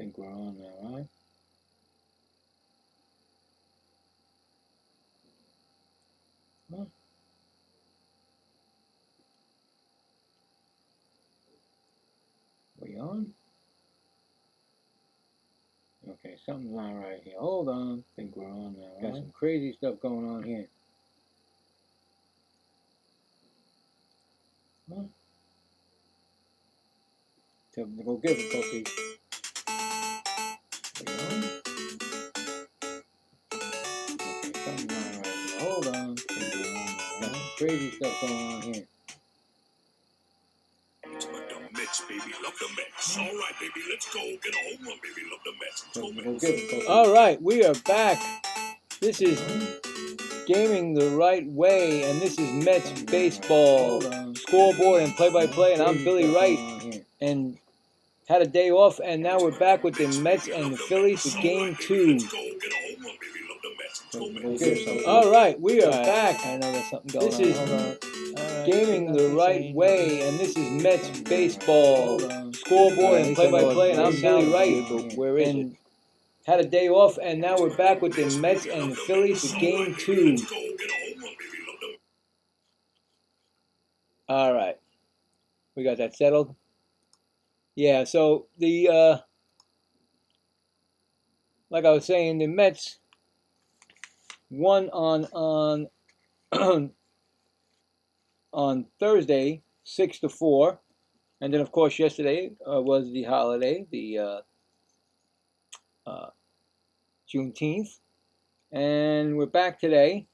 think we're on now, right? Huh? We on? Okay, something's not right here. Hold on. I think we're on now, right? Got some crazy stuff going on here. Huh? Technical difficulties. We on? Okay, something's not right here. Hold on. I think we're on now, right? Got some crazy stuff going on here. Baby, love the Mets. All right, baby, let's go. Get a home run, baby. Love the Mets. Let's go, Mets. All right, we are back. This is Gaming the Right Way, and this is Mets baseball scoreboard and play-by-play, and I'm Billy Wright, and had a day off, and now we're back with the Mets and the Phillies for Game 2. All right, we are back. I know there's something going on. This is Gaming the Right Way, and this is Mets baseball scoreboard and play-by-play, and I'm Billy Wright. Where is it? Had a day off, and now we're back with the Mets and the Phillies for Game 2. All right, we got that settled. Yeah, so the like I was saying, the Mets won on on Thursday, 6-4, and then of course yesterday was the holiday, the Juneteenth, and we're back today,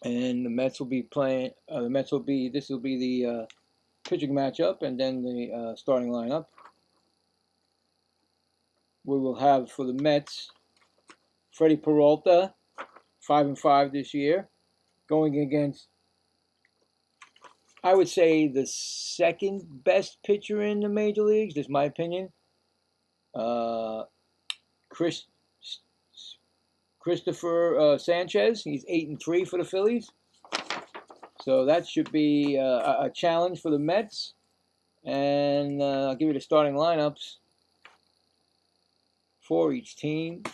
and the Mets will be playing. This will be the pitching matchup, and then the starting lineup. We will have for the Mets, Freddie Peralta, 5-5 this year, going against, I would say, the second best pitcher in the major leagues. That's my opinion. Christopher Sanchez. He's 8-3 for the Phillies. So that should be a challenge for the Mets. And I'll give you the starting lineups for each team.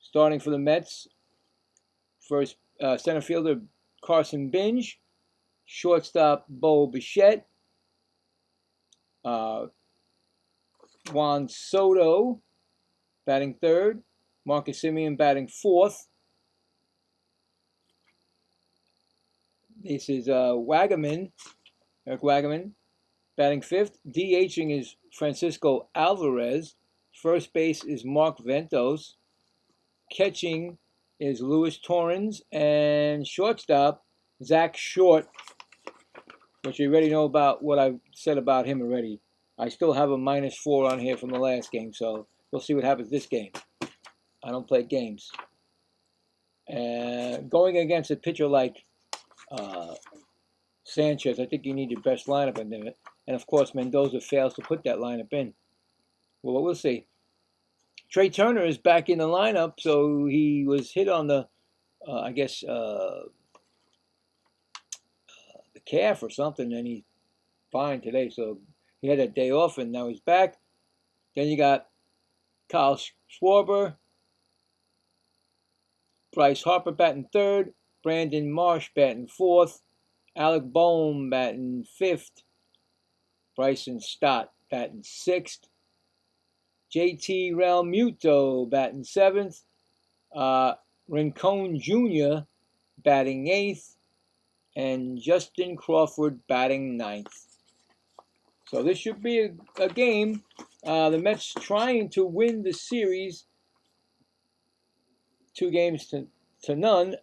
Starting for the Mets, first center fielder Carson Binge, shortstop Bo Bichette, Juan Soto batting third, Marcus Semien batting fourth. This is Eric Wagaman batting fifth. DHing is Francisco Alvarez. First base is Mark Ventos. Catching is Luis Torrens. And shortstop, Zach Short, which you already know about what I said about him already. I still have a -4 on here from the last game, so we'll see what happens this game. I don't play games. Going against a pitcher like Sanchez, I think you need your best lineup in there. And of course, Mendoza fails to put that lineup in. Well, we'll see. Trey Turner is back in the lineup, so he was hit on the, the calf or something, and he's fine today. So he had a day off, and now he's back. Then you got Kyle Schwarber, Bryce Harper batting third, Brandon Marsh batting fourth, Alec Bohm batting fifth, Bryson Stott batting sixth, JT Realmuto batting seventh, Rincon Jr. batting eighth, and Justin Crawford batting ninth. So this should be a game. The Mets trying to win the series 2-0,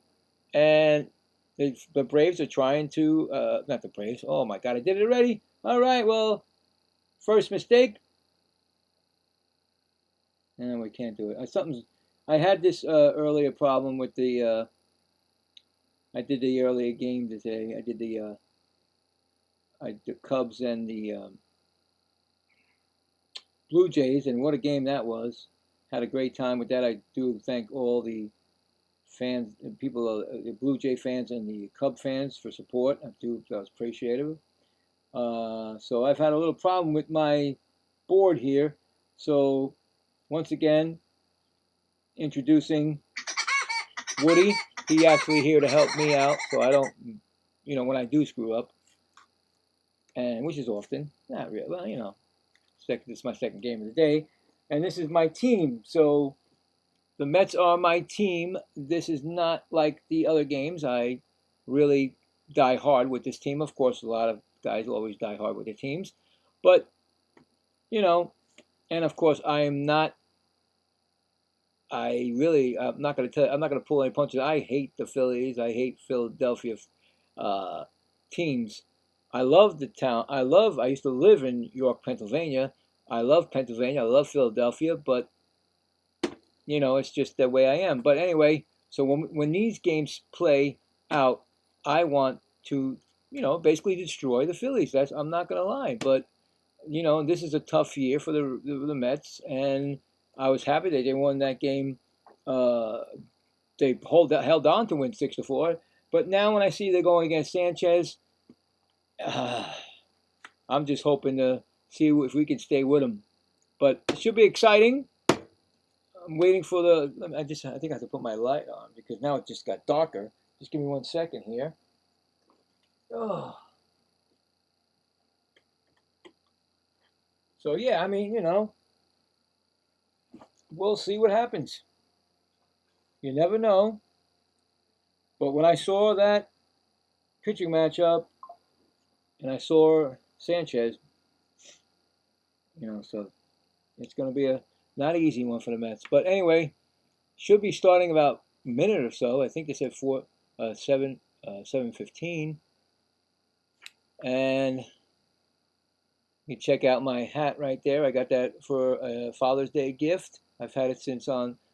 and the Braves are trying to, not the Braves, oh my God, I did it already. All right, well, first mistake. And we can't do it. I had this earlier problem with the, I did the earlier game today. I did the Cubs and the Blue Jays, and what a game that was. Had a great time with that. I do thank all the fans, people, the Blue Jay fans and the Cub fans for support. I was appreciative. So I've had a little problem with my board here. So once again, introducing Woody. He actually here to help me out, so I don't, when I do screw up, and which is often, not really. Well, this is my second game of the day, and this is my team. So the Mets are my team. This is not like the other games. I really die hard with this team. Of course, a lot of guys always die hard with their teams, but and of course, I'm not. I'm not going to tell. I'm not going to pull any punches. I hate the Phillies. I hate Philadelphia uh, teams. I love the town. I used to live in York, Pennsylvania. I love Pennsylvania. I love Philadelphia, but it's just the way I am. But anyway, so when these games play out, I want to, basically destroy the Phillies. I'm not going to lie, but this is a tough year for the Mets, and I was happy that they won that game. They held on to win 6-4, but now when I see they're going against Sanchez, I'm just hoping to see if we can stay with them. But it should be exciting. I'm waiting for the. I think I have to put my light on because now it just got darker. Just give me 1 second here. Oh. So yeah, we'll see what happens. You never know. But when I saw that pitching matchup and I saw Sanchez, so it's going to be a not an easy one for the Mets. But anyway, should be starting about a minute or so. I think they said 7:15. And you check out my hat right there. I got that for a Father's Day gift. I've had it since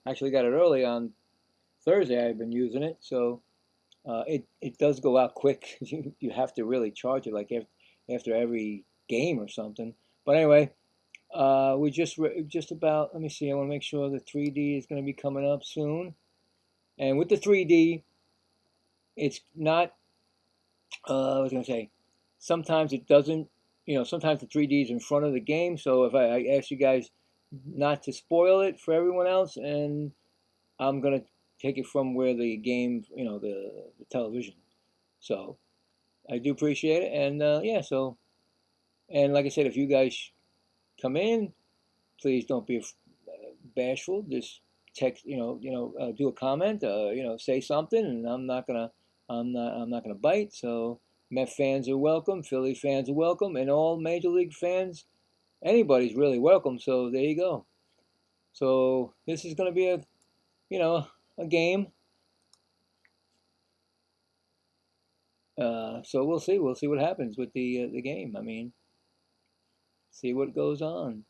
actually got it early on Thursday. I've been using it. So it does go out quick. You have to really charge it like after every game or something. But anyway, we just about, let me see, I want to make sure the 3D is going to be coming up soon. And with the 3D, it's not, I was going to say, sometimes it doesn't, sometimes the 3D is in front of the game. So if I ask you guys not to spoil it for everyone else, and I'm going to take it from where the game, the television. So I do appreciate it. And yeah, so, and like I said, if you guys come in, please don't be bashful. Just text, do a comment, say something, and I'm not gonna bite. So Met fans are welcome, Philly fans are welcome, and all Major League fans. Anybody's really welcome. So there you go. So this is gonna be a game. So we'll see. We'll see what happens with the game. See what goes on.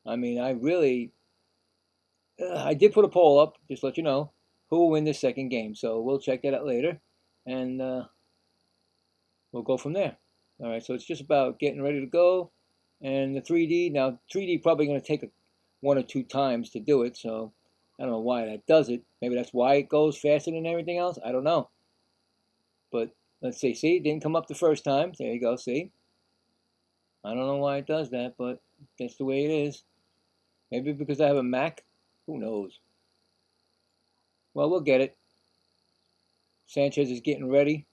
I really, I did put a poll up, just to let you know, who will win this second game. So we'll check that out later, and we'll go from there. All right, so it's just about getting ready to go, and the 3D. Now, 3D probably going to take 1 or 2 times to do it, so I don't know why that does it. Maybe that's why it goes faster than everything else. I don't know. But let's see. See, it didn't come up the first time. There you go. See? I don't know why it does that, but that's the way it is. Maybe because I have a Mac. Who knows? Well, we'll get it. Sanchez is getting ready.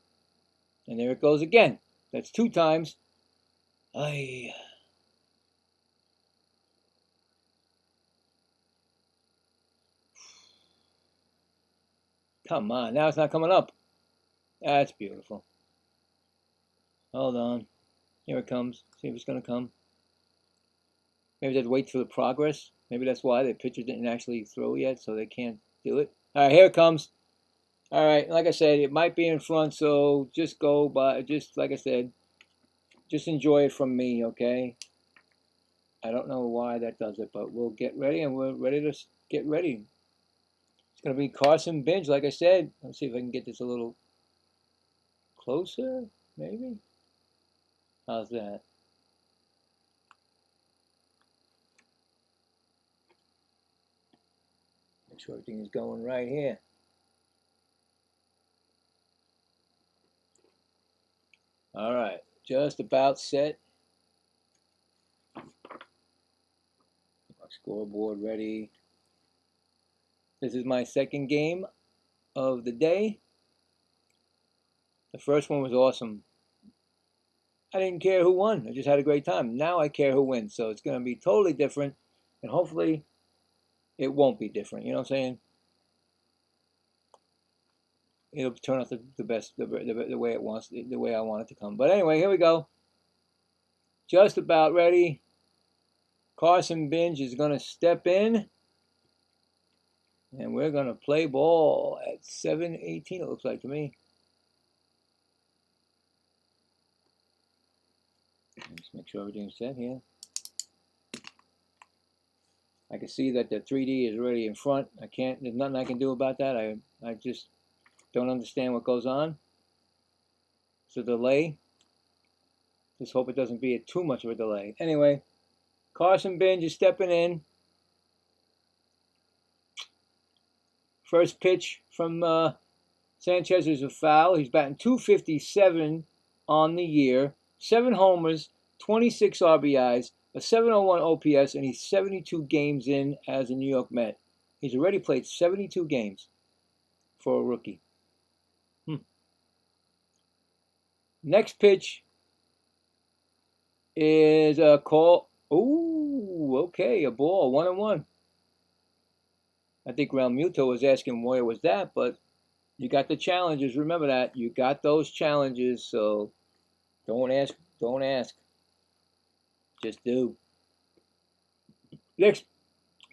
And there it goes again. That's 2 times. Ay. Come on. Now it's not coming up. That's beautiful. Hold on. Here it comes. See if it's going to come. Maybe they have to wait for the progress. Maybe that's why the pitcher didn't actually throw yet, so they can't do it. All right, here it comes. All right, like I said, it might be in front, so just go by, just like I said, just enjoy it from me, okay? I don't know why that does it, but we'll get ready, and we're ready to get ready. It's going to be Carson Bench, like I said. Let's see if I can get this a little closer, maybe? How's that? Make sure everything is going right here. All right, just about set. My scoreboard ready. This is my second game of the day. The first one was awesome. I didn't care who won. I just had a great time. Now I care who wins. So it's going to be totally different. And hopefully it won't be different. You know what I'm saying? It'll turn out the best, the way it wants, the way I want it to come. But anyway, here we go. Just about ready. Carson Binge is going to step in. And we're going to play ball at 7:18, it looks like to me. Let's make sure everything's set here. I can see that the 3D is already in front. There's nothing I can do about that. I just don't understand what goes on. It's a delay. Just hope it doesn't be too much of a delay. Anyway, Carson Binge is stepping in. First pitch from Sanchez is a foul. He's batting .257 on the year. 7 homers, 26 RBIs, a .701 OPS, and he's 72 games in as a New York Met. He's already played 72 games for a rookie. Next pitch is a call. Ooh, okay, a ball, 1-1. I think Real Muto was asking where was that, but you got the challenges. Remember that. You got those challenges, so don't ask. Don't ask. Just do. Next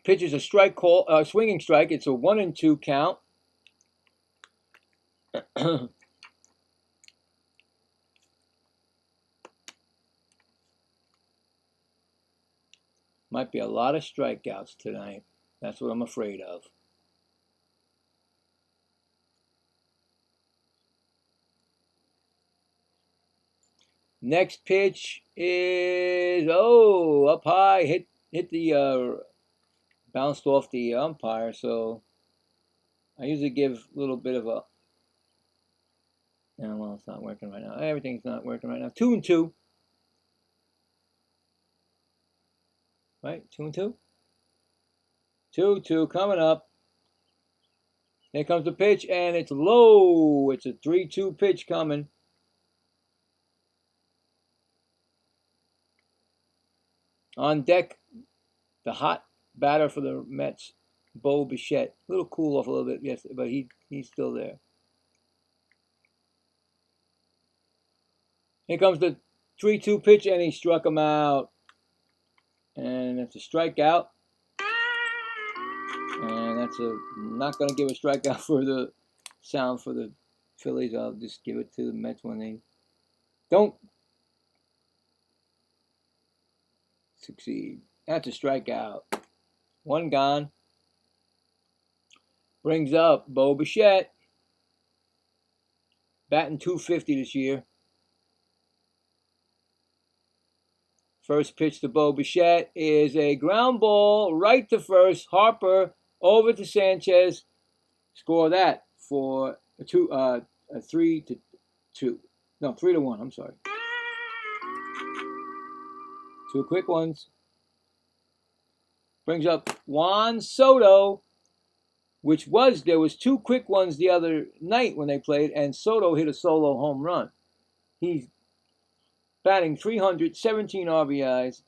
pitch is a strike call, swinging strike. It's a 1-2 count. Might be a lot of strikeouts tonight. That's what I'm afraid of. Next pitch is up high, hit the bounced off the umpire. So I usually give a little bit of a. Yeah, well, it's not working right now. Everything's not working right now. 2-2. Right, 2-2. 2-2 coming up. Here comes the pitch, and it's low. It's a 3-2 pitch coming. On deck, the hot batter for the Mets, Bo Bichette. A little cool off a little bit, yes, but he's still there. Here comes the 3-2 pitch, and he struck him out. And that's a strikeout. And that's not going to give a strikeout for the sound for the Phillies. I'll just give it to the Mets when they don't succeed. That's a strikeout. 1 gone. Brings up Bo Bichette. Batting .250 this year. First pitch to Bo Bichette is a ground ball right to first. Harper over to Sanchez. Score that for a 3-2. No, 3-1. I'm sorry. 2 quick ones. Brings up Juan Soto, there was 2 quick ones the other night when they played, and Soto hit a solo home run. He's batting .300, 17 RBIs,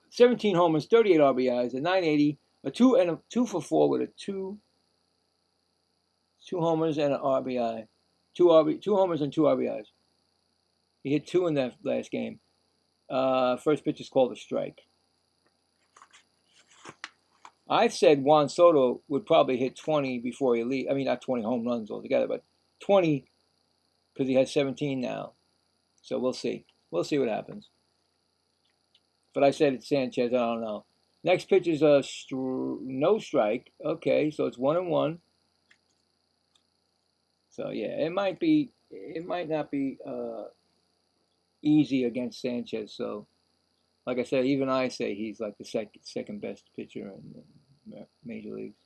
17 homers, 38 RBIs, a .980, a 2 for 4 with a 2 homers and an RBI, 2 homers and 2 RBIs. He hit 2 in that last game. First pitch is called a strike. I said Juan Soto would probably hit 20 before he leaves. I mean, not 20 home runs altogether, but 20 because he has 17 now. So we'll see. We'll see what happens. But I said it's Sanchez. I don't know. Next pitch is a no strike. Okay, so it's 1-1. So yeah, it might not be easy against Sanchez. So, like I said, even I say he's like the second best pitcher in the Major Leagues.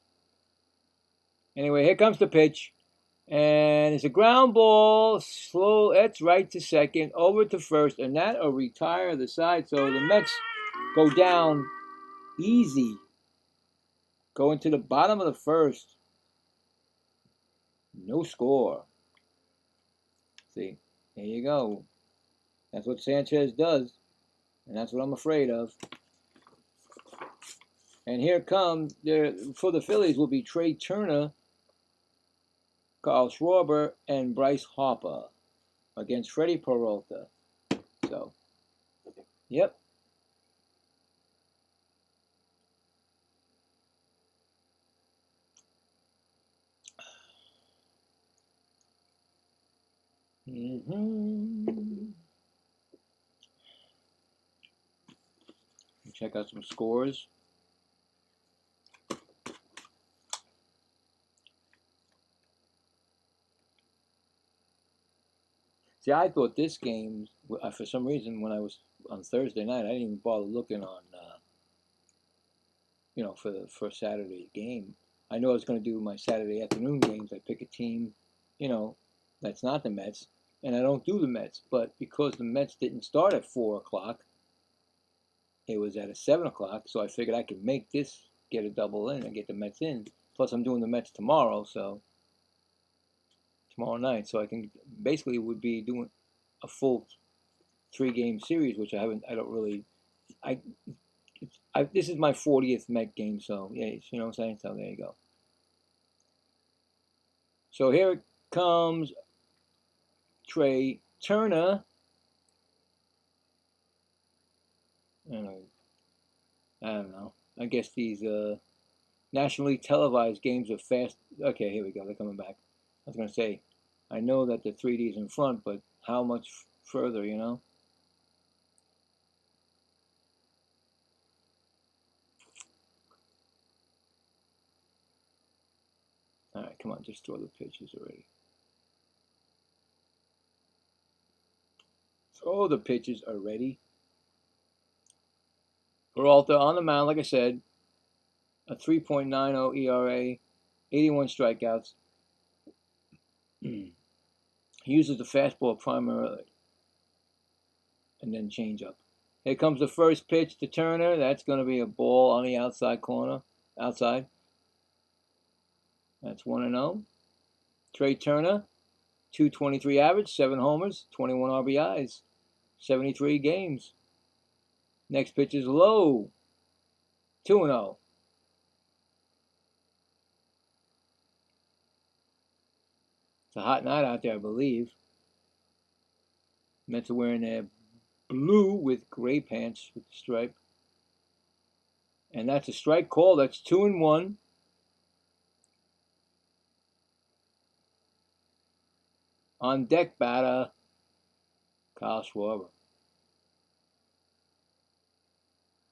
Anyway, here comes the pitch. And it's a ground ball. Slow. It's right to second. Over to first. And that'll retire the side. So the Mets go down easy. Going to the bottom of the first. No score. See, there you go. That's what Sanchez does. And that's what I'm afraid of. And here comes, for the Phillies will be Trey Turner, Carl Schwarber, and Bryce Harper against Freddie Peralta. So, yep. Check out some scores. See, I thought this game, for some reason, when I was on Thursday night, I didn't even bother looking on, for the first Saturday game. I know I was going to do my Saturday afternoon games. I pick a team, that's not the Mets, and I don't do the Mets. But because the Mets didn't start at 4 o'clock, it was at 7 o'clock, so I figured I could make this, get a double in, and get the Mets in. Plus, I'm doing the Mets tomorrow, so tomorrow night, so I can basically would be doing a full 3-game series, which I don't really. This is my 40th Met game, so yeah, you know what I'm saying. So there you go. So here it comes, Trey Turner. I don't know. I guess these nationally televised games are fast. Okay, here we go. They're coming back. I was going to say, I know that the 3D is in front, but how much further, All right, come on, just throw the pitches already. Throw the pitches already. Peralta on the mound, like I said, a 3.90 ERA, 81 strikeouts. He uses the fastball primarily, and then change-up. Here comes the first pitch to Turner. That's going to be a ball on the outside corner. Outside. That's 1-0. Trey Turner, 223 average, 7 homers, 21 RBIs, 73 games. Next pitch is low. 2-0. It's a hot night out there, I believe. Mets are wearing their blue with gray pants with the stripe. And that's a strike call. That's 2-1. On deck batter, Kyle Schwarber.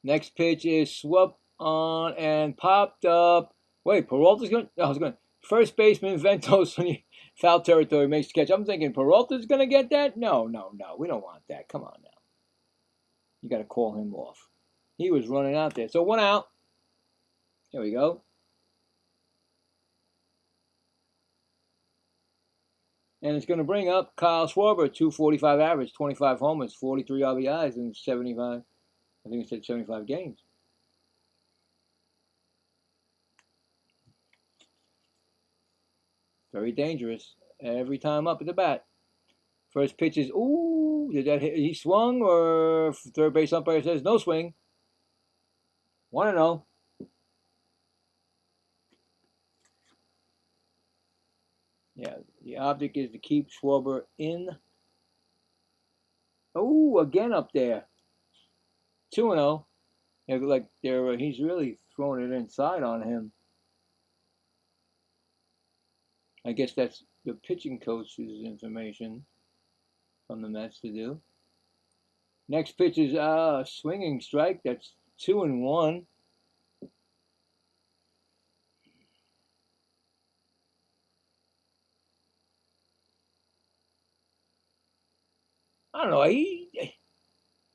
Next pitch is swept on and popped up. Wait, Peralta's going to... I was going to... First baseman Ventos when you foul territory makes the catch. I'm thinking Peralta's going to get that? No. We don't want that. Come on now. You got to call him off. He was running out there. So 1 out. Here we go. And it's going to bring up Kyle Schwarber, 245 average, 25 homers, 43 RBIs, and 75. I think it said 75 games. Very dangerous. Every time up at the bat. First pitch is, ooh, did that hit? He swung, or third base umpire says no swing. 1-0. Yeah, the object is to keep Schwarber in. Oh, again up there. 2-0. Like he's really throwing it inside on him. I guess that's the pitching coach's information from the Mets to do. Next pitch is a swinging strike. That's 2-1. I don't know. I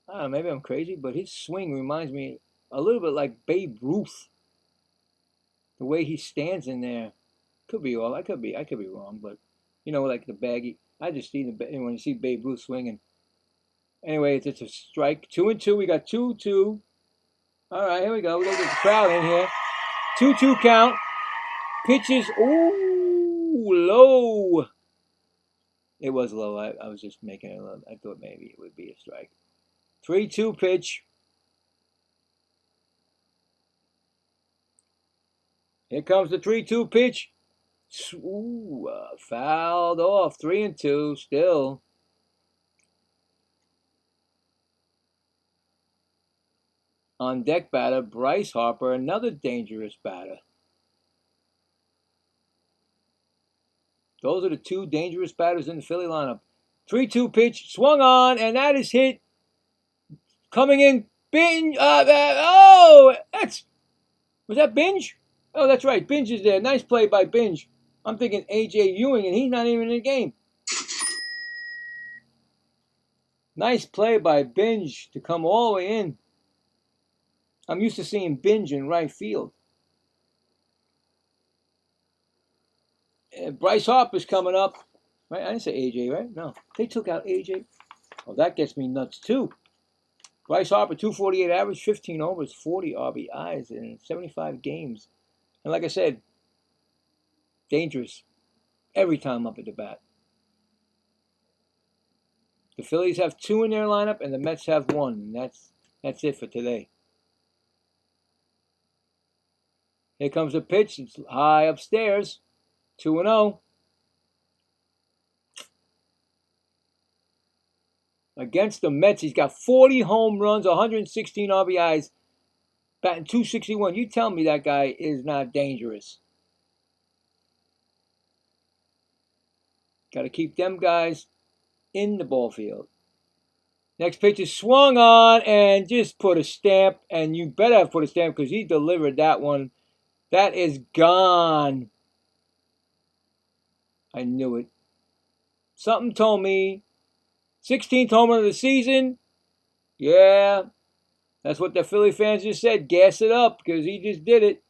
don't know. Maybe I'm crazy, but his swing reminds me a little bit like Babe Ruth. The way he stands in there. Could be all. I could be wrong, but You know, like the baggy. I just see when you see Babe Ruth swinging. Anyway, it's a strike. 2-2. We got 2-2. All right, here we go. We got the crowd in here. 2-2 count. Pitches. Ooh, low. It was low. I was just making it low. I thought maybe it would be a strike. 3-2 pitch. Here comes the 3-2 pitch. Ooh, fouled off. 3-2 still. On deck batter, Bryce Harper, another dangerous batter. Those are the two dangerous batters in the Philly lineup. 3-2 pitch, swung on, and that is hit. Coming in, Binge. Was that Binge? Oh, that's right. Binge is there. Nice play by Binge. I'm thinking A.J. Ewing, and he's not even in the game. Nice play by Binge to come all the way in. I'm used to seeing Binge in right field. Bryce Harper's coming up. Right? I didn't say A.J., right? No. They took out A.J. Oh, that gets me nuts, too. Bryce Harper, 248 average, 15 overs, 40 RBIs in 75 games. And like I said, dangerous every time up at the bat. The Phillies have 2 in their lineup, and the Mets have 1. And that's it for today. Here comes the pitch. It's high upstairs. 2-0. Against the Mets, he's got 40 home runs, 116 RBIs, batting .261. You tell me that guy is not dangerous. Got to keep them guys in the ball field. Next pitch is swung on and just put a stamp, and you better have put a stamp because he delivered that one. That is gone. I knew it. Something told me 16th home run of the season. Yeah, that's what the Philly fans just said. Gas it up because he just did it.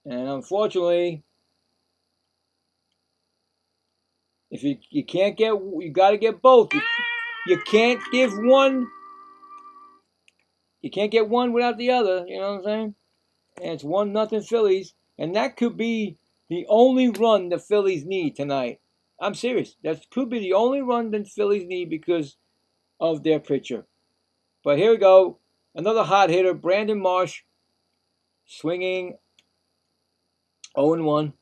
And unfortunately, if you can't get, you got to get both. You can't give one. You can't get one without the other. You know what I'm saying? And it's 1-0 Phillies, and that could be the only run the Phillies need tonight. I'm serious. That could be the only run the Phillies need because of their pitcher. But here we go. Another hot hitter, Brandon Marsh, swinging 0-1.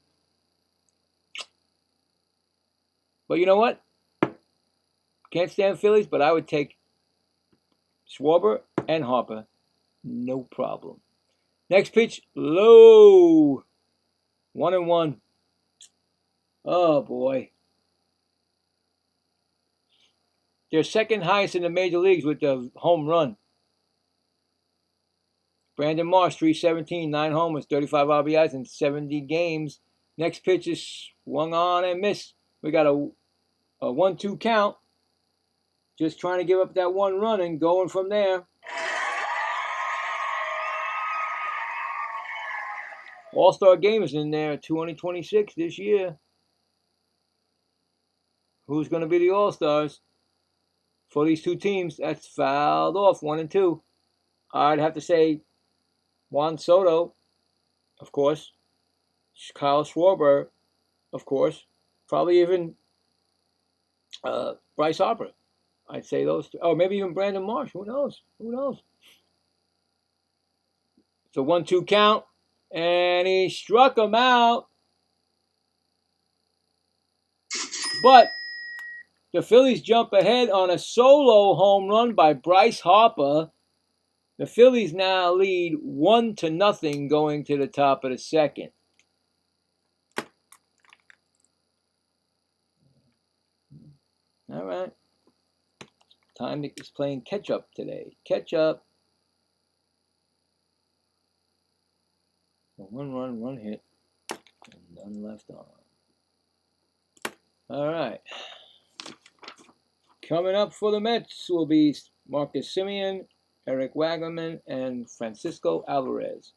But you know what? Can't stand Phillies, but I would take Schwarber and Harper. No problem. Next pitch, low. 1-1. Oh, boy. They're second highest in the major leagues with the home run. Brandon Marsh, 317, 9 homers, 35 RBIs in 70 games. Next pitch is swung on and missed. We got a 1-2 count. Just trying to give up that one run and going from there. All-Star game is in there, 2026 this year. Who's going to be the All-Stars for these two teams? That's fouled off, 1-2. I'd have to say Juan Soto, of course. Kyle Schwarber, of course. Probably even Bryce Harper. I'd say those two. Oh, maybe even Brandon Marsh. Who knows? Who knows? It's a 1-2 count. And he struck him out. But the Phillies jump ahead on a solo home run by Bryce Harper. The Phillies now lead 1-0 going to the top of the second. All right. Time is playing catch up today. Catch up. One run, one hit, and none left on. All right. Coming up for the Mets will be Marcus Semien, Eric Wagnerman, and Francisco Alvarez.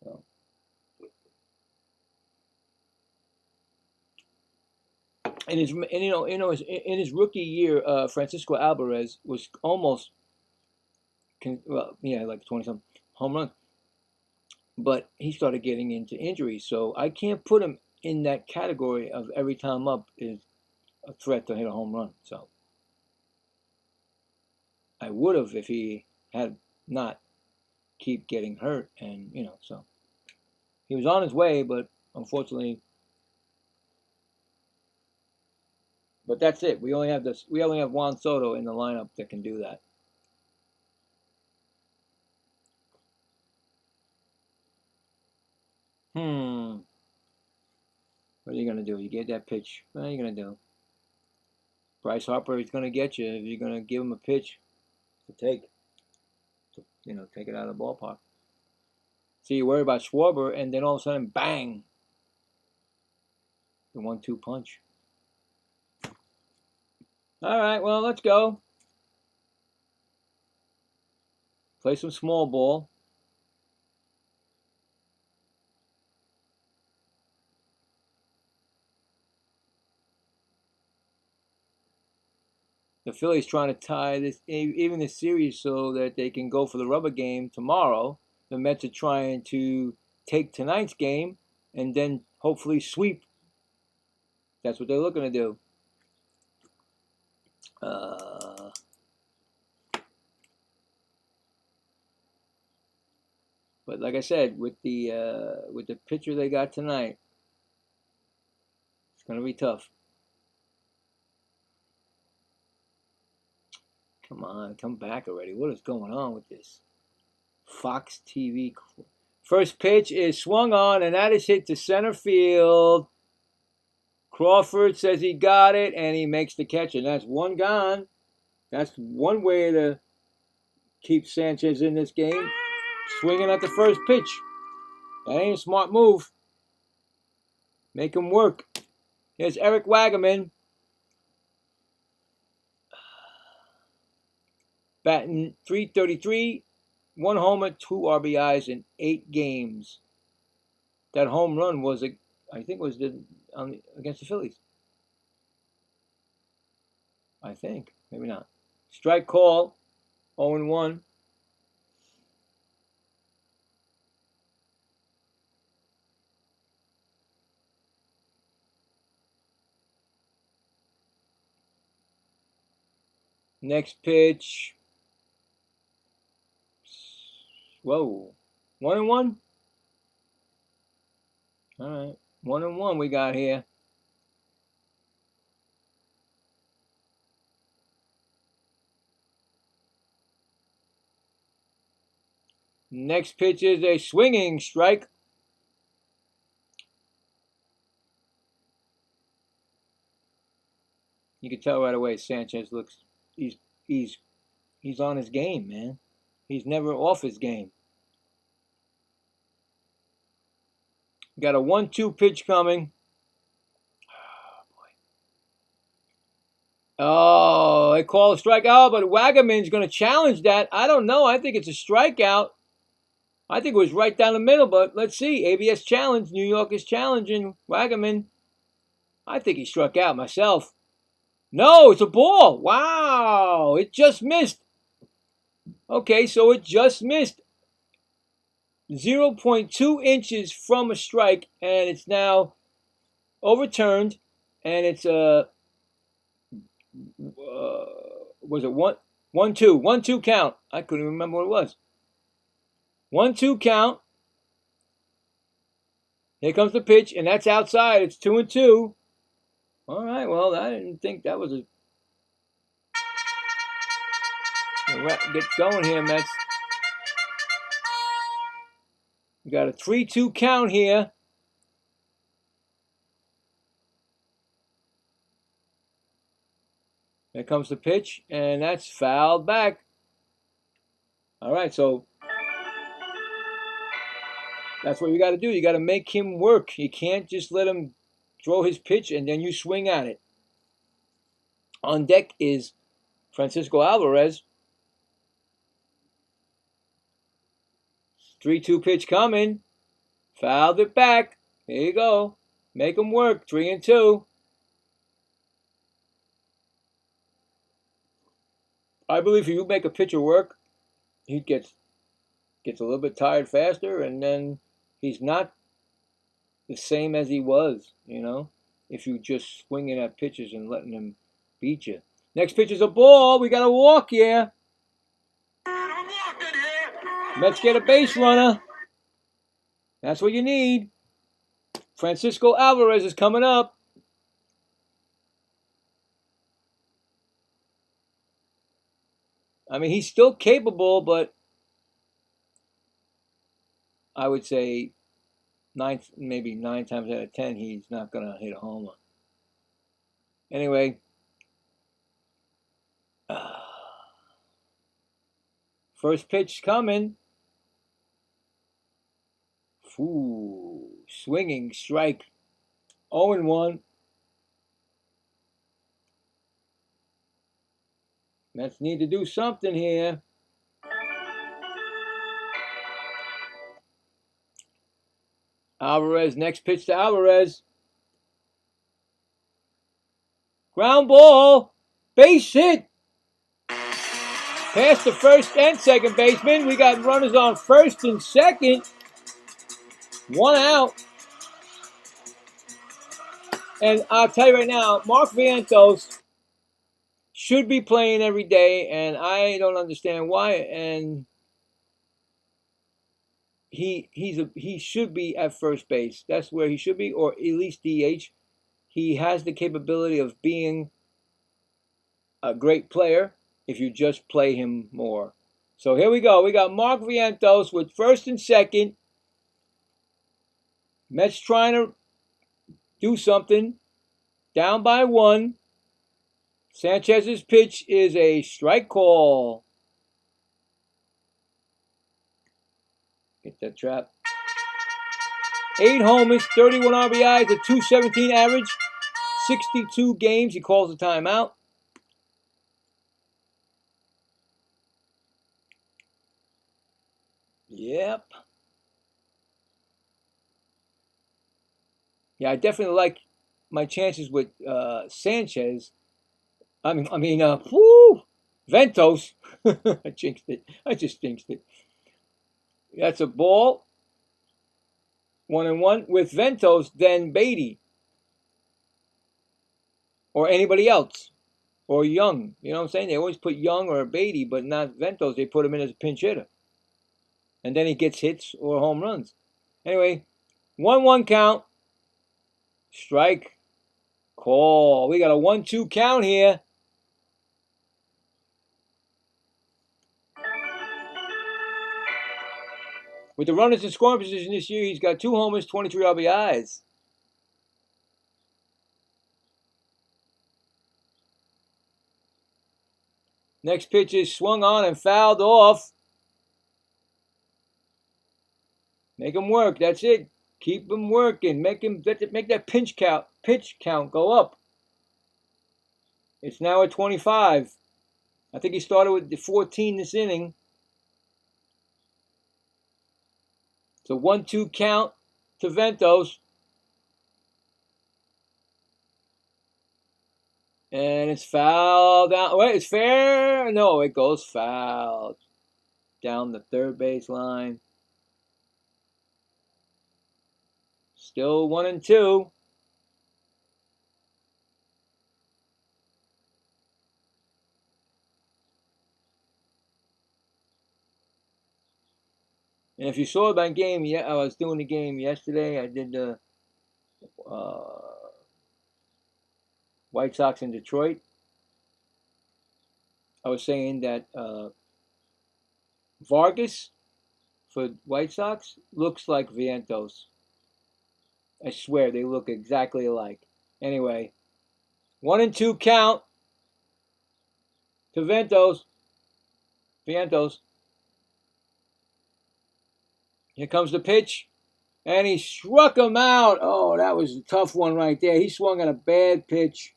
So, in his rookie year, Francisco Alvarez was almost, like 20-something home run, but he started getting into injuries. So I can't put him in that category of every time up is a threat to hit a home run. So I would have if he had not keep getting hurt, and so he was on his way, but unfortunately. But that's it. We only have Juan Soto in the lineup that can do that. What are you gonna do? You get that pitch. What are you gonna do? Bryce Harper is gonna get you if you're gonna give him a pitch to take. Take it out of the ballpark. So you worry about Schwarber, and then all of a sudden, bang! The 1-2 punch. All right, well, let's go. Play some small ball. The Phillies trying to tie this series so that they can go for the rubber game tomorrow. The Mets are trying to take tonight's game and then hopefully sweep. That's what they're looking to do. But like I said, with the pitcher they got tonight, it's gonna be tough. Come on, come back already. What is going on with this Fox TV? First pitch is swung on, and that is hit to center field. Crawford says he got it, and he makes the catch, and that's one gone. That's one way to keep Sanchez in this game. Swinging at the first pitch. That ain't a smart move. Make him work. Here's Eric Wagaman. Batting .333, 1 homer, 2 RBIs in 8 games. That home run was, I think, against the Phillies. I think, maybe not. Strike call, 0-1. Next pitch. Whoa. 1-1? All right. 1-1 we got here. Next pitch is a swinging strike. You can tell right away Sanchez looks he's on his game, man. He's never off his game. Got a 1-2 pitch coming. Oh, they call a strikeout, but Wagaman's going to challenge that. I don't know. I think it's a strikeout. I think it was right down the middle, but let's see. ABS challenge. New York is challenging Wagaman. I think he struck out myself. No, it's a ball. Wow, it just missed. Okay, so it just missed. 0.2 inches from a strike, and it's now overturned, and it's was it 1-2? 1-2 count. I couldn't remember what it was. 1-2 count. Here comes the pitch, and that's outside. It's 2-2. All right, well, I didn't think that was a... Get going here, Mets. We got a 3-2 count here. There comes the pitch, and that's fouled back. All right, so that's what you got to do. You got to make him work. You can't just let him throw his pitch and then you swing at it. On deck is Francisco Alvarez. 3-2 pitch coming. Fouled it back. There you go. Make him work. 3-2. I believe if you make a pitcher work, he gets a little bit tired faster, and then he's not the same as he was, if you just swinging at pitches and letting him beat you. Next pitch is a ball. We got a walk here. Mets get a base runner. That's what you need. Francisco Alvarez is coming up. I mean, he's still capable, but I would say maybe 9 times out of 10, he's not going to hit a home run. Anyway, first pitch coming. Ooh, swinging strike. 0-1. Mets need to do something here. Alvarez, next pitch to Alvarez. Ground ball. Base hit. Past the first and second baseman. We got runners on first and second. 1 out. And I'll tell you right now, Mark Vientos should be playing every day, and I don't understand why. And he should be at first base. That's where he should be, or at least DH. He has the capability of being a great player if you just play him more. So here we go. We got Mark Vientos with first and second. Mets trying to do something. Down by 1. Sanchez's pitch is a strike call. Get that trap. 8 homers, 31 RBIs, a .217 average, 62 games. He calls a timeout. Yep. Yeah, I definitely like my chances with Sanchez. Ventos. I jinxed it. I just jinxed it. That's a ball. 1-1 with Ventos, then Beatty. Or anybody else. Or Young. You know what I'm saying? They always put Young or Beatty, but not Ventos. They put him in as a pinch hitter. And then he gets hits or home runs. Anyway, 1-1 count. Strike. Call. We got a 1-2 count here. With the runners in scoring position this year, he's got 2 homers, 23 RBIs. Next pitch is swung on and fouled off. Make him work. That's it. Keep him working. Make that pitch count go up. It's now at 25. I think he started with the 14 this inning. It's a 1-2 count to Ventos. And it's fouled down. Wait, it's fair? No, it goes fouled. Down the third base line. Still 1-2. And if you saw my game, I was doing the game yesterday. I did the White Sox in Detroit. I was saying that Vargas for White Sox looks like Vientos. I swear they look exactly alike. Anyway, 1-2 count to Vientos. Here comes the pitch. And he struck him out. Oh, that was a tough one right there. He swung on a bad pitch.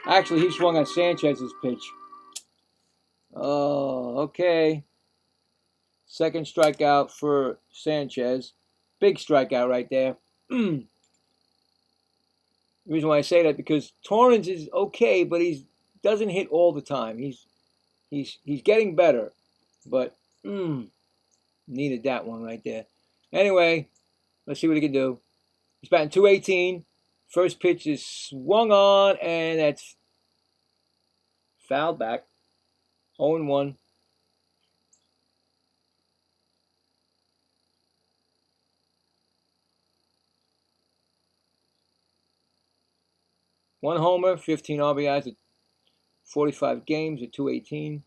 Actually, he swung on Sanchez's pitch. Oh, okay. Second strikeout for Sanchez. Big strikeout right there. The reason why I say that, because Torrens is okay, but he doesn't hit all the time. He's He's getting better, but needed that one right there. Anyway, let's see what he can do. He's batting .218. First pitch is swung on, and that's fouled back. 0-1. One homer, 15 RBIs at 45 games at .218.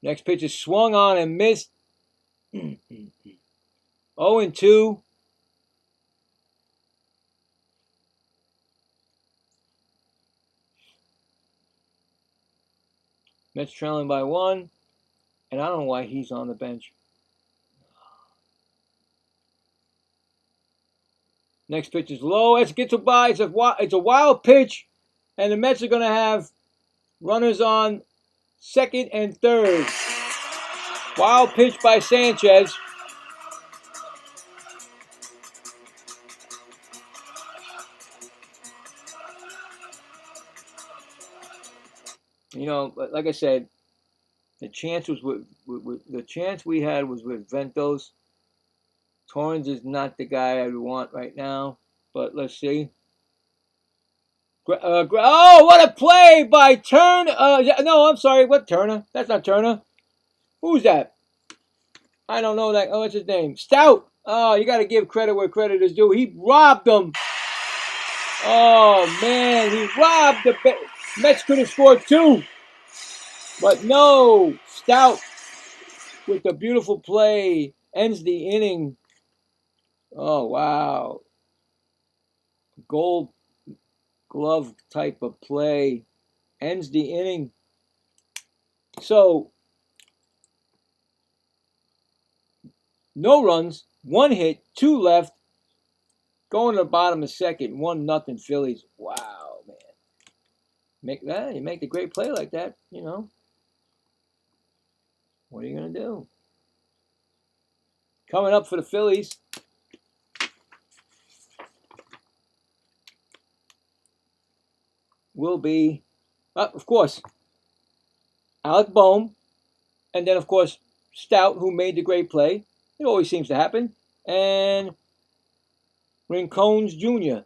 Next pitch is swung on and missed. 0-2. Mets trailing by 1, and I don't know why he's on the bench. Next pitch is low. It gets a by. It's a wild pitch, and the Mets are going to have runners on second and third. Wild pitch by Sanchez. You know, like I said, the chance was the chance we had was with Ventos. Torrens is not the guy I want right now, but let's see. Oh, what a play by Turner! No, I'm sorry. What Turner? That's not Turner. Who's that? I don't know that. Oh, what's his name? Stout. Oh, you got to give credit where credit is due. He robbed them. Oh man, he robbed the Mets. Could have scored 2, but no. Stout with the beautiful play ends the inning. Oh wow, Gold Glove type of play ends the inning. So no runs, 1 hit, 2 left. Going to the bottom of second, 1-0 Phillies. Wow, man. You make the great play like that, you know. What are you going to do? Coming up for the Phillies, will be, of course, Alec Bohm, and then, of course, Stout, who made the great play. It always seems to happen. And Rincones Jr.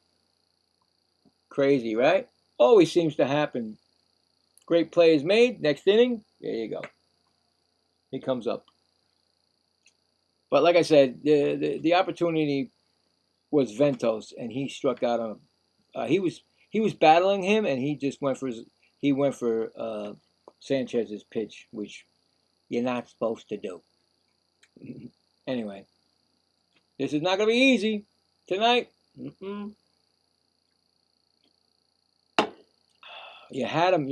Crazy, right? Always seems to happen. Great play is made. Next inning, there you go. He comes up. But like I said, the opportunity was Ventos, and he struck out on him. He was battling him, and he just went for Sanchez's pitch, which you're not supposed to do. Anyway, this is not going to be easy tonight. You had him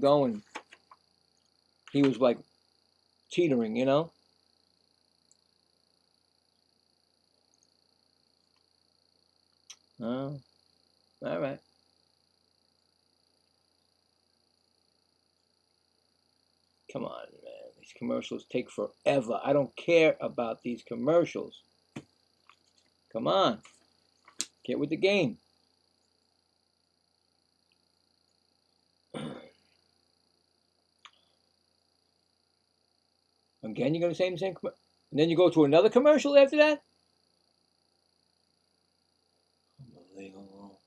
going. He was like teetering, you know. Oh, all right. Come on, man. These commercials take forever. I don't care about these commercials. Come on. Get with the game. Again, you're going to say the same commercial? And then you go to another commercial after that? Unbelievable.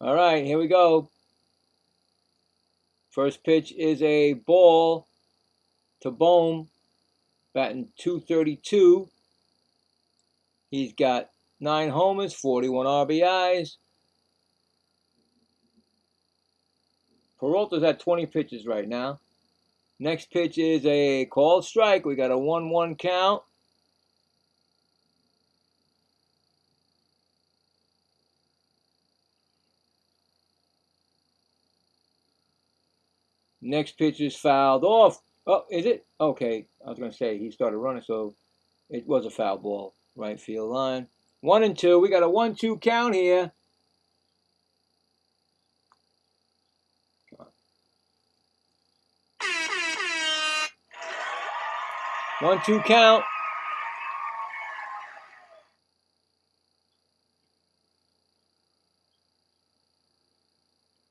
All right, here we go. First pitch is a ball to Bohm, batting .232. He's got 9 homers, 41 RBIs. Peralta's at 20 pitches right now. Next pitch is a called strike. We got a 1-1 count. Next pitch is fouled off. Oh, is it? Okay. I was going to say he started running, so it was a foul ball. Right field line. 1-2. We got a 1-2 count here. 1-2 count.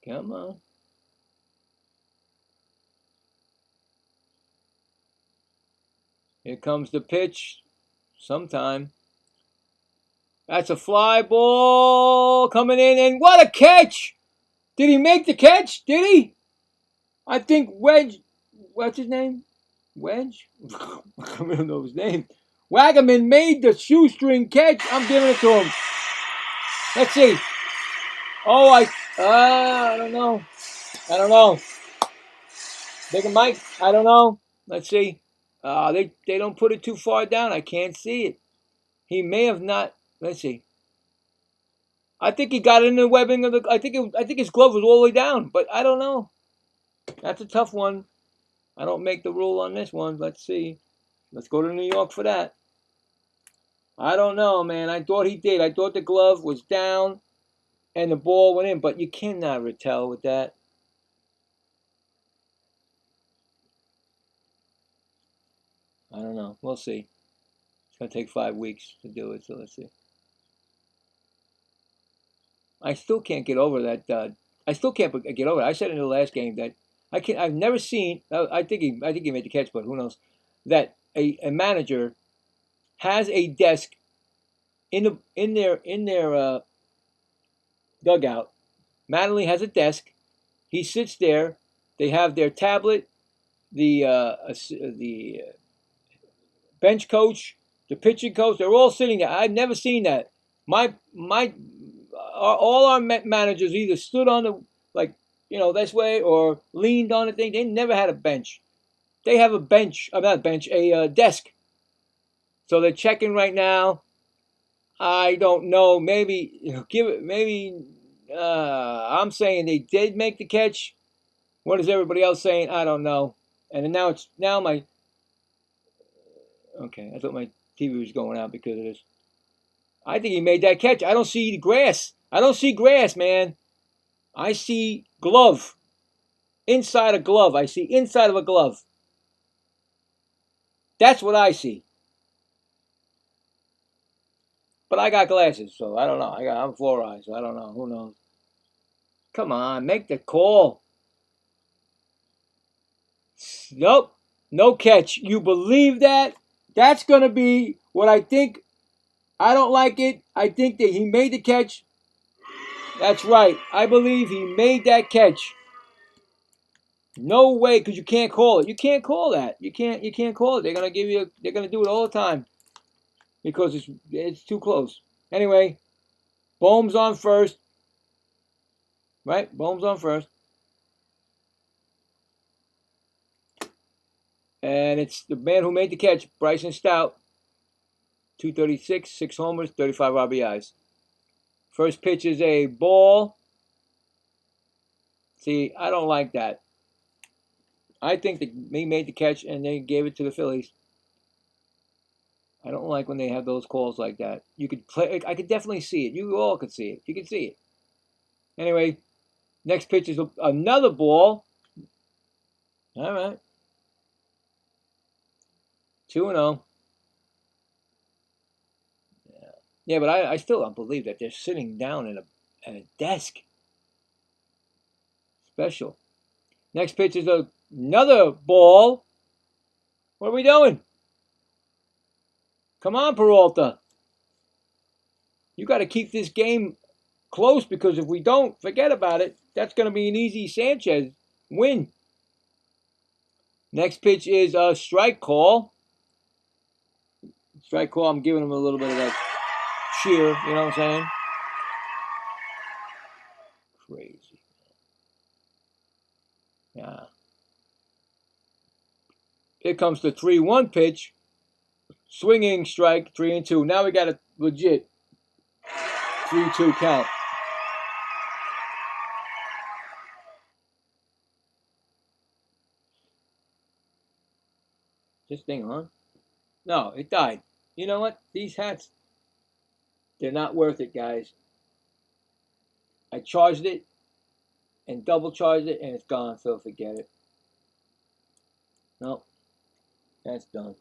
Come on. Here comes the pitch. Sometime. That's a fly ball coming in, and what a catch! Did he make the catch? Did he? I think Wedge, what's his name? Wedge? I don't know his name. Wagaman made the shoestring catch. I'm giving it to him. Let's see. Oh, I don't know. I don't know. Big and Mike, I don't know. Let's see. They don't put it too far down. I can't see it. He may have not. Let's see. I think he got it in the webbing of the. I think his glove was all the way down, but I don't know. That's a tough one. I don't make the rule on this one. Let's see. Let's go to New York for that. I don't know, man. I thought he did. I thought the glove was down and the ball went in, but you cannot retell with that. I don't know. We'll see. It's going to take 5 weeks to do it, so let's see. I still can't get over that. I still can't get over it. I said in the last game that I've never seen. I think he made the catch, but who knows? That a manager has a desk in their dugout. Mattingly has a desk. He sits there. They have their tablet. The bench coach, the pitching coach. They're all sitting there. I've never seen that. All our managers either stood on the this way or leaned on the thing. They never had a bench. They have a bench. Not a bench. A desk. So they're checking right now. I don't know. Maybe give it. Maybe I'm saying they did make the catch. What is everybody else saying? I don't know. And now my. Okay, I thought my TV was going out because of this. I think he made that catch. I don't see the grass. I don't see grass, man. I see glove. Inside a glove. I see inside of a glove. That's what I see. But I got glasses, so I don't know. I'm 4 eyes, so I don't know. Who knows? Come on, make the call. Nope. No catch. You believe that? That's going to be what I think. I don't like it. I think that he made the catch. That's right. I believe he made that catch. No way, because you can't call it. You can't call that. You can't call it. They're gonna do it all the time. Because it's too close. Anyway, Bohm's on first. Right? Bohm's on first. And it's the man who made the catch, Bryson Stout. 236, 6 homers, 35 RBIs. First pitch is a ball. See, I don't like that. I think that he made the catch and they gave it to the Phillies. I don't like when they have those calls like that. You could play. I could definitely see it. You all could see it. You could see it. Anyway, next pitch is another ball. All right. 2-0. Yeah, but I still don't believe that they're sitting down at a desk. Special. Next pitch is another ball. What are we doing? Come on, Peralta. You got to keep this game close because if we don't, forget about it. That's going to be an easy Sanchez win. Next pitch is a strike call. Strike call, I'm giving him a little bit of that cheer, you know what I'm saying? Crazy. Yeah. Here comes the 3-1 pitch. Swinging strike, 3-2. Now we got a legit 3-2 count. This thing on? No, it died. You know what? These hats, they're not worth it, guys. I charged it and double charged it and it's gone, so forget it. Nope. That's done.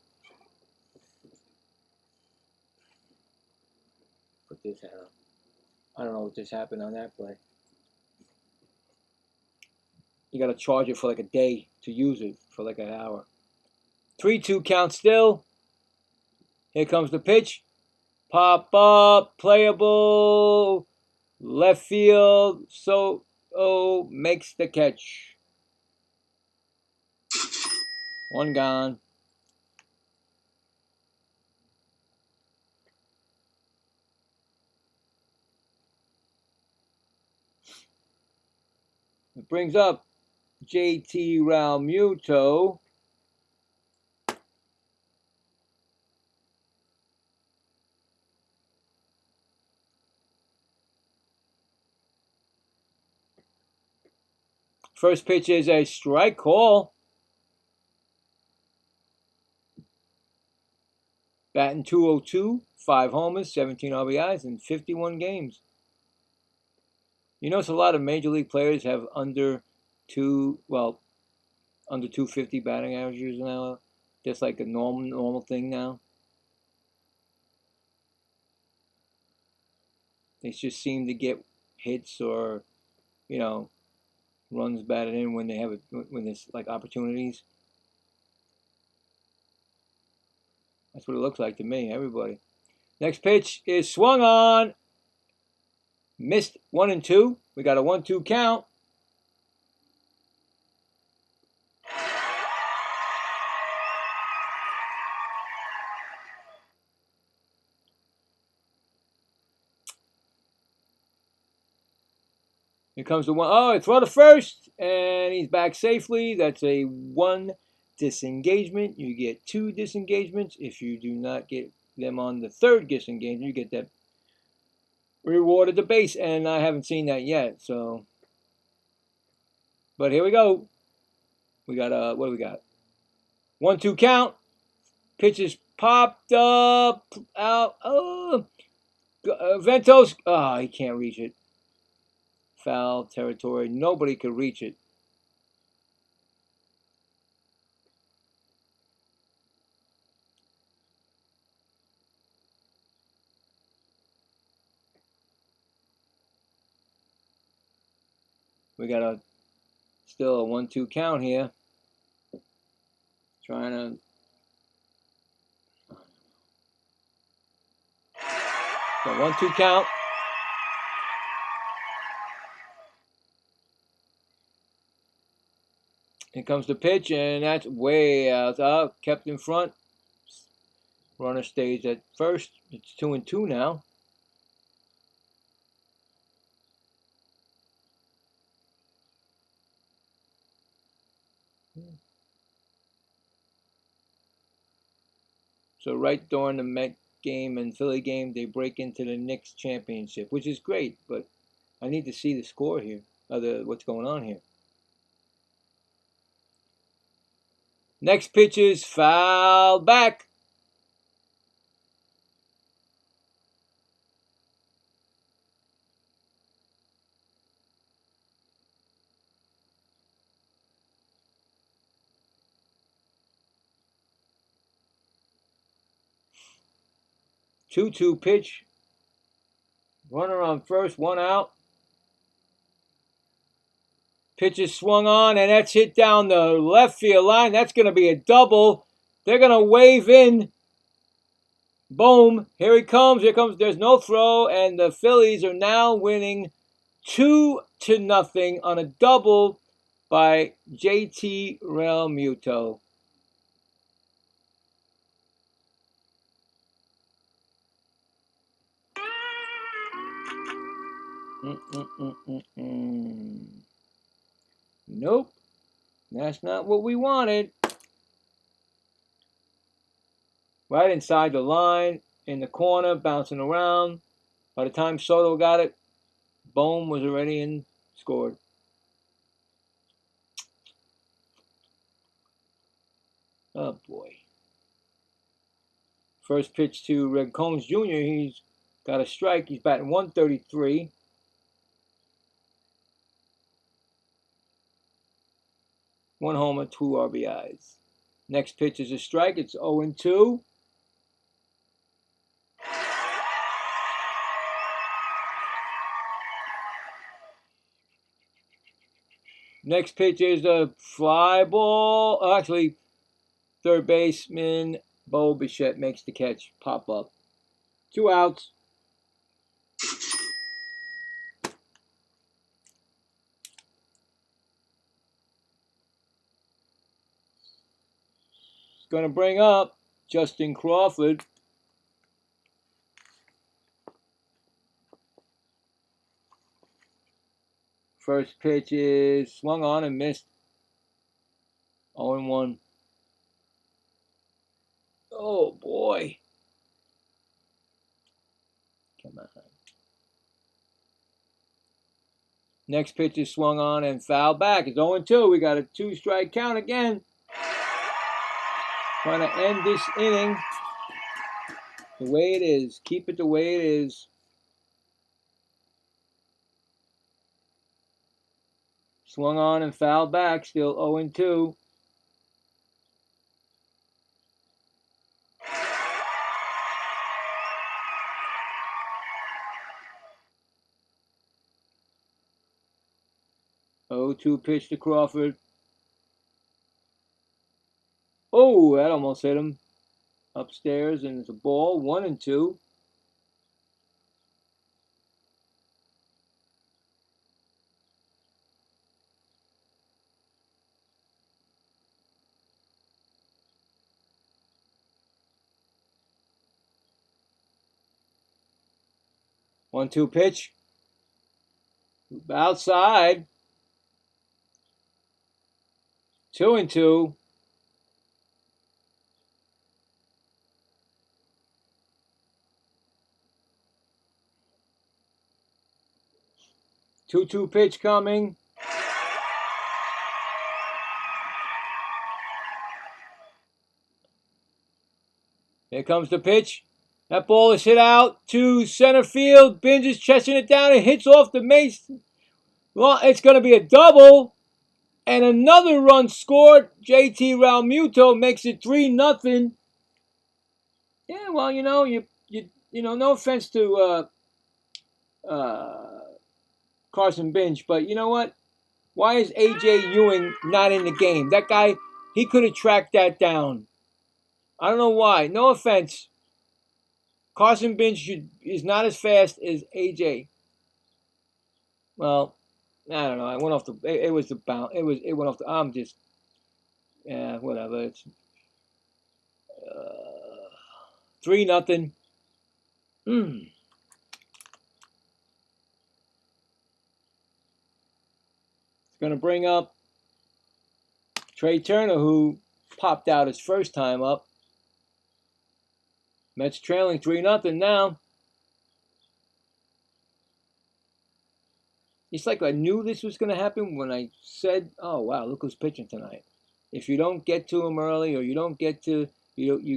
what this happened. I don't know what just happened on that play. You got to charge it for like a day to use it for like an hour. 3-2 count still. Here comes the pitch. Pop up, playable, left field. So makes the catch. One gone. It brings up JT Realmuto. First pitch is a strike call. Batting .202, 5 homers, 17 RBIs in 51 games. You notice a lot of major league players have under 250 batting averages now. Just like a normal thing now. They just seem to get hits or, runs batted in when there's like opportunities. That's what it looks like to me, everybody. Next pitch is swung on. Missed 1-2. We got a 1-2 count. Here comes the one. Oh, throw to first, and he's back safely. That's a 1 disengagement. You get 2 disengagements. If you do not get them on the 3rd disengagement, you get that reward at the base, and I haven't seen that yet. So, but here we go. We got what do we got? 1-2 count. Pitches popped up out. Oh, Ventos. Oh, he can't reach it. Foul territory. Nobody could reach it. We got still a 1-2 count here. Trying to. So 1-2 count. Here comes the pitch, and that's way out. Kept in front. Runner stays at first. It's 2-2 now. So right during the Met game and Philly game, they break into the Knicks championship, which is great. But I need to see the score here, what's going on here. Next pitch is fouled back. Two-two pitch. Runner on first, 1 out. Pitch is swung on, and that's hit down the left field line. That's going to be a double. They're going to wave in. Boom. Here he comes. Here comes. There's no throw, and the Phillies are now winning 2-0 on a double by JT Realmuto. Nope. That's not what we wanted. Right inside the line, in the corner, bouncing around. By the time Soto got it, Bohm was already in, scored. Oh, boy. First pitch to Red Combs Jr., he's got a strike. He's batting .133. One homer, 2 RBIs. Next pitch is a strike. It's 0-2. Next pitch is a fly ball. Actually, third baseman Bo Bichette makes the catch. Pop up. 2 outs. It's going to bring up Justin Crawford. First pitch is swung on and missed. 0-1. Oh boy. Come on. Next pitch is swung on and fouled back. It's 0-2. We got a 2-strike count again. Trying to end this inning the way it is. Keep it the way it is. Swung on and fouled back. Still 0-2. Pitch to Crawford. Oh, that almost hit him. Upstairs, and it's a ball. 1-2. One-two pitch. Outside. 2-2. Two pitch coming. Here comes the pitch. That ball is hit out to center field. Binge is chesting it down. It hits off the base. Well, it's going to be a double. And another run scored. JT Realmuto makes it 3-0. Yeah, well, you know, no offense to Carson Binge, but you know what? Why is AJ Ewing not in the game? That guy, he could have tracked that down. I don't know why. No offense. Carson Binge is not as fast as AJ. Well, I don't know. I went off the. It was the bounce. It went off the. I'm just. Yeah, whatever. It's 3-0. It's going to bring up Trey Turner, who popped out his first time up. Mets trailing 3-0 now. It's like I knew this was going to happen when I said, "Oh wow, look who's pitching tonight." If you don't get to him early, or you don't get to, you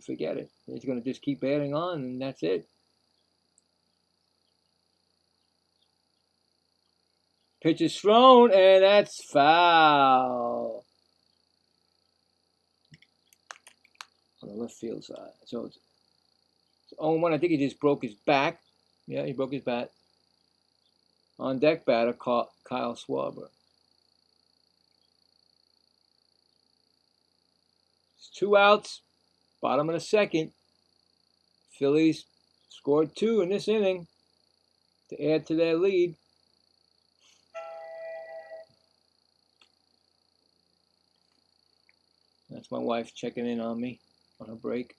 forget it. It's going to just keep adding on, and that's it. Pitch is thrown, and that's foul on the left field side. So it's 0-1. I think he just broke his back. Yeah, he broke his bat. On deck batter, Kyle Schwarber. It's 2 outs, bottom of the second. Phillies scored 2 in this inning to add to their lead. That's my wife checking in on me on her break.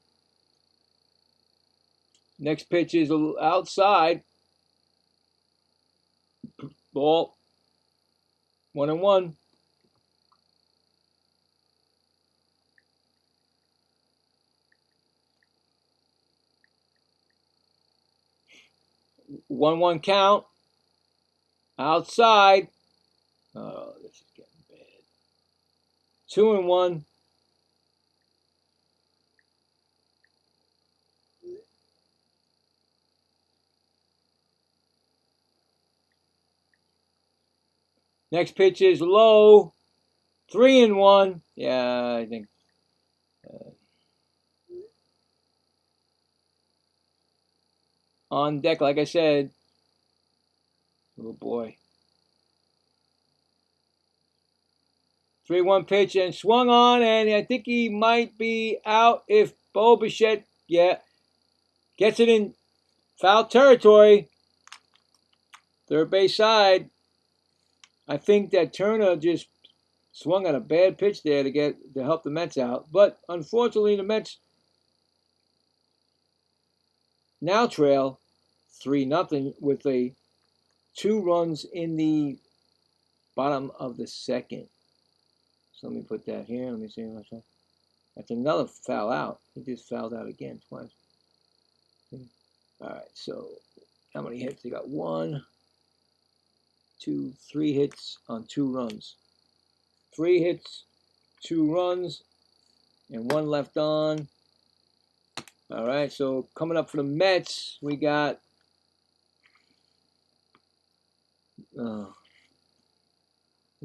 Next pitch is outside. Ball. 1-1. One count. Outside. Oh, this is getting bad. 2-1. Next pitch is low. 3-1. Yeah, I think. On deck, like I said. Oh boy. 3-1 pitch and swung on, and I think he might be out if Bo Bichette, gets it in foul territory. Third base side. I think that Turner just swung at a bad pitch there to help the Mets out. But unfortunately, the Mets now trail 3-0 with 2 runs in the bottom of the second. So let me put that here. Let me see. That's another foul out. He just fouled out again twice. All right. So how many hits? They got 1, 2, 3 hits on 2 runs. 3 hits, 2 runs, and 1 left on. All right. So coming up for the Mets, we got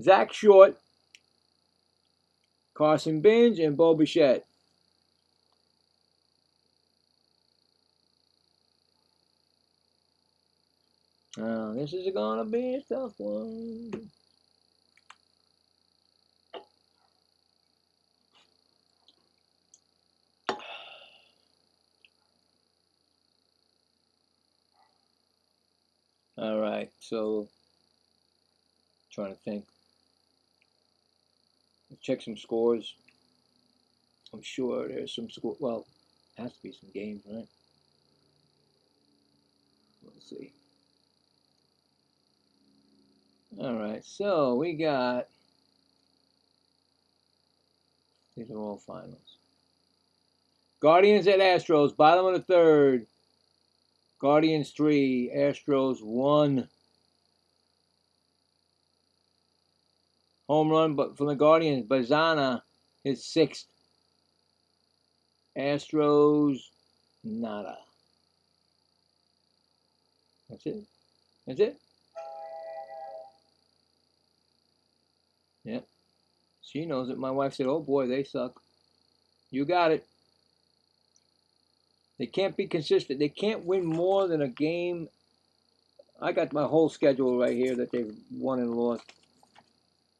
Zach Short, Carson Binge, and Bo Bichette. This is going to be a tough one. All right, so trying to think. Let's check some scores. I'm sure there's some score. Well, has to be some games, right? Let's see. All right, so we got. These are all finals. Guardians at Astros, bottom of the third. Guardians 3, Astros 1. Home run, but from the Guardians, Bazana, his 6th. Astros, nada. That's it. That's it. Yep. She knows it. My wife said, "Oh boy, they suck." You got it. They can't be consistent. They can't win more than a game. I got my whole schedule right here that they've won and lost.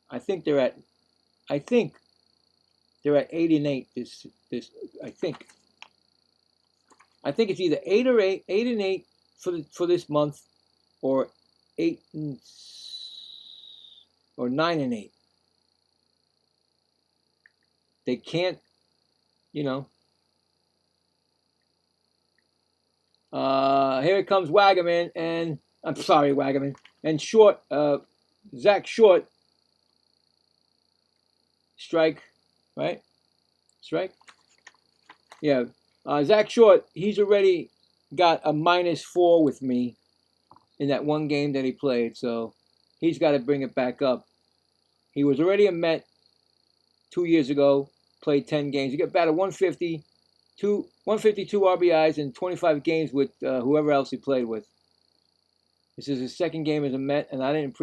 I think they're at 8-8 this I think. I think it's either 8-8 for this month, or 9-8. They can't, here it comes Wagaman, and I'm sorry, Wagaman, and Short, Zach Short, strike, right? Strike? Yeah. Zach Short, he's already got a -4 with me in that one game that he played, so he's got to bring it back up. He was already a Met 2 years ago, played 10 games. He got batted 152 RBIs in 25 games with whoever else he played with. This is his second game as a Met, and I didn't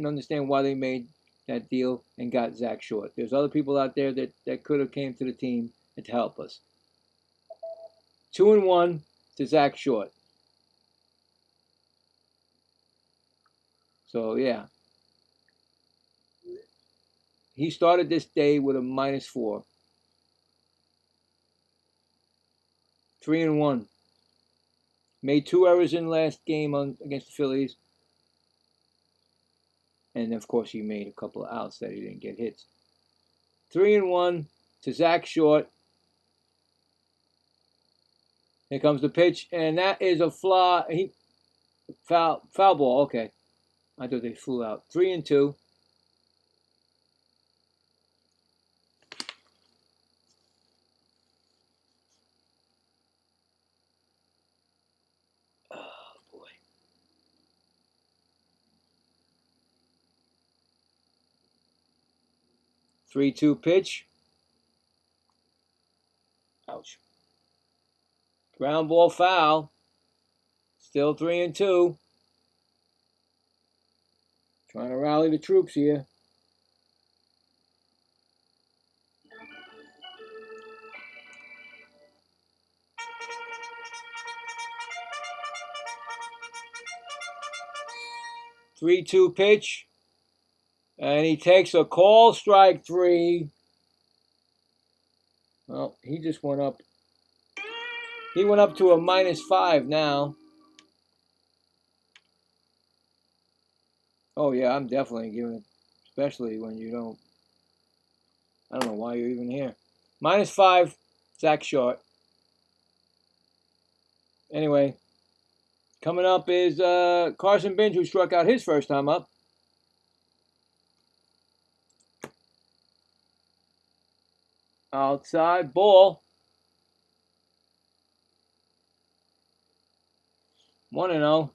understand why they made that deal and got Zach Short. There's other people out there that could have came to the team and to help us. 2-1 to Zach Short. So yeah, he started this day with a -4. 3-1. Made 2 errors in last game against the Phillies. And of course, he made a couple of outs that he didn't get hits. 3-1 to Zach Short. Here comes the pitch, and that is a fly. Foul ball. Okay, I thought they flew out. 3-2. Oh boy. 3-2 pitch. Ouch. Ground ball foul. Still 3-2. Trying to rally the troops here. Three-two pitch. And he takes a call, strike 3. Well, he just went up. He went up to a -5 now. Oh, yeah, I'm definitely giving it, especially when you don't. I don't know why you're even here. -5, Zach Short. Anyway, coming up is Carson Binge, who struck out his first time up. Outside ball. 1-0.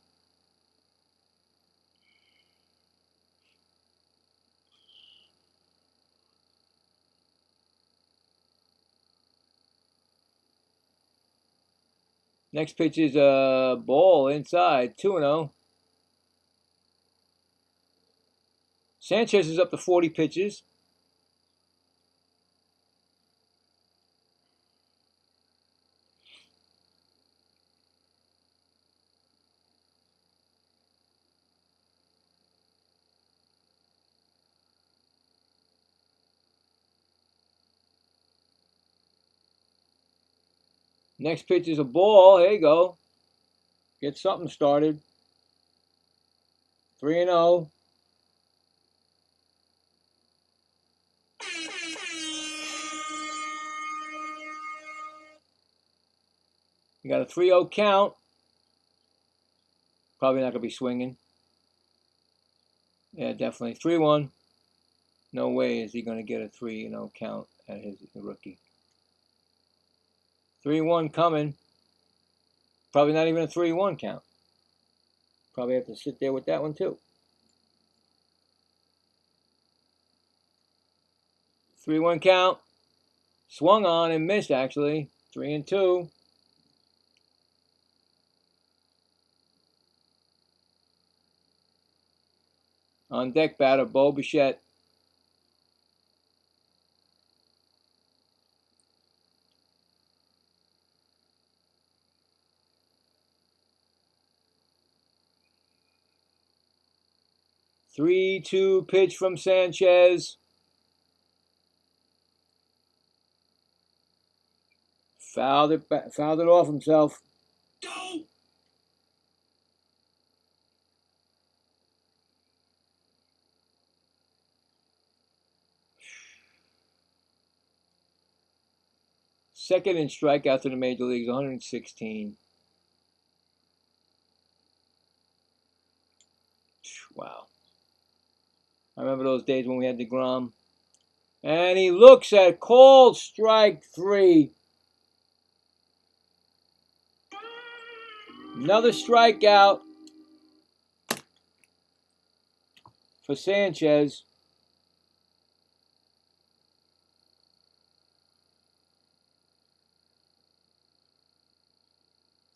Next pitch is a ball inside, 2-0. Sanchez is up to 40 pitches. Next pitch is a ball. There you go. Get something started. 3-0. You got a 3-0 count. Probably not going to be swinging. Yeah, definitely. 3-1. No way is he going to get a 3-0 count at his rookie. 3-1 coming. Probably not even a 3-1 count. Probably have to sit there with that one too. 3-1 count. Swung on and missed actually. 3-2. On deck batter, Bo Bichette. Three-two pitch from Sanchez. Fouled it off himself. Go! Second in strikeouts in the major leagues, 116. Wow. I remember those days when we had DeGrom. And he looks at called strike 3. Another strikeout for Sanchez.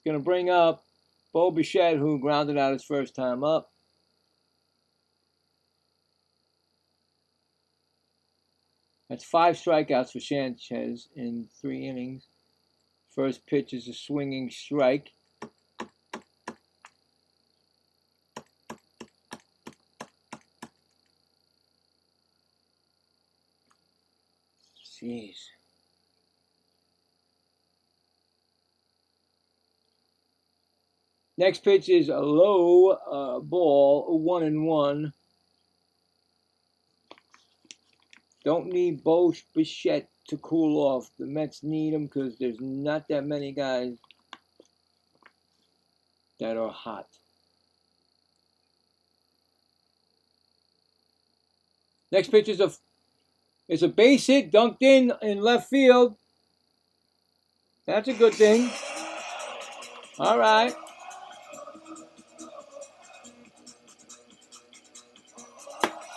Going to bring up Bo Bichette, who grounded out his first time up. That's 5 strikeouts for Sanchez in 3 innings. First pitch is a swinging strike. Jeez. Next pitch is a low ball, 1-1. Don't need Bo Bichette to cool off. The Mets need him because there's not that many guys that are hot. Next pitch is a base hit dunked in left field. That's a good thing. All right.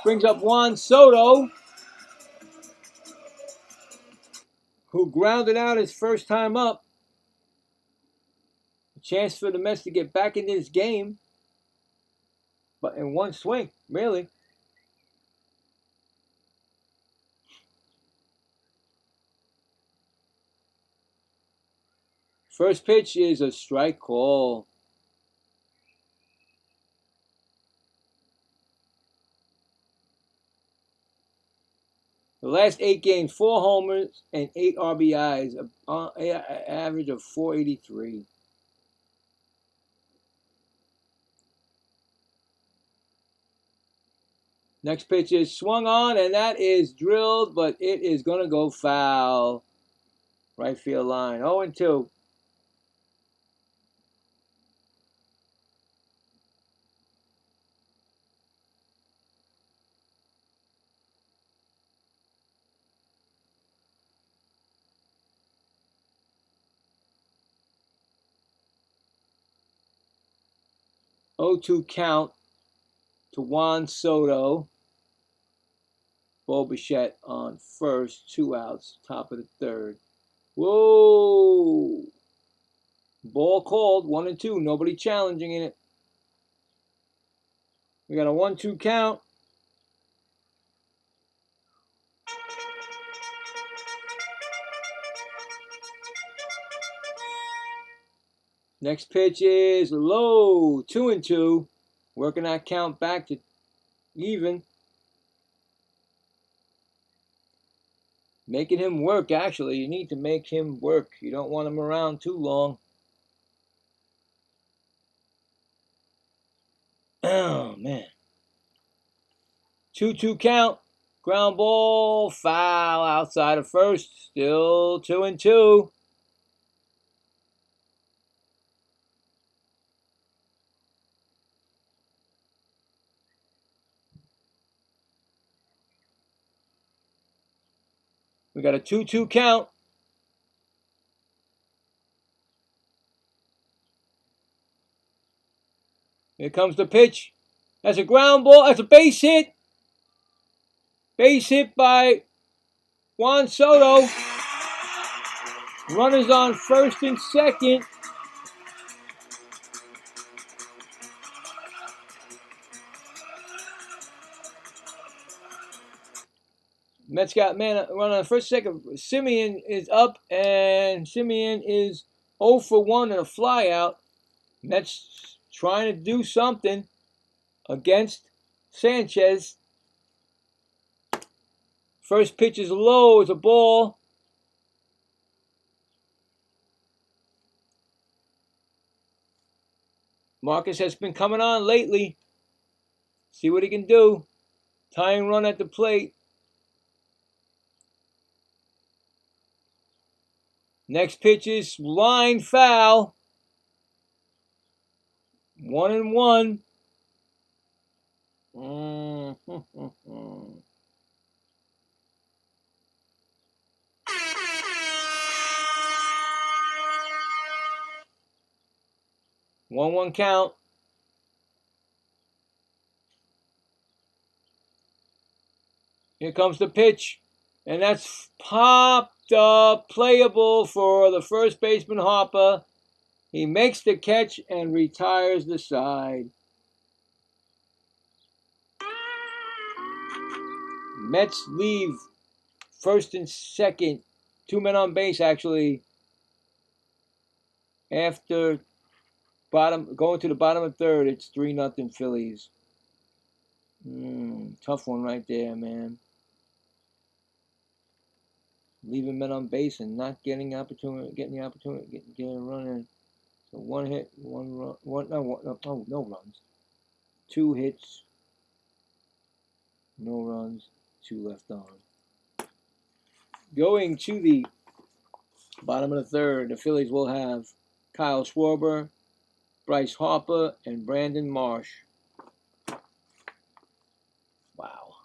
Brings up Juan Soto, who grounded out his first time up. A chance for the Mets to get back into this game. But in one swing, really. First pitch is a strike call. The last 8 games, 4 homers and 8 RBIs, average of 483. Next pitch is swung on, and that is drilled, but it is going to go foul. Right field line, 0-2. Oh-2 count to Juan Soto. Bo Bichette on first, 2 outs, top of the third. Whoa! Ball called, 1-2, nobody challenging in it. We got a 1-2 count. Next pitch is low, 2-2. Working that count back to even. Making him work, actually. You need to make him work. You don't want him around too long. Oh, man. 2-2 count. Ground ball, foul outside of first. Still 2-2. We got a 2-2 count. Here comes the pitch. That's a ground ball. That's a base hit. Base hit by Juan Soto. Runners on first and second. Mets got man run on first second. Simeon is up, and Simeon is 0 for 1 and a flyout. Mets trying to do something against Sanchez. First pitch is low. It's a ball. Marcus has been coming on lately. See what he can do. Tying run at the plate. Next pitch is line foul. 1-1. 1-1 count. Here comes the pitch. And that's popped up, playable for the first baseman Harper. He makes the catch and retires the side. Mets leave first and second. 2 men on base, actually. After going to the bottom of third, it's 3-0 Phillies. Tough one right there, man. Leaving men on base and not getting the opportunity, getting a run in. So 1 hit, 1 run, no runs. 2 hits, no runs, 2 left on. Going to the bottom of the third, the Phillies will have Kyle Schwarber, Bryce Harper, and Brandon Marsh. Wow.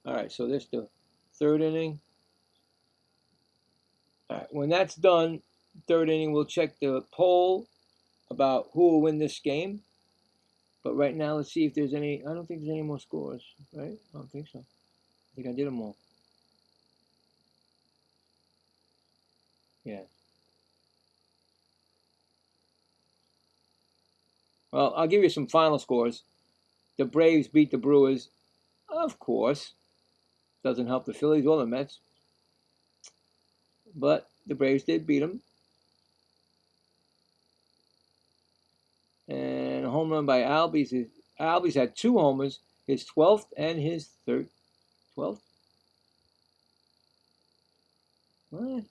All right, so this is the third inning. All right, when that's done, third inning, we'll check the poll about who will win this game. But right now, let's see if there's any. I don't think there's any more scores, right? I don't think so. I think I did them all. Yeah. Well, I'll give you some final scores. The Braves beat the Brewers, of course. Doesn't help the Phillies or the Mets. But the Braves did beat them. And a home run by Albies. Albies had 2 homers, his 12th and his 12th. What?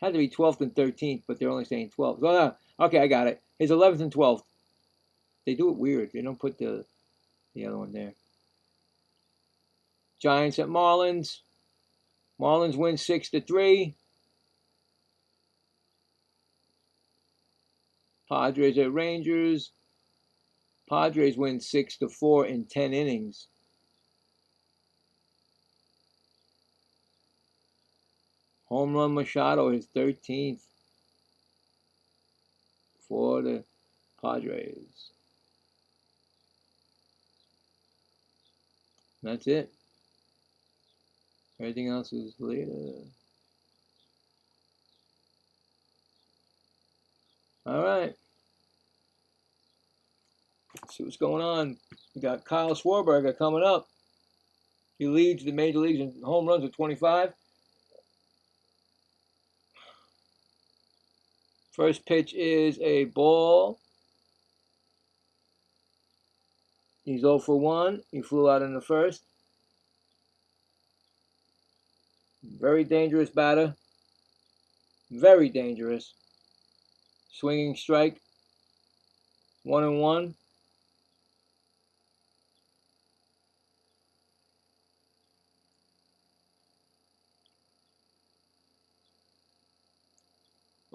Had to be 12th and 13th, but they're only saying 12th. Oh, no. Okay, I got it. It's 11th and 12th. They do it weird. They don't put the other one there. Giants at Marlins. Marlins win 6-3. Padres at Rangers. Padres win 6-4 in 10 innings. Home run Machado, his 13th for the Padres. That's it. Everything else is later. All right. Let's see what's going on. We got Kyle Schwarber coming up. He leads the major leagues in home runs with 25. First pitch is a ball. He's 0 for 1. He flew out in the first. Very dangerous batter. Very dangerous. Swinging strike. 1-1.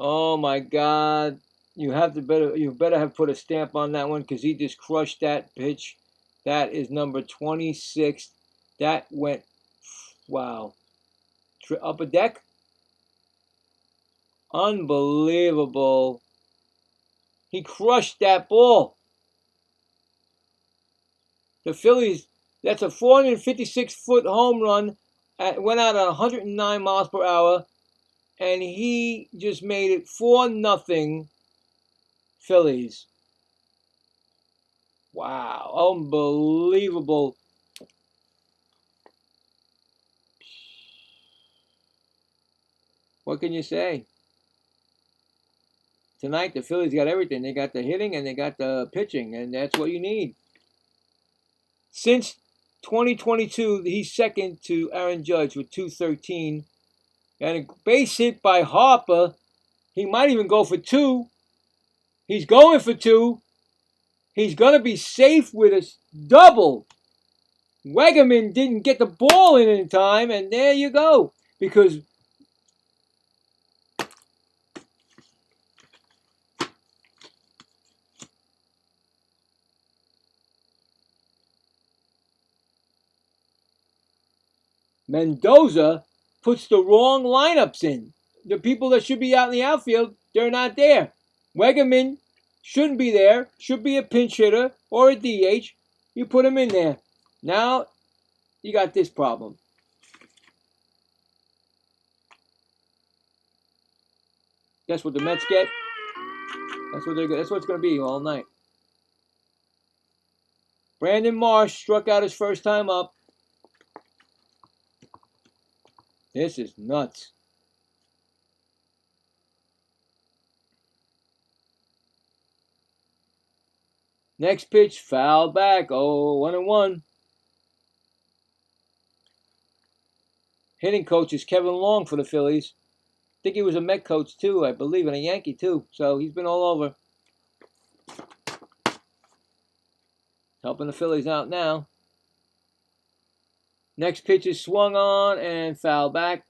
Oh my God. You better have put a stamp on that one because he just crushed that pitch. That is number 26. That went, wow. Upper deck? Unbelievable. He crushed that ball. The Phillies, that's a 456-foot home run. Went out at 109 miles per hour. And he just made it 4-0 Phillies. Wow. Unbelievable. What can you say? Tonight, the Phillies got everything. They got the hitting and they got the pitching, and that's what you need. Since 2022, he's second to Aaron Judge with 213. And a base hit by Harper. He might even go for 2. He's going for 2. He's going to be safe with a double. Wegerman didn't get the ball in time, and there you go. Because Mendoza puts the wrong lineups in. The people that should be out in the outfield, they're not there. Wegerman shouldn't be there. Should be a pinch hitter or a DH. You put him in there. Now you got this problem. That's what the Mets get. That's what it's going to be all night. Brandon Marsh struck out his first time up. This is nuts. Next pitch, foul back. Oh, 1-1. Hitting coach is Kevin Long for the Phillies. I think he was a Met coach too, I believe, and a Yankee too. So he's been all over. Helping the Phillies out now. Next pitch is swung on and foul back.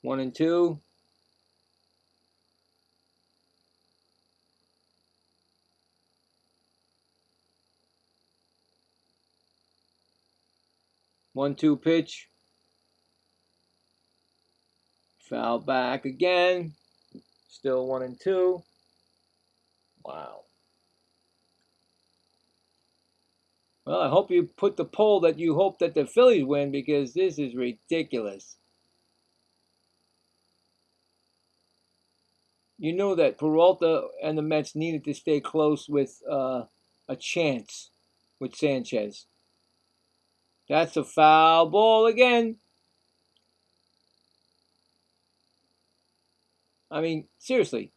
1-2. One-two pitch. Foul back again. Still 1-2. Wow. Well, I hope you put the poll that you hope that the Phillies win because this is ridiculous. You know that Peralta and the Mets needed to stay close with a chance with Sanchez. That's a foul ball again. I mean, seriously.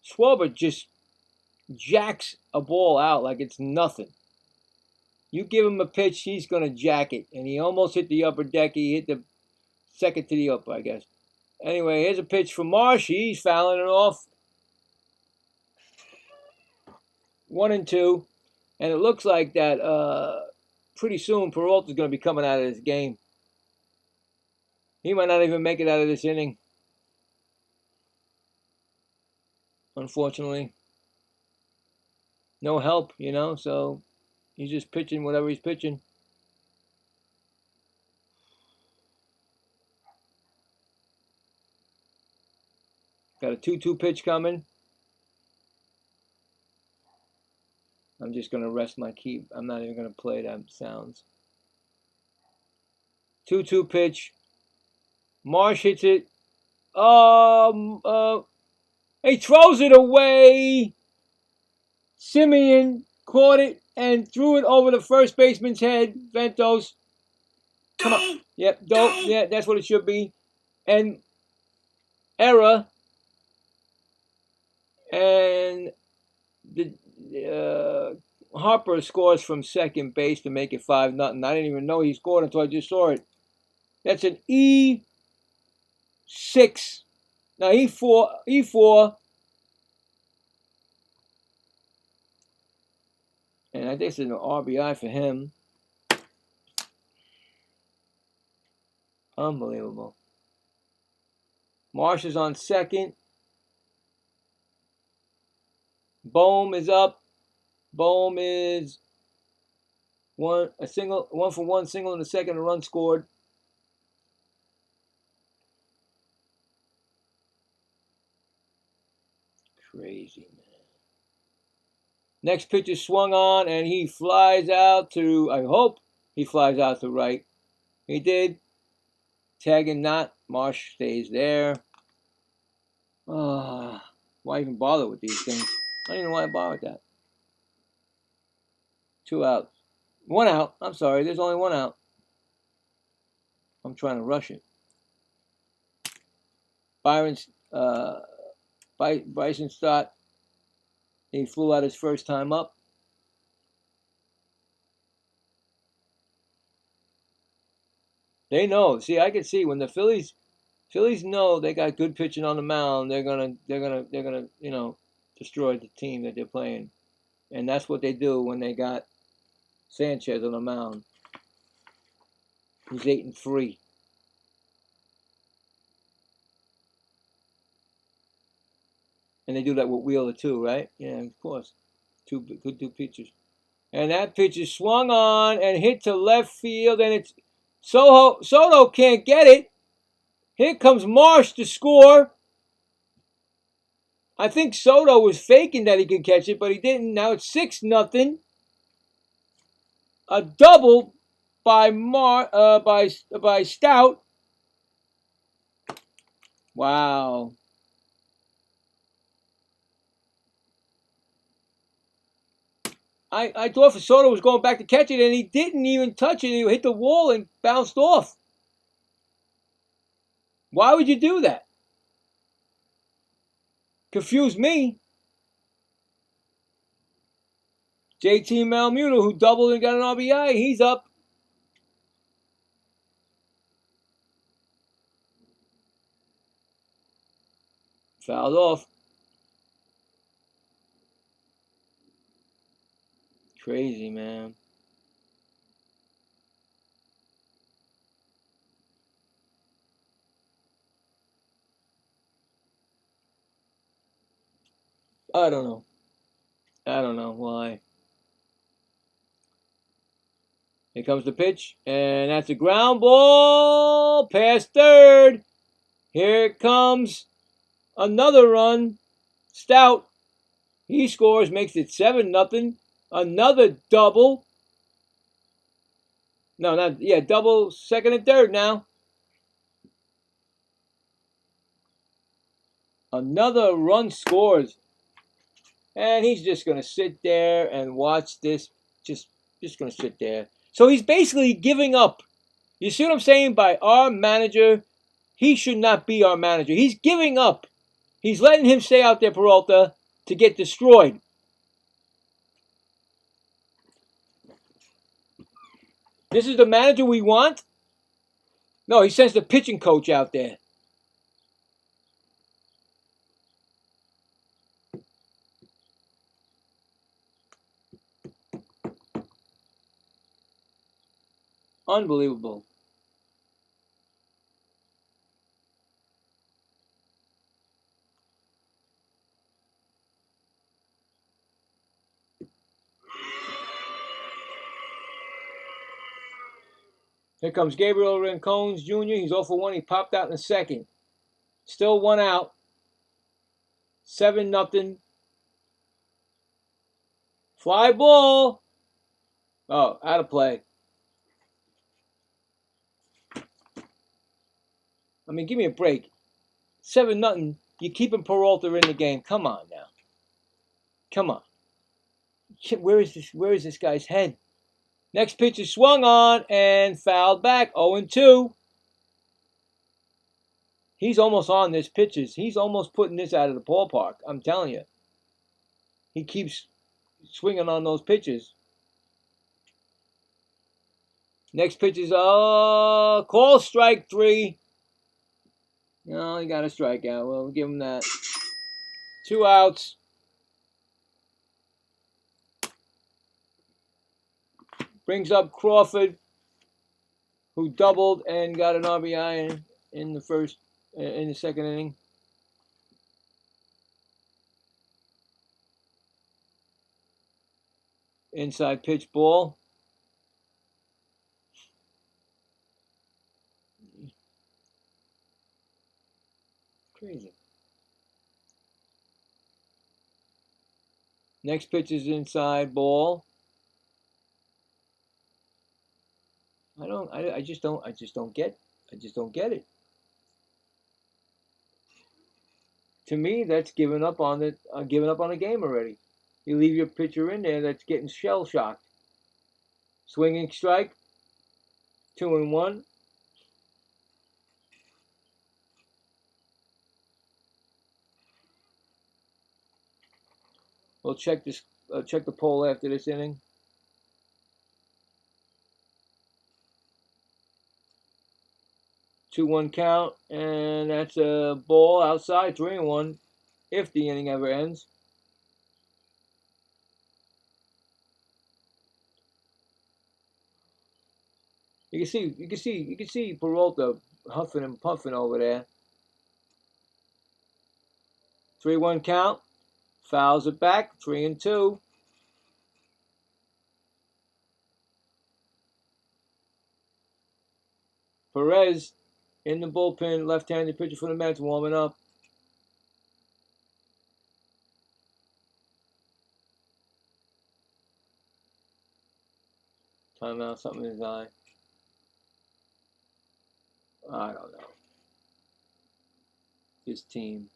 Schwarber just jacks a ball out like it's nothing. You give him a pitch, he's going to jack it. And he almost hit the upper deck. He hit the second to the up, I guess. Anyway, here's a pitch from Marsh. He's fouling it off. 1-2, and it looks like that pretty soon Peralta's going to be coming out of this game. He might not even make it out of this inning, unfortunately. No help, you know, so he's just pitching whatever he's pitching. Got a 2-2 pitch coming. I'm just going to rest my key. I'm not even going to play that sounds. 2-2 pitch. Marsh hits it. He throws it away. Simeon caught it and threw it over the first baseman's head. Ventos. Come on. Yep, dope. Yeah, that's what it should be. And error. And the Harper scores from second base to make it 5-0. I didn't even know he scored until I just saw it. That's an E6. Now E4. And I think it's an RBI for him. Unbelievable. Marsh is on second. Bohm is up. Bohm is one for one single in the second, a run scored. Crazy, man. Next pitch is swung on, and he flies out to, I hope he flies out to right. He did. Tagging not. Marsh stays there. Why even bother with these things? I don't even know why I bother with that. 2 outs. 1 out. I'm sorry. There's only 1 out. I'm trying to rush it. Bryson Stott. He flew out his first time up. They know. See, I can see when the Phillies know they got good pitching on the mound, they're gonna, you know, destroy the team that they're playing. And that's what they do when they got Sanchez on the mound. He's 8-3. And they do that with Wheeler too, right? Yeah, of course. Two pitchers. And that pitch is swung on and hit to left field, and it's Soto can't get it. Here comes Marsh to score. I think Soto was faking that he could catch it, but he didn't. Now it's 6-0. A double by Stout. Wow. I thought Soto was going back to catch it, and he didn't even touch it. He hit the wall and bounced off. Why would you do that? Confused me. JT Realmuto, who doubled and got an RBI, he's up. Fouled off. Crazy, man. I don't know. I don't know why. Here comes the pitch, and that's a ground ball past third. Here it comes. Another run. Stout. He scores, makes it 7-0. Another double. No, not, yeah, double, second and third now. Another run scores. And he's just going to sit there and watch this. Just going to sit there. So he's basically giving up. You see what I'm saying? By our manager, he should not be our manager. He's giving up. He's letting him stay out there, Peralta, to get destroyed. This is the manager we want? No, he sends the pitching coach out there. Unbelievable. Here comes Gabriel Rincones Jr. He's 0 for 1. He popped out in the second. Still 1 out. 7-0. Fly ball. Oh, out of play. I mean, give me a break. 7-0. You're keeping Peralta in the game. Come on now. Come on. Where is this guy's head? Next pitch is swung on and fouled back. 0-2. He's almost on this pitches. He's almost putting this out of the ballpark. I'm telling you. He keeps swinging on those pitches. Next pitch is call strike 3. No, he got a strikeout. Well, we'll give him that. 2 outs. Brings up Crawford, who doubled and got an RBI in the second inning. Inside pitch ball. Crazy. Next pitch is inside ball. I just don't get it. To me, that's giving up on the game already. You leave your pitcher in there that's getting shell shocked. Swinging strike. 2-1. We'll check the poll after this inning. Two-one count, and that's a ball outside. 3-1. If the inning ever ends. You can see Peralta huffing and puffing over there. 3-1 count. Fouls it back. 3-2. Perez in the bullpen, left-handed pitcher for the Mets, warming up. Timeout, something in his eye. I don't know. This team.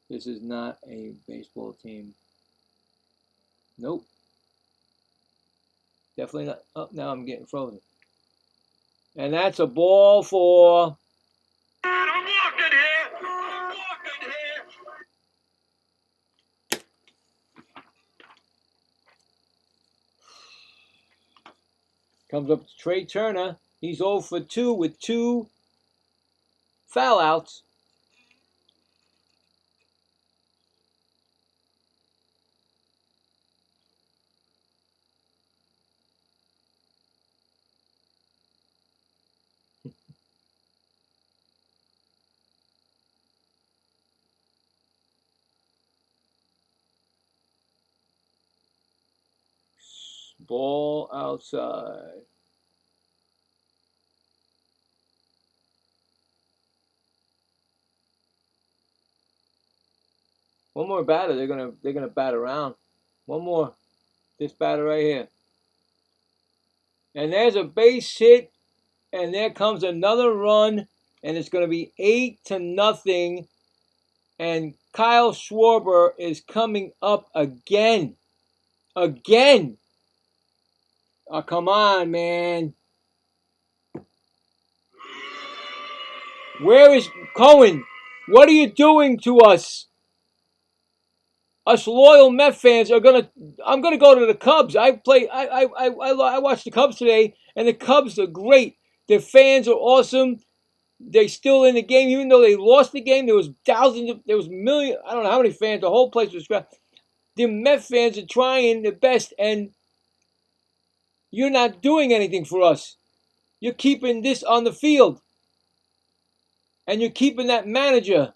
This is not a baseball team. Nope. Definitely not. Oh, now I'm getting frozen. And that's a ball for... I'm walking here. I'm walking here. Comes up to Trey Turner. He's 0 for 2 with 2 foul outs. Ball outside. One more batter. They're gonna bat around. One more. This batter right here. And there's a base hit. And there comes another run. And it's gonna be 8-0. And Kyle Schwarber is coming up again. Again. Oh, come on, man. Where is Cohen? What are you doing to us? Us loyal Met fans I'm gonna go to the Cubs. I watched the Cubs today, and the Cubs are great. The fans are awesome. They're still in the game, even though they lost the game. There was millions, I don't know how many fans. The whole place was crowded. The Met fans are trying their best, and you're not doing anything for us. You're keeping this on the field. And you're keeping that manager.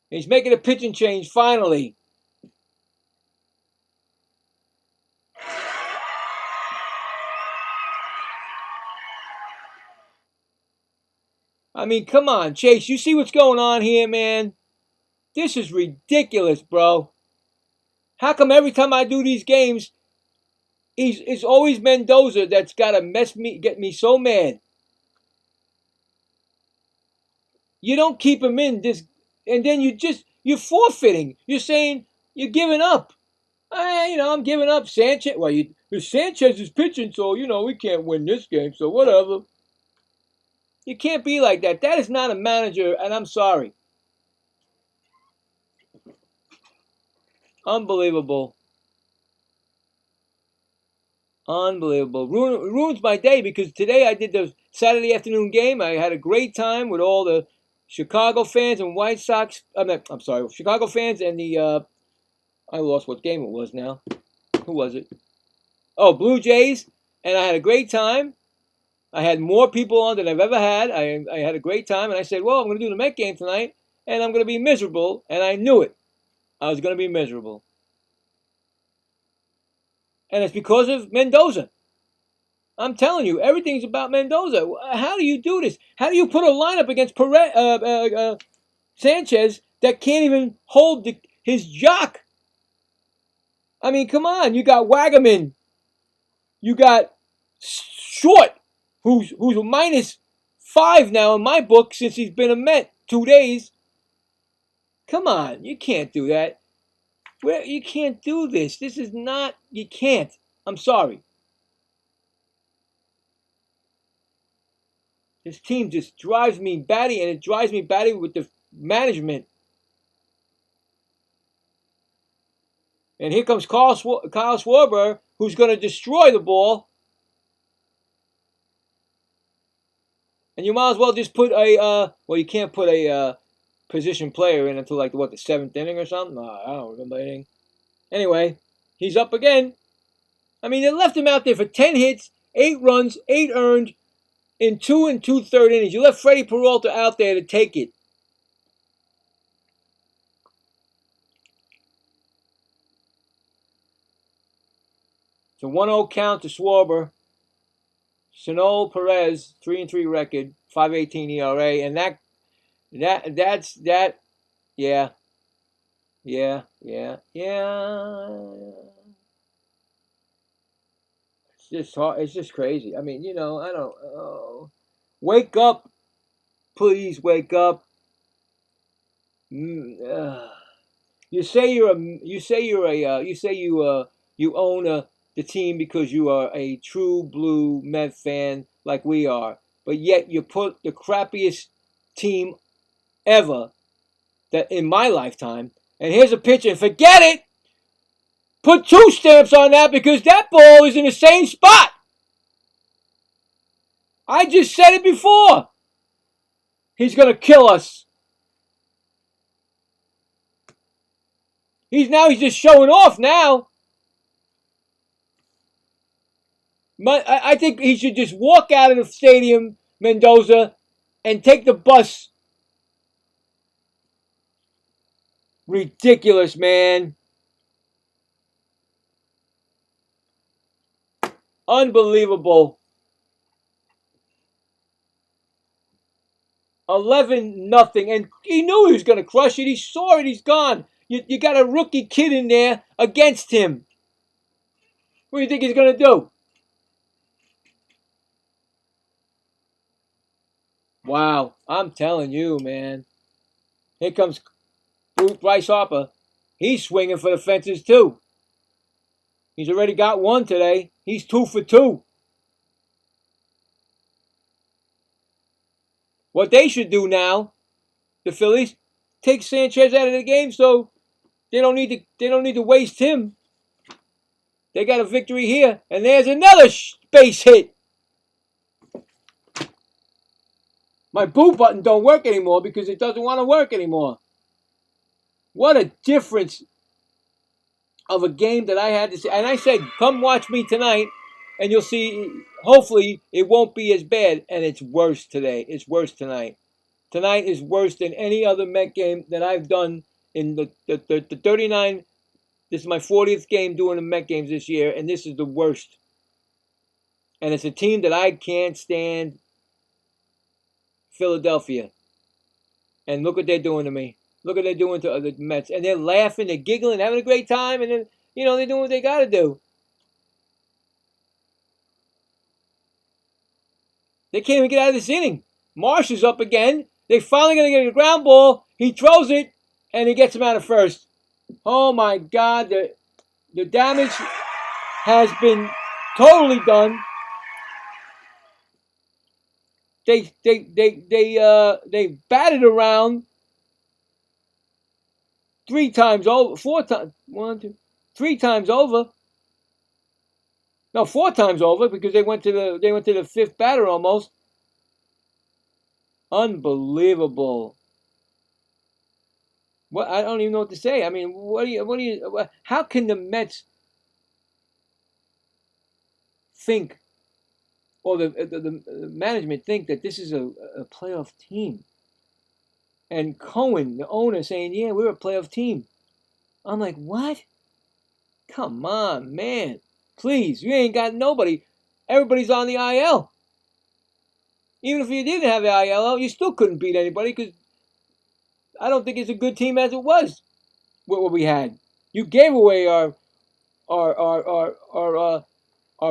He's making a pitching change finally. I mean, come on, Chase. You see what's going on here, man? This is ridiculous, bro. How come every time I do these games, it's always Mendoza that's got to get me so mad? You don't keep him in this, and then you're forfeiting. You're saying you're giving up. I'm giving up Sanchez. Well, Sanchez is pitching, so we can't win this game. So whatever. You can't be like that. That is not a manager, and I'm sorry. Unbelievable. Unbelievable. Ruins my day because today I did the Saturday afternoon game. I had a great time with all the Chicago fans and White Sox. I'm sorry, Chicago fans and the. I lost what game it was now. Who was it? Oh, Blue Jays. And I had a great time. I had more people on than I've ever had. I had a great time. And I said, well, I'm going to do the Met game tonight. And I'm going to be miserable. And I knew it. I was going to be miserable. And it's because of Mendoza. I'm telling you, everything's about Mendoza. How do you do this? How do you put a lineup against Sanchez that can't even hold his jock? I mean, come on. You got Wagaman. You got Short, who's a -5 now in my book since he's been a Met 2 days. Come on. You can't do that. You can't do this. This is not, you can't. I'm sorry. This team just drives me batty, and it drives me batty with the management. And here comes Kyle Schwarber, who's going to destroy the ball. And you might as well just put you can't put a position player in until the 7th inning or something? I don't remember anything. Anyway, he's up again. I mean, they left him out there for 10 hits, 8 runs, 8 earned in 2 2/3 innings. You left Freddie Peralta out there to take it. It's a 1-0 count to Schwarber. Sano Perez, 3-3 record, 5.18 ERA, and that's that. Yeah. It's just hard. It's just crazy. I mean, I don't. Oh. Wake up, please wake up. You say you own the team because you are a true blue Met fan like we are, but yet you put the crappiest team ever that in my lifetime. And here's a pitcher, and forget it. Put 2 stamps on that because that ball is in the same spot. I just said it before. He's going to kill us. He's just showing off now. I think he should just walk out of the stadium, Mendoza, and take the bus. Ridiculous, man. Unbelievable. 11-0, and he knew he was going to crush it. He saw it. He's gone. You got a rookie kid in there against him. What do you think he's going to do? Wow, I'm telling you, man. Here comes Bryce Harper. He's swinging for the fences, too. He's already got 1 today. He's 2 for 2. What they should do now, the Phillies, take Sanchez out of the game so they don't need to waste him. They got a victory here, and there's another base hit. My boo button don't work anymore because it doesn't want to work anymore. What a difference of a game that I had to see. And I said, come watch me tonight, and you'll see, hopefully, it won't be as bad. And it's worse today. It's worse tonight. Tonight is worse than any other Met game that I've done in the 39. This is my 40th game doing the Met games this year, and this is the worst. And it's a team that I can't stand, Philadelphia. And look what they're doing to me. Look what they're doing to the Mets. And they're laughing, they're giggling, having a great time, and then, they're doing what they got to do. They can't even get out of this inning. Marsh is up again. They're finally going to get a ground ball. He throws it, and he gets him out of first. Oh, my God. The damage has been totally done. They batted around 3 times over, 4 times, 1, 2, 3 times over. No, 4 times over because they went to the 5th batter almost. Unbelievable. What, I don't even know what to say. I mean, how can the Mets think, or the management think that this is a playoff team? And Cohen, the owner, saying, yeah, we're a playoff team. I'm like, what? Come on, man. Please, you ain't got nobody. Everybody's on the IL. Even if you didn't have the IL, you still couldn't beat anybody because I don't think it's a good team as it was. What we had. You gave away our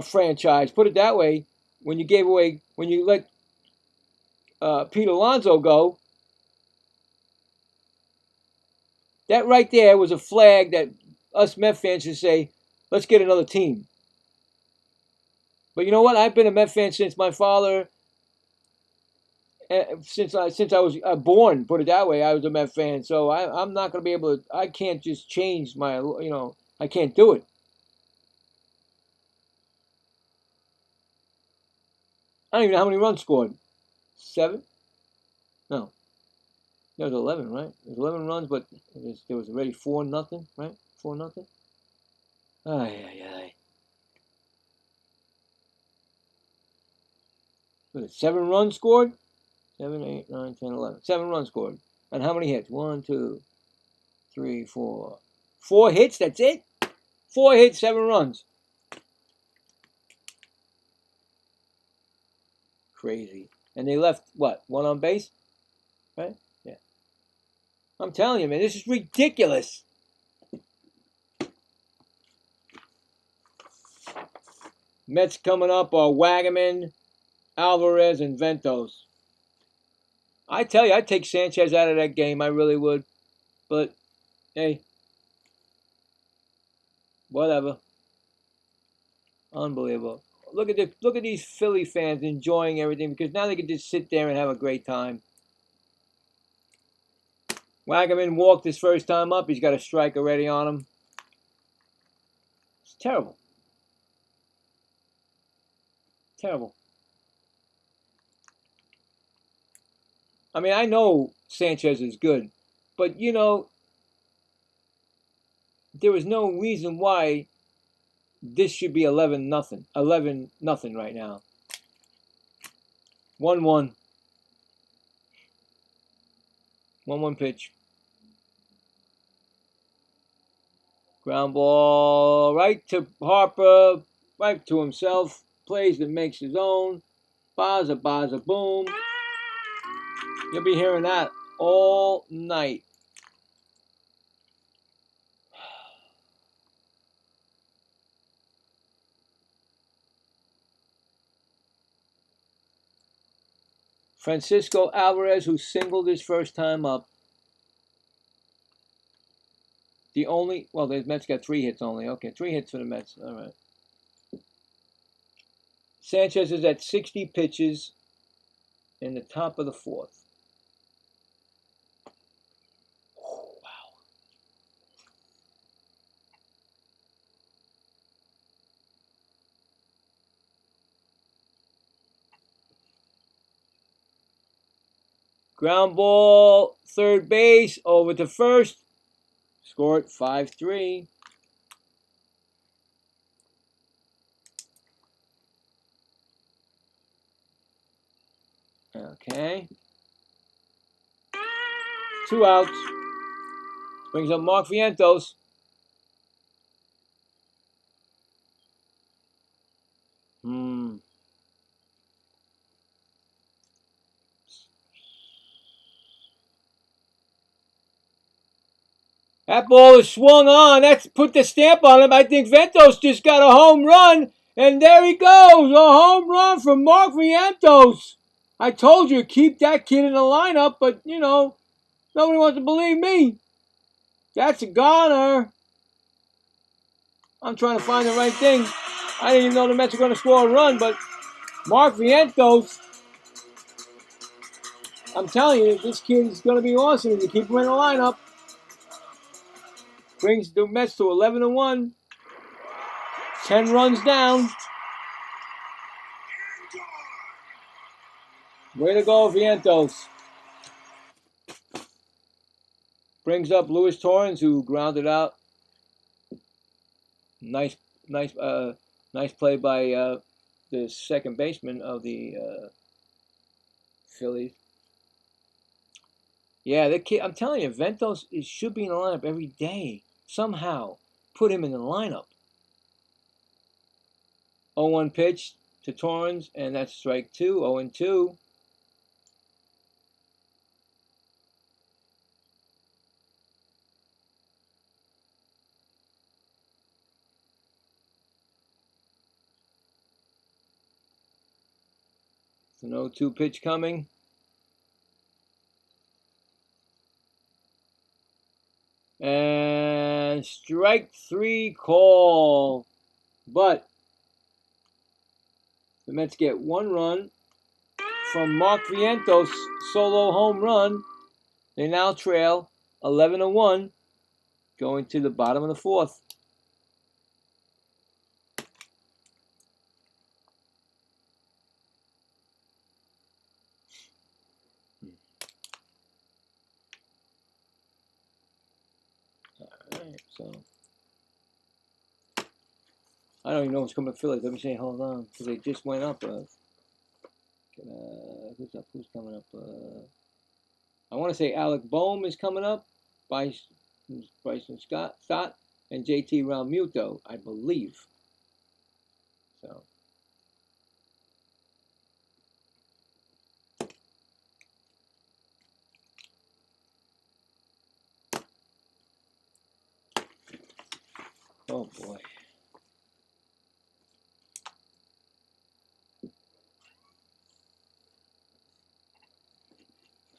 franchise. Put it that way. When you let Pete Alonso go, that right there was a flag that us Met fans should say, let's get another team. But you know what? I've been a Met fan since my father, since I was born. Put it that way. I was a Met fan, so I'm not going to be able to. I can't just change my. I can't do it. I don't even know how many runs scored. 7? No. There was 11, right? There was 11 runs, but there was already 4-0, right? 4-0. Ay. Was it 7 runs scored? 7, 8, 9, 10, 11. 7 runs scored. And how many hits? 1, 2, 3, 4. 4 hits, that's it? 4 hits, 7 runs. Crazy. And they left, what, 1 on base? Right? Yeah. I'm telling you, man, this is ridiculous. Mets coming up are Wagaman, Alvarez, and Ventos. I tell you, I'd take Sanchez out of that game. I really would. But, hey, whatever. Unbelievable. Look at these Philly fans enjoying everything because now they can just sit there and have a great time. Wagaman walked his first time up. He's got a strike already on him. It's terrible. Terrible. I mean, I know Sanchez is good, but there is no reason why this should be 11-0. 11-0 right now. 1-1. 1-1 pitch. Ground ball right to Harper, right to himself. Plays and makes his own. Baza, boom. You'll be hearing that all night. Francisco Alvarez, who singled his first time up. The Mets got 3 hits only. Okay, 3 hits for the Mets. All right. Sanchez is at 60 pitches in the top of the 4th. Oh, wow. Ground ball, third base, over to first. Scored 5-3. Okay. 2 outs. Brings up Mark Vientos. That ball is swung on. That's put the stamp on him. I think Ventos just got a home run. And there he goes. A home run from Mark Vientos. I told you, keep that kid in the lineup, but, you know, nobody wants to believe me. That's a goner. I'm trying to find the right thing. I didn't even know the Mets were going to score a run, but Mark Vientos, I'm telling you, this kid is going to be awesome if you keep him in the lineup. Brings the Mets to 11-1. 10 runs down. Way to go, Vientos. Brings up Luis Torrens, who grounded out. Nice play by the second baseman of the Phillies. Yeah, the kid. I'm telling you, Ventos should be in the lineup every day. Somehow, put him in the lineup. 0-1 pitch to Torrens, and that's strike 2. 0-2. It's an 0-2 pitch coming. And strike 3 call. But the Mets get 1 run from Mark Vientos' solo home run. They now trail 11-1, going to the bottom of the 4th. Alright, so I don't even know what's coming to Phillies. Let me say, hold on, because they just went up. Who's up? Who's coming up? I want to say Alec Boehm is coming up. Bryson Scott, and JT Realmuto, I believe. So. Oh boy.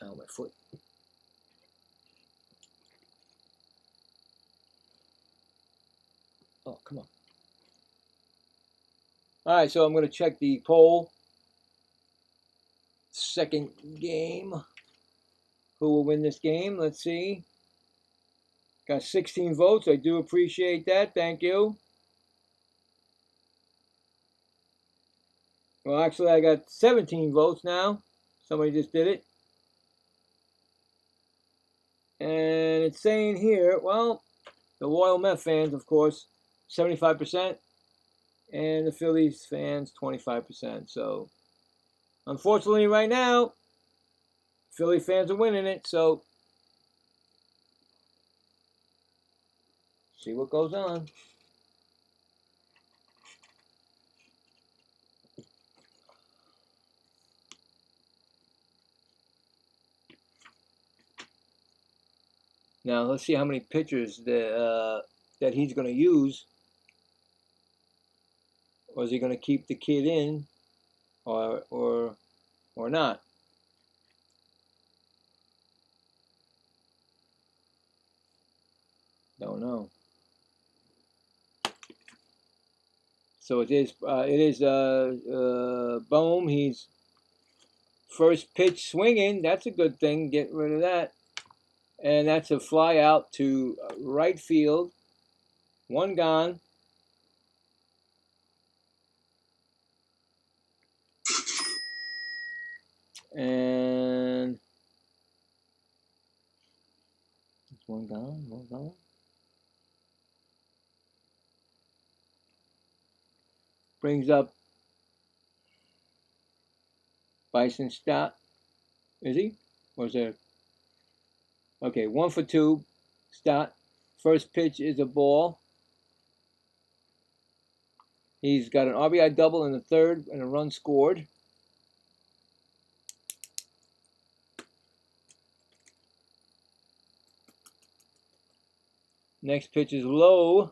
Ow, my foot. Oh, come on. All right, so I'm going to check the poll. Second game. Who will win this game? Let's see. Got 16 votes. I do appreciate that. Thank you. Well, actually, I got 17 votes now. Somebody just did it. And it's saying here, well, the loyal Met fans, of course, 75%. And the Phillies fans, 25%. So, unfortunately, right now, Philly fans are winning it. So, see what goes on. Now, let's see how many pitchers that he's going to use. Or is he going to keep the kid in, or not? Don't know. So it is Boehm. He's first pitch swinging. That's a good thing. Get rid of that. And that's a fly out to right field. 1 gone. And One gone, one gone. Brings up Bison Stott. Is he? Or is there? Okay, 1 for 2. Stott. First pitch is a ball. He's got an RBI double in the third and a run scored. Next pitch is low.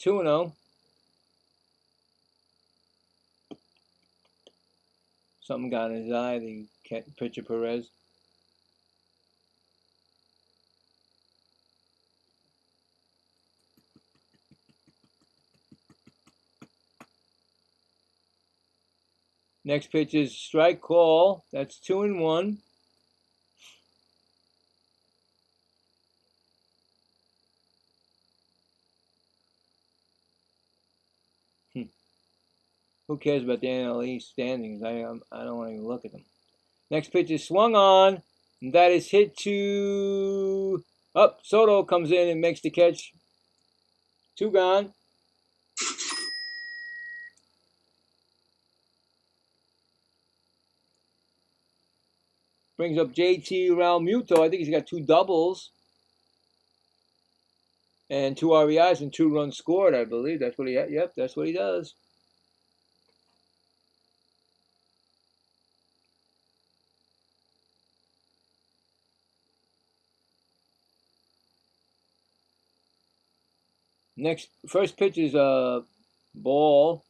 2-0. Something got in his eye, the pitcher Perez. Next pitch is strike call. That's 2-1. Who cares about the NL East standings? I don't want to even look at them. Next pitch is swung on. And that is hit to... Up. Soto comes in and makes the catch. 2 gone. Brings up JT Realmuto. I think he's got 2 doubles. And 2 RBIs and 2 runs scored, I believe. That's what he... Yep, that's what he does. First pitch is a ball.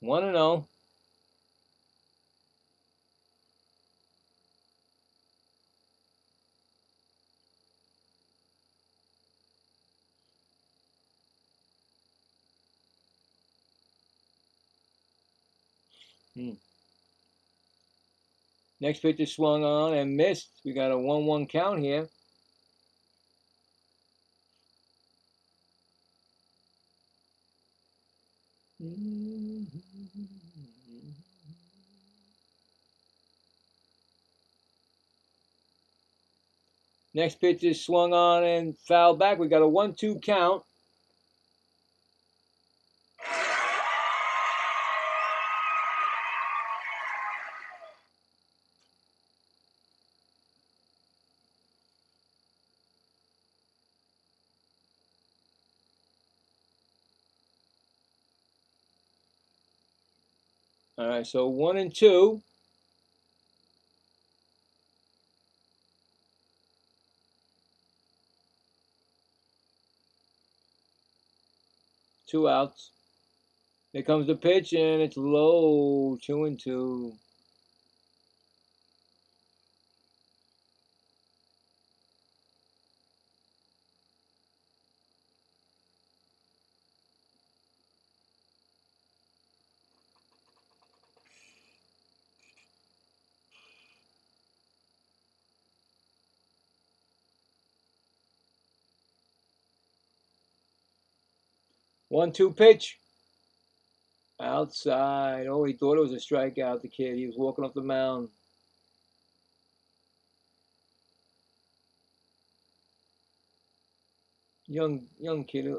1-0. Next pitch is swung on and missed. We got a 1-1 count here. Next pitch is swung on and fouled back. We got a 1-2 count. All right, so 1-2. Two outs. Here comes the pitch, and it's low. 2-2. One-two pitch. Outside. Oh, he thought it was a strikeout, the kid. He was walking up the mound. Young kid.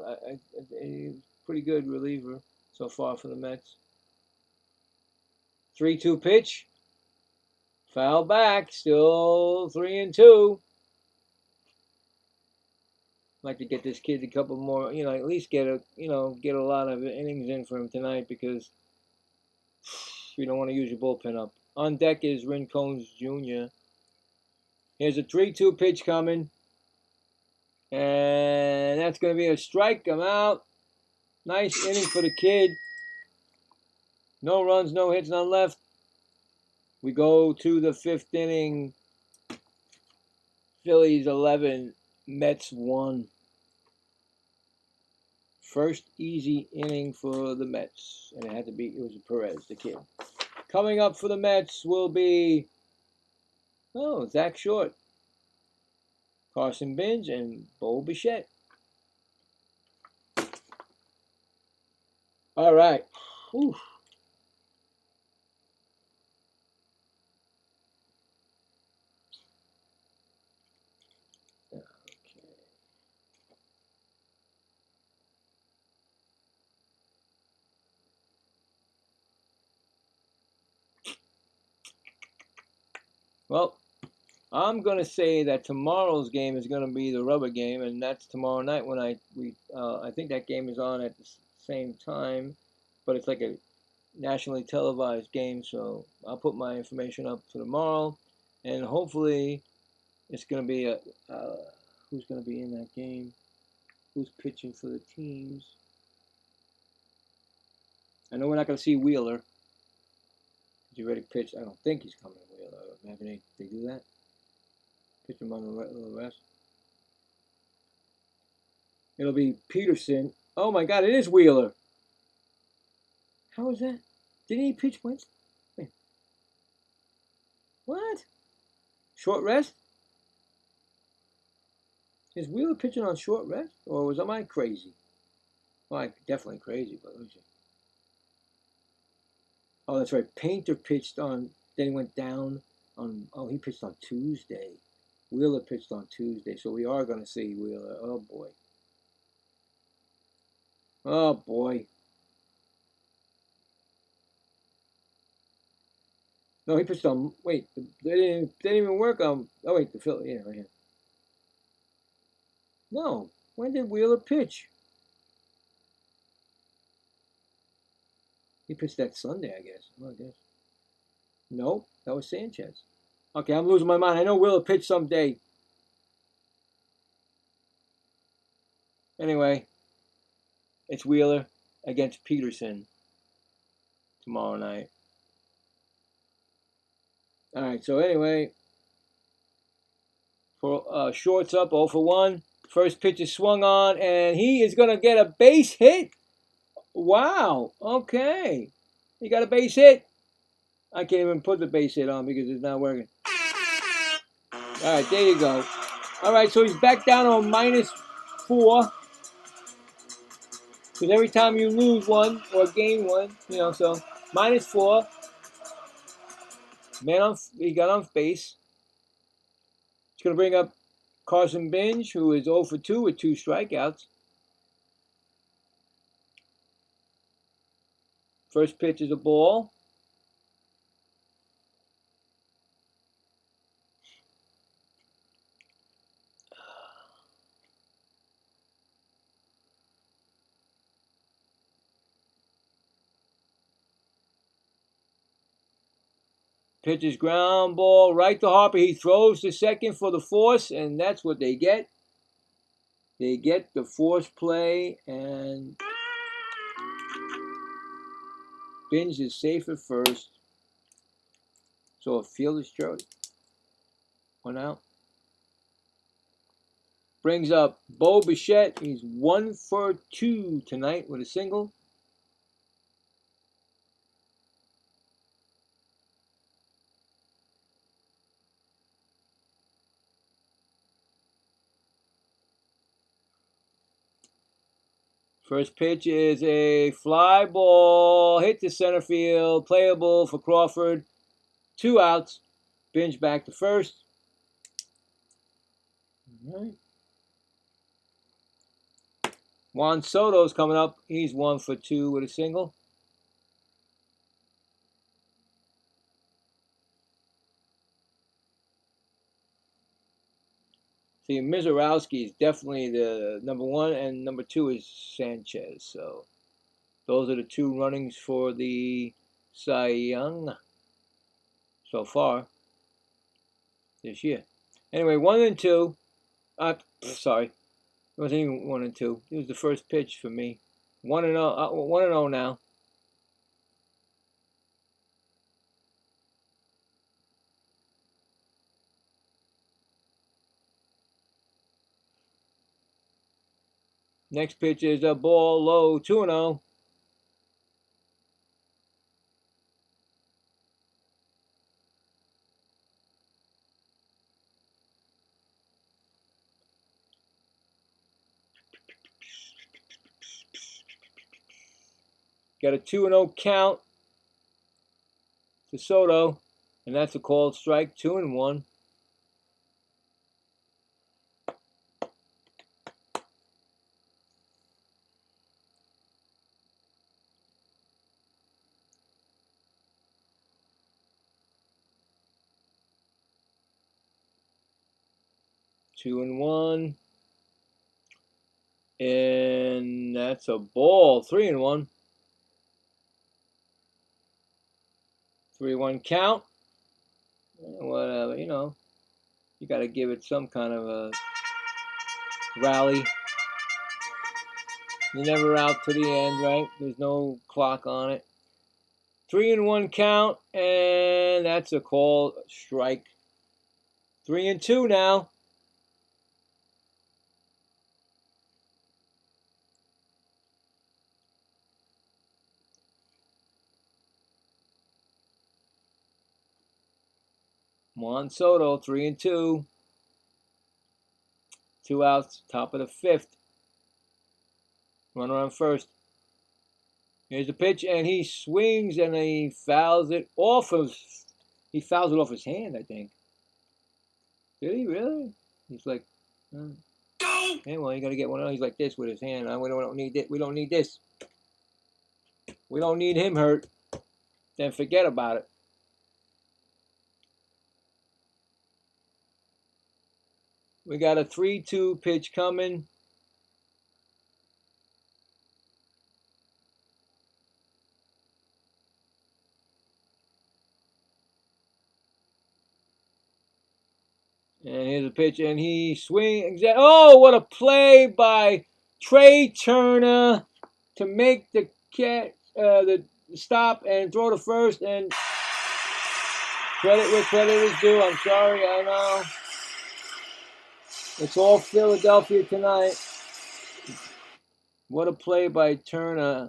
He's pretty good reliever so far for the Mets. 3-2 pitch. Foul back. Still 3-2. Like to get this kid a couple more, at least get a lot of innings in for him tonight, because we don't want to use your bullpen up. On deck is Rincones Jr. Here's a 3-2 pitch coming, and that's going to be a strike. I'm out. Nice inning for the kid. No runs, no hits, none left. We go to the 5th inning. Phillies 11, Mets 1. First easy inning for the Mets. And it was Perez, the kid. Coming up for the Mets will be, Zach Short, Carson Binge, and Bo Bichette. All right. Whew. Well, I'm gonna say that tomorrow's game is gonna be the rubber game, and that's tomorrow night when I think that game is on at the same time, but it's like a nationally televised game, so I'll put my information up for tomorrow, and hopefully it's gonna be a who's gonna be in that game, who's pitching for the teams. I know we're not gonna see Wheeler. He's already pitched. I don't think he's coming to Wheeler. I don't imagine they do that. Pitch him on the rest. It'll be Peterson. Oh my God, it is Wheeler. How is that? Didn't he pitch Wednesday? Wait. What? Short rest? Is Wheeler pitching on short rest? Or am I crazy? Well, I'm definitely crazy, but let me see. Oh, that's right. Painter pitched on, then he went down on, oh, he pitched on Tuesday. Wheeler pitched on Tuesday, so we are going to see Wheeler. Oh, boy. Oh, boy. No, he pitched on, wait, they didn't even work on, oh, wait, the Phillies, yeah, right here. No, when did Wheeler pitch? He pitched that Sunday, I guess. Oh, I guess. No, that was Sanchez. Okay, I'm losing my mind. I know Wheeler pitched someday. Anyway, it's Wheeler against Peterson tomorrow night. All right, so anyway, for shorts up, 0 for 1. First pitch is swung on, and he is going to get a base hit. Wow, okay. He got a base hit. I can't even put the base hit on because it's not working. All right, there you go. All right, so he's back down on -4. Because every time you lose one or gain one, so -4. He got on base. It's going to bring up Carson Binge, who is 0 for 2 with 2 strikeouts. First pitch is a ball. Pitch is ground ball right to Harper. He throws to second for the force, and that's what they get. They get the force play, and Binge is safe at first. So a field is straight. 1 out. Brings up Bo Bichette. He's 1 for 2 tonight with a single. First pitch is a fly ball, hit to center field, playable for Crawford. 2 outs. Binge back to first. All right. Juan Soto's coming up. He's 1 for 2 with a single. See, Mizorowski is definitely the number 1, and number 2 is Sanchez. So those are the 2 runnings for the Cy Young so far this year. Anyway, 1 and 2. Sorry, it wasn't even 1 and 2. It was the first pitch for me. 1 and 0. 1 and 0 now. Next pitch is a ball low, 2 and 0. Got a 2 and 0 count to Soto, and that's a called strike. 2 and 1. 2-1. And that's a ball. 3-1. 3-1 count. Whatever, you know. You got to give it some kind of a rally. You're never out to the end, right? There's no clock on it. 3-1 count, and that's a call strike. 3-2 now. Juan Soto, 3-2. 2 outs, top of the 5th. Runner on first. Here's the pitch, and he swings, and he fouls it off of. He fouls it off his hand, I think. Did he really? He's like, hey, well, you got to get one of those. He's like this with his hand. We don't need it. We don't need this. We don't need him hurt. Then forget about it. We got a 3-2 pitch coming. And here's a pitch, and he swings. Oh, what a play by Trey Turner to make the stop and throw to first. And credit where credit is due. I'm sorry, I know. It's all Philadelphia tonight. What a play by Turner.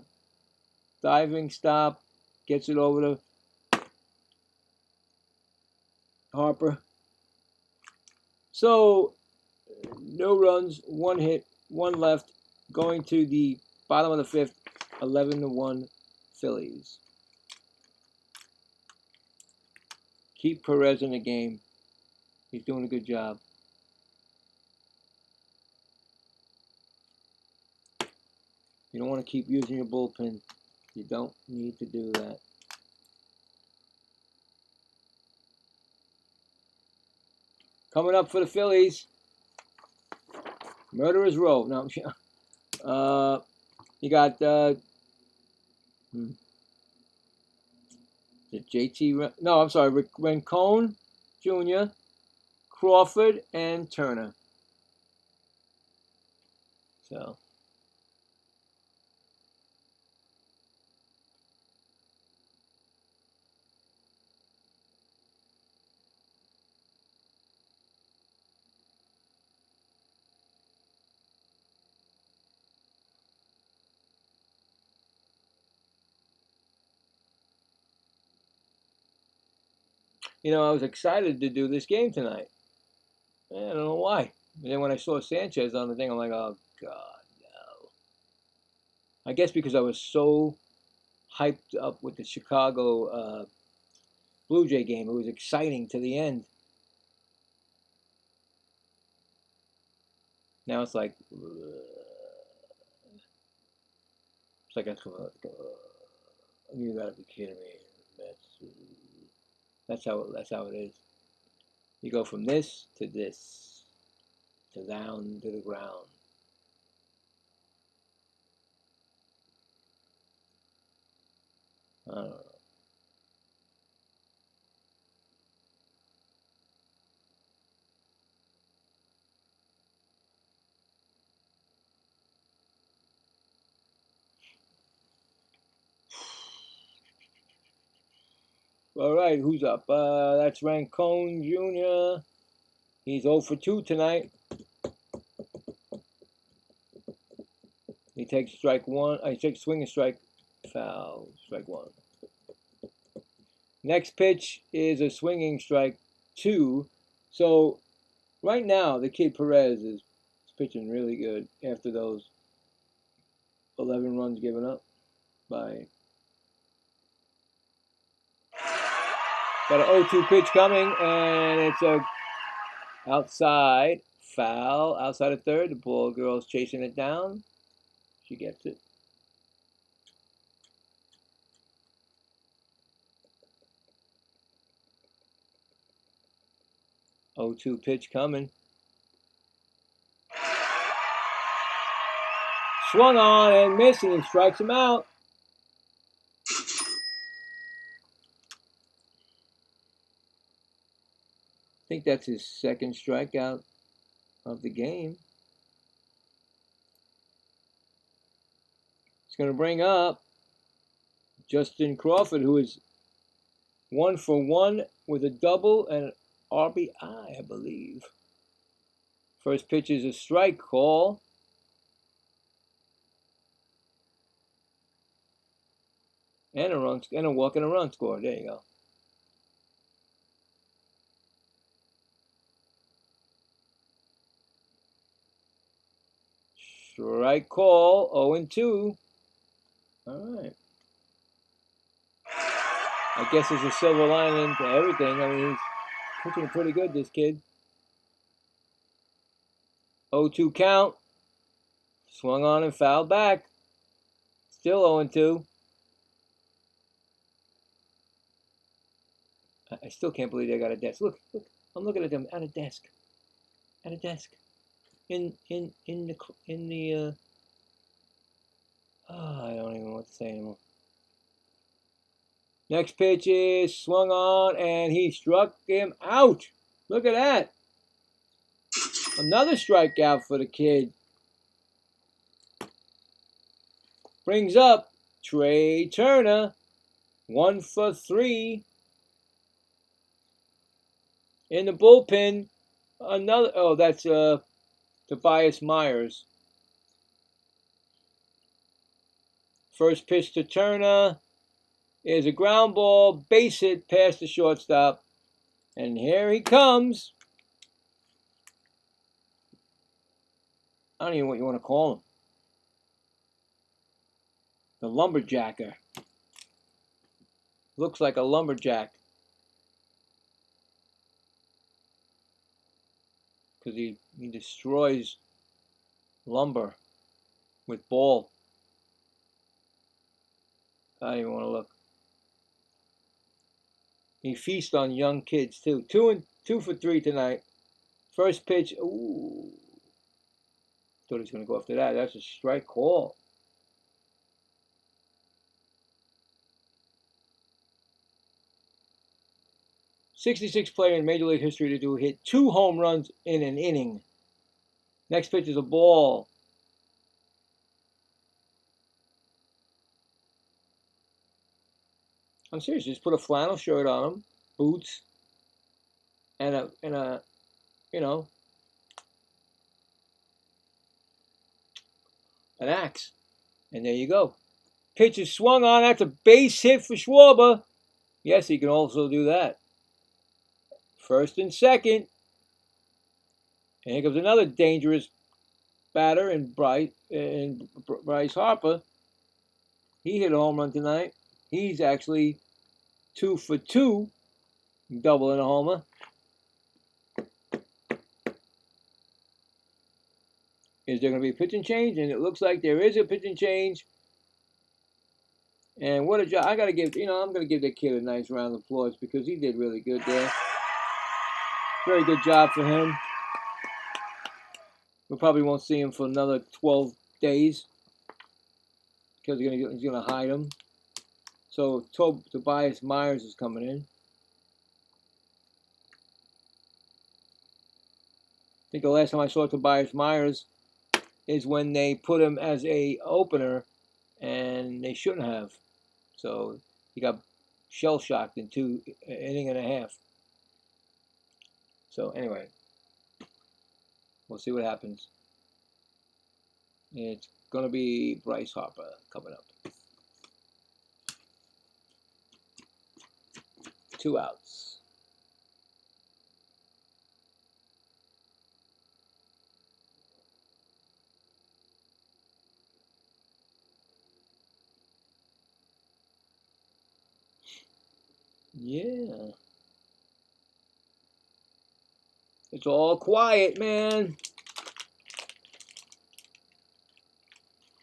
Diving stop. Gets it over to Harper. So, no runs, 1 hit, 1 left. Going to the bottom of the 5th, 11-1 Phillies. Keep Perez in the game. He's doing a good job. You don't want to keep using your bullpen. You don't need to do that. Coming up for the Phillies, Murderer's Row. No, you got the JT. No, I'm sorry, Rincon Jr., Crawford, and Turner. So. You know, I was excited to do this game tonight. I don't know why. And then when I saw Sanchez on the thing, I'm like, oh, God, no. I guess because I was so hyped up with the Chicago Blue Jay game. It was exciting to the end. Now it's like, you gotta be kidding me. That's how it is. You go from this to down to the ground. I don't know. All right, who's up? That's Rincon Jr. He's 0 for 2 tonight. He takes strike 1. He takes swing and strike. Foul. Strike 1. Next pitch is a swinging strike 2. So right now, the kid Perez is pitching really good after those 11 runs given up by. Got an 0-2 pitch coming, and it's a outside foul. Outside of third, the ball girl's chasing it down. She gets it. Oh, 2 pitch coming. Swung on and missed, and he strikes him out. I think that's his second strikeout of the game. It's going to bring up Justin Crawford, who is 1 for 1 with a double and an RBI, I believe. First pitch is a strike call. And a run, and a walk and a run score. There you go. Strike call, 0-2. All right. I guess there's a silver lining to everything. I mean, he's pitching pretty good, this kid. 0-2 count. Swung on and fouled back. Still 0-2. I still can't believe they got a desk. Look, I'm looking at them at a desk. At a desk. In the I don't even know what to say anymore. Next pitch is swung on and he struck him out. Look at that. Another strikeout for the kid. Brings up Trey Turner. 1 for 3. In the bullpen, another, oh, that's Tobias Myers. First pitch to Turner is a ground ball, base hit past the shortstop. And here he comes. I don't even know what you want to call him. The lumberjacker. Looks like a lumberjack. Because he destroys lumber with ball. I don't even want to look. He feasts on young kids too. 2 for 3 tonight. First pitch. Ooh. Thought he was going to go after that. That's a strike call. '66 player in Major League history to hit 2 home runs in an inning. Next pitch is a ball. I'm serious. Just put a flannel shirt on him, boots, and a you know, an axe, and there you go. Pitch is swung on. That's a base hit for Schwarber. Yes, he can also do that. First and second. And here comes another dangerous batter in Bryce Harper. He hit a home run tonight. He's actually 2 for 2, double and a homer. Is there going to be a pitching change? And it looks like there is a pitching change. And what a job. I got to give, I'm going to give that kid a nice round of applause because he did really good there. Very good job for him. We probably won't see him for another 12 days because he's going to hide him. So Tobias Myers is coming in. I think the last time I saw Tobias Myers is when they put him as a opener, and they shouldn't have. So he got shell-shocked in 2 inning and a half. So anyway, we'll see what happens. It's going to be Bryce Harper coming up. 2 outs. Yeah. It's all quiet, man.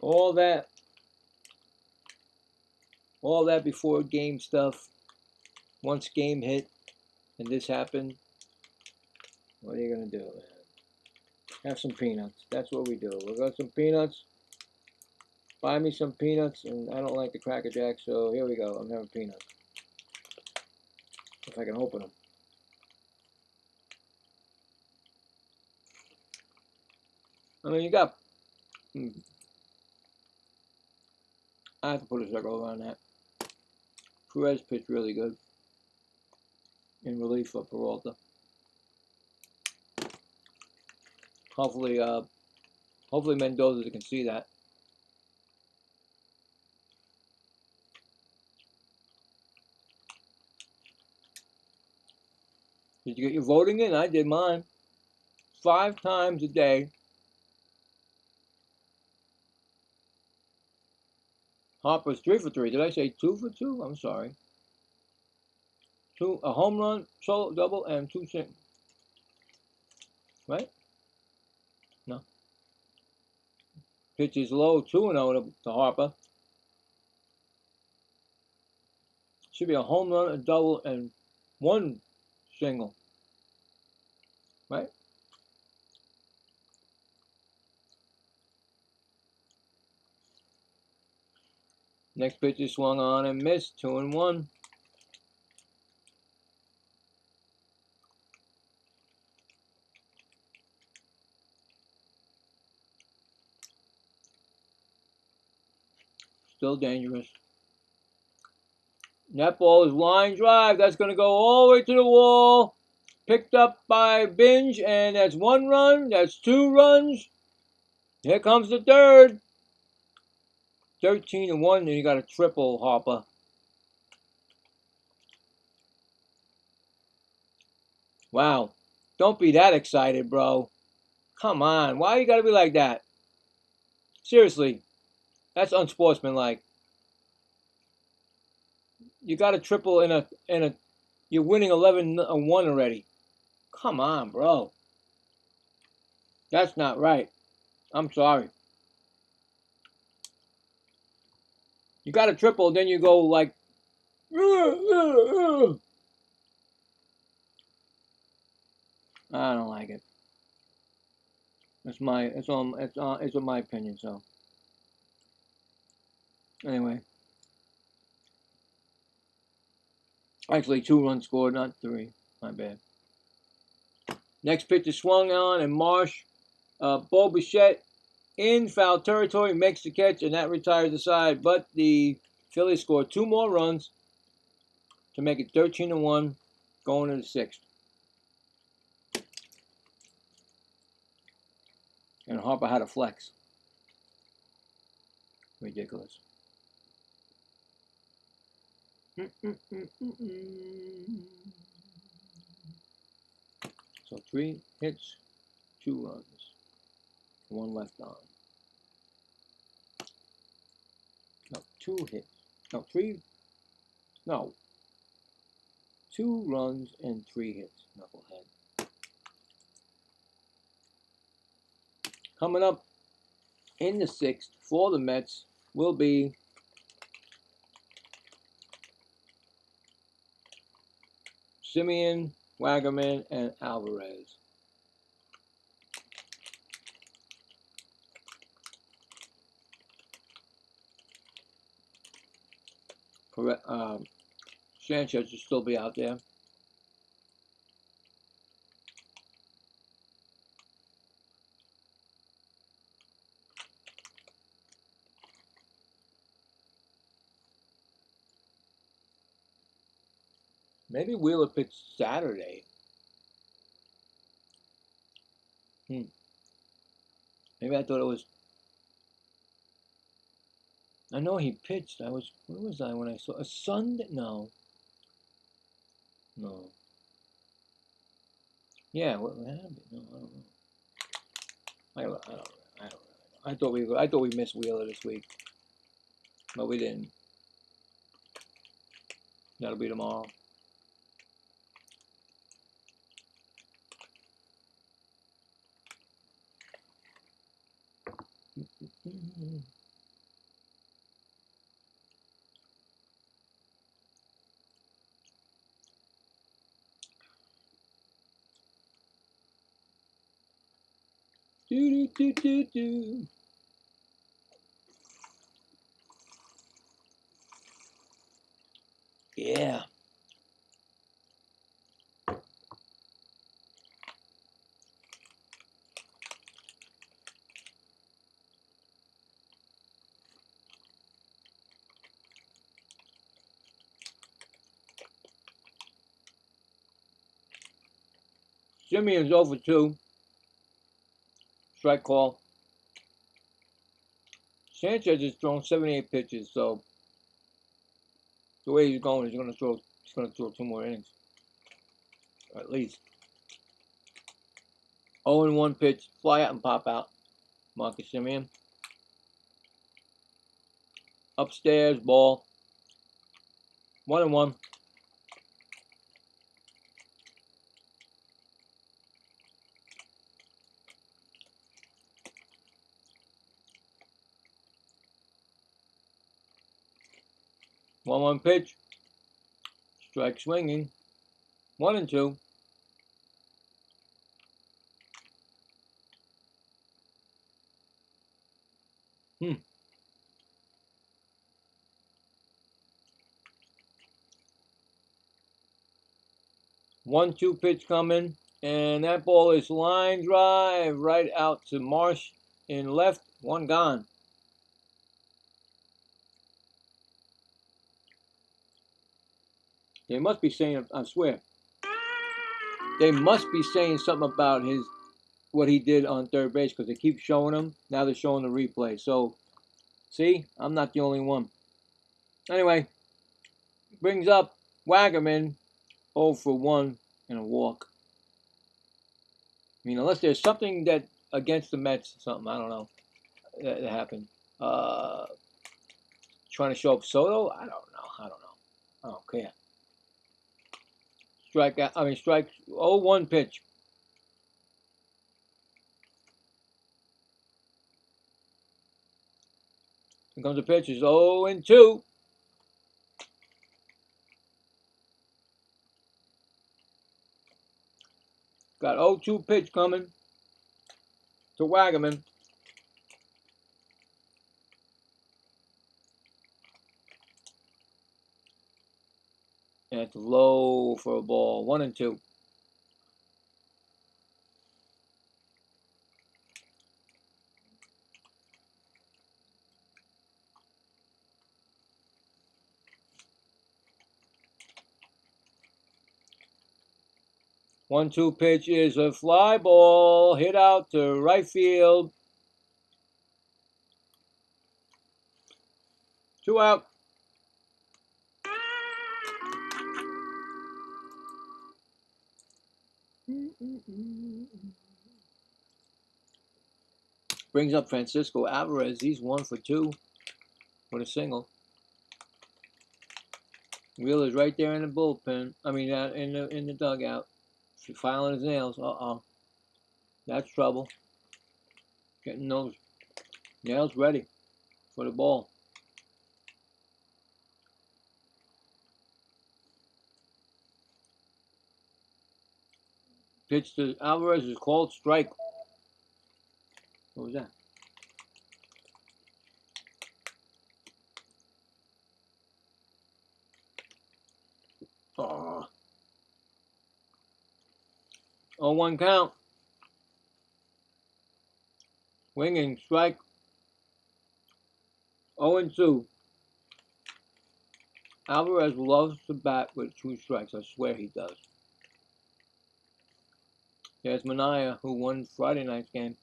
All that before game stuff. Once game hit and this happened, what are you going to do, man? Have some peanuts. That's what we do. We got some peanuts. buy me some peanuts, and I don't like the Cracker Jack, so here we go. I'm having peanuts. If I can open them. I mean, you got... I have to put a circle around that. Perez pitched really good in relief for Peralta. Hopefully Mendoza can see that. Did you get your voting in? I did mine. 5 times a day. Harper's 3 for 3. Did I say 2 for 2? I'm sorry. A home run, solo, double, and 2 singles. Right? No. Pitches low, 2-0 to Harper. Should be a home run, a double, and 1 single. Right? Next pitch is swung on and missed. 2-1. Still dangerous. That ball is line drive. That's going to go all the way to the wall. Picked up by Binge, and that's 1 run. That's 2 runs. Here comes the third. 13-1, and you got a triple, Harper. Wow. Don't be that excited, bro. Come on. Why you got to be like that? Seriously. That's unsportsmanlike. You got a triple in a you're winning 11-1 already. Come on, bro. That's not right. I'm sorry. You got a triple, then you go like I don't like it. It's my opinion, so anyway. Actually 2 runs scored, not 3. My bad. Next pitch is swung on, and Marsh, Bo Bichette in foul territory makes the catch, and that retires the side. But the Phillies scored 2 more runs to make it 13-1, going to the 6th. And Harper had a flex. Ridiculous. So 3 hits, 2 runs, 1 left on. No, 2 hits. No, 3. No. 2 runs and 3 hits, knucklehead. Coming up in the 6th for the Mets will be Simeon, Wagaman, and Alvarez. Sanchez will still be out there. Maybe Wheeler pitched Saturday. Maybe I thought it was. I know he pitched. Where was I when I saw a Sunday? No. Yeah, what happened? No, I don't know. I don't know. I thought we missed Wheeler this week, but we didn't. That'll be tomorrow. Do. Yeah. Simeon's over 2. Strike call. Sanchez has thrown 78 pitches, so the way he's going, he's gonna throw 2 more innings. At least. 0-1 pitch, fly out and pop out. Marcus Simeon. Upstairs, ball. 1-1. One pitch. Strike swinging. 1-2. Hmm. 1-2 pitch coming, and that ball is line drive right out to Marsh in left. 1 gone. They must be saying, I swear, they must be saying something about what he did on third base, because they keep showing him. Now they're showing the replay. So, see, I'm not the only one. Anyway, brings up Wagaman, 0-for-1 and a walk. I mean, unless there's something that against the Mets, something, I don't know, that happened. Trying to show up Soto? I don't know. I don't care. Strike 0-1 pitch. Here comes the pitch. It's 0-2. Got 0-2 pitch coming to Wagaman. And it's low for a ball. 1-2. One-two pitch is a fly ball hit out to right field. 2 out. Brings up Francisco Alvarez. He's 1-for-2 with a single. Wheeler's right there in the bullpen. I mean, in the dugout, filing his nails. That's trouble. Getting those nails ready for the ball. Pitch to Alvarez is called strike. What was that? Oh. 0-1 count. Winging strike. 0-2. Alvarez loves to bat with 2 strikes. I swear he does. There's Manaea, who won Friday night's game.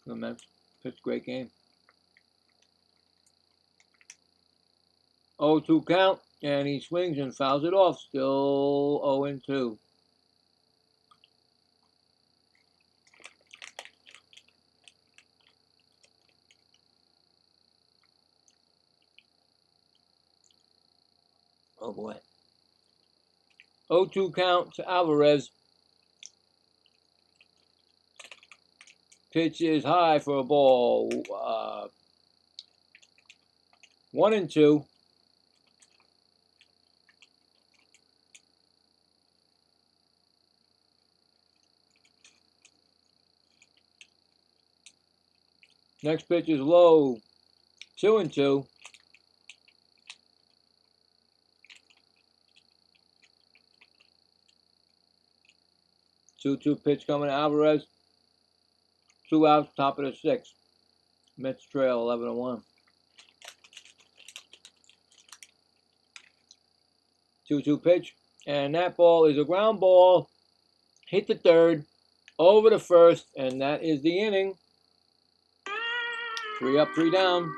The Mets pitched a great game. 0-2 count, and he swings and fouls it off. Still 0-2. Oh boy. 0-2 count to Alvarez. Pitch is high for a ball. 1-2. Next pitch is low. 2-2. 2-2 pitch coming to Alvarez. 2 outs, top of the 6th. Mets trail 11-1. 2-2 pitch. And that ball is a ground ball. Hit the 3rd. Over the 1st. And that is the inning. 3 up, 3 down.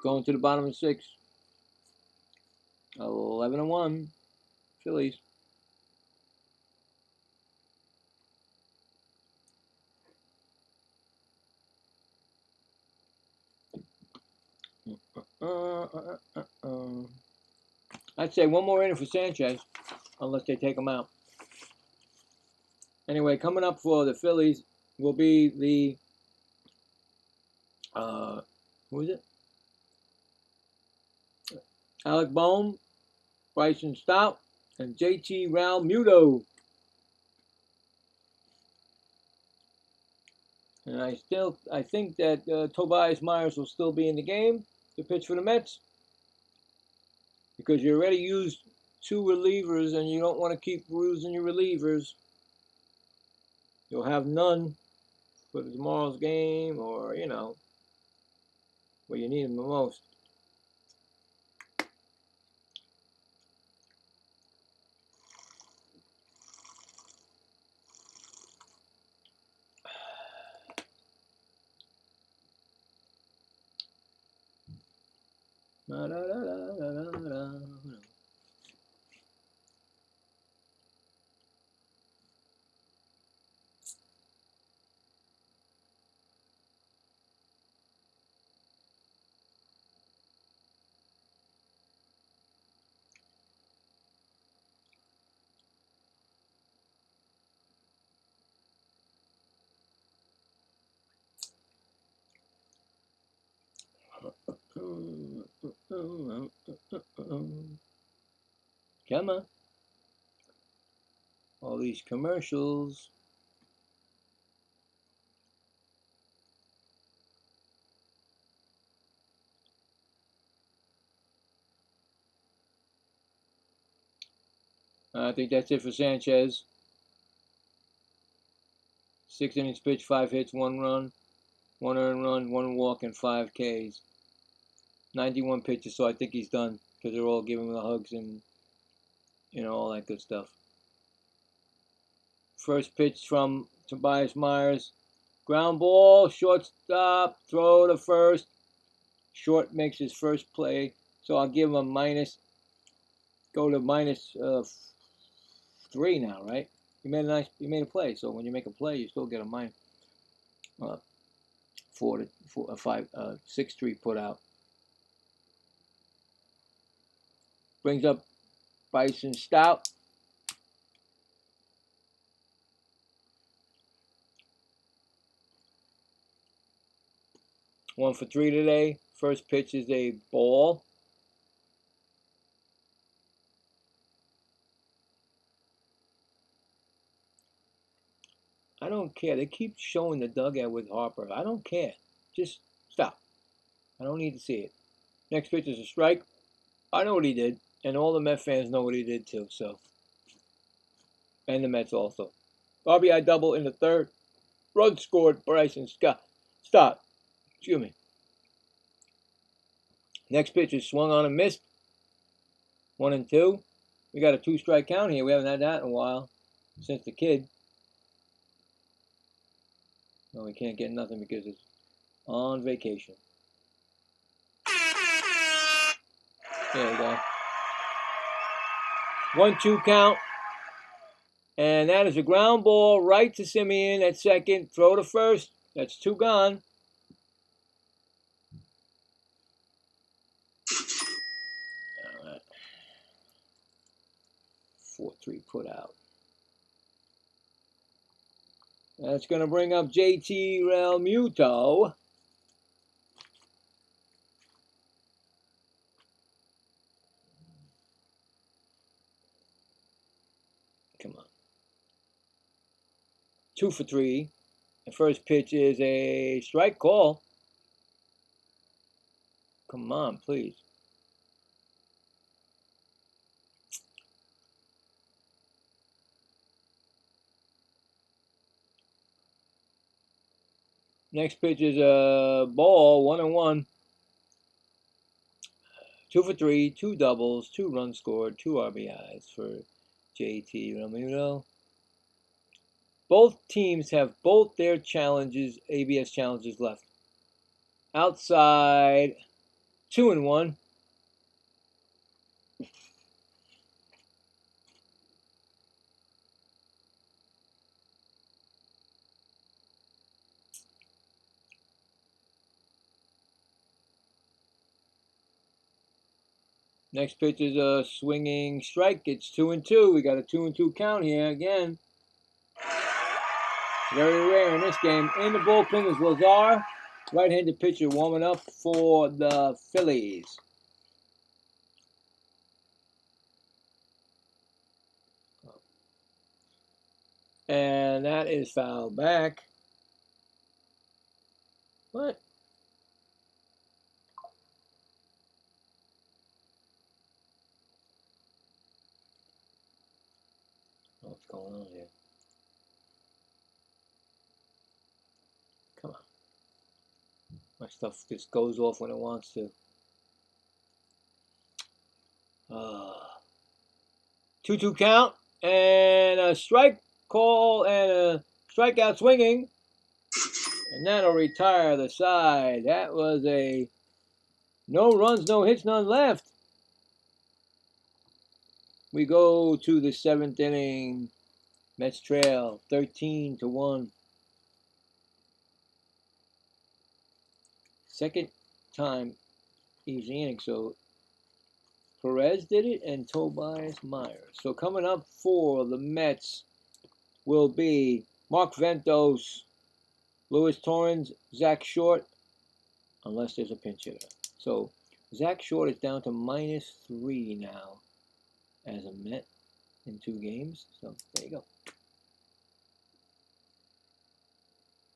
Going to the bottom of the 6th. 11-1. Phillies. I'd say one more inning for Sanchez, unless they take him out. Anyway, coming up for the Phillies will be the who is it? Alec Bohm, Bryson Stott, and JT Realmuto. And I think that Tobias Myers will still be in the game to pitch for the Mets, because you already used 2 relievers and you don't want to keep using your relievers. You'll have none for tomorrow's game, or where you need them the most. Come on. All these commercials. I think that's it for Sanchez. 6 innings pitched, 5 hits, 1 run, 1 earned run, 1 walk, and 5 Ks. 91 pitches, so I think he's done, because they're all giving him the hugs and all that good stuff. First pitch from Tobias Myers. Ground ball, shortstop, throw to first. Short makes his first play, so I'll give him a minus. Go to minus 3 now, right? You made a play, so when you make a play, you still get a minus 6-3 put out. Brings up Bryson Stott. One for 3 today. First pitch is a ball. I don't care. They keep showing the dugout with Harper. I don't care. Just stop. I don't need to see it. Next pitch is a strike. I know what he did, and all the Met fans know what he did too. So, and the Mets also. RBI double in the 3rd. Run scored. Bryson Stott. Stop. Excuse me. Next pitch is swung on and missed. 1-2. We got a 2-strike count here. We haven't had that in a while, since the kid. No, we can't get nothing because it's on vacation. There we go. 1-2 count. And that is a ground ball right to Simeon at second. Throw to first. That's 2 gone. All right. 4-3 put out. That's going to bring up JT Realmuto. Come on. 2 for 3. The first pitch is a strike call. Come on, please. Next pitch is a ball, 1-1. 2 for 3, 2 doubles, 2 runs scored, 2 RBIs for JT Realmuto. Both teams have both their challenges, ABS challenges left. Outside, 2-1. Next pitch is a swinging strike. It's 2-2. We got a 2-2 count here again. Very rare in this game. In the bullpen is Lazar, right-handed pitcher warming up for the Phillies. And that is fouled back. What? What's going on here? Come on. My stuff just goes off when it wants to. 2-2 count. And a strike call and a strikeout swinging. And that'll retire the side. That was a no runs, no hits, none left. We go to the 7th inning. Mets trail 13-1. Second time easy inning. So Perez did it and Tobias Myers. So coming up for the Mets will be Mark Ventos, Luis Torrens, Zach Short, unless there's a pinch hitter. So Zach Short is down to -3 now as a Met in 2 games. So there you go.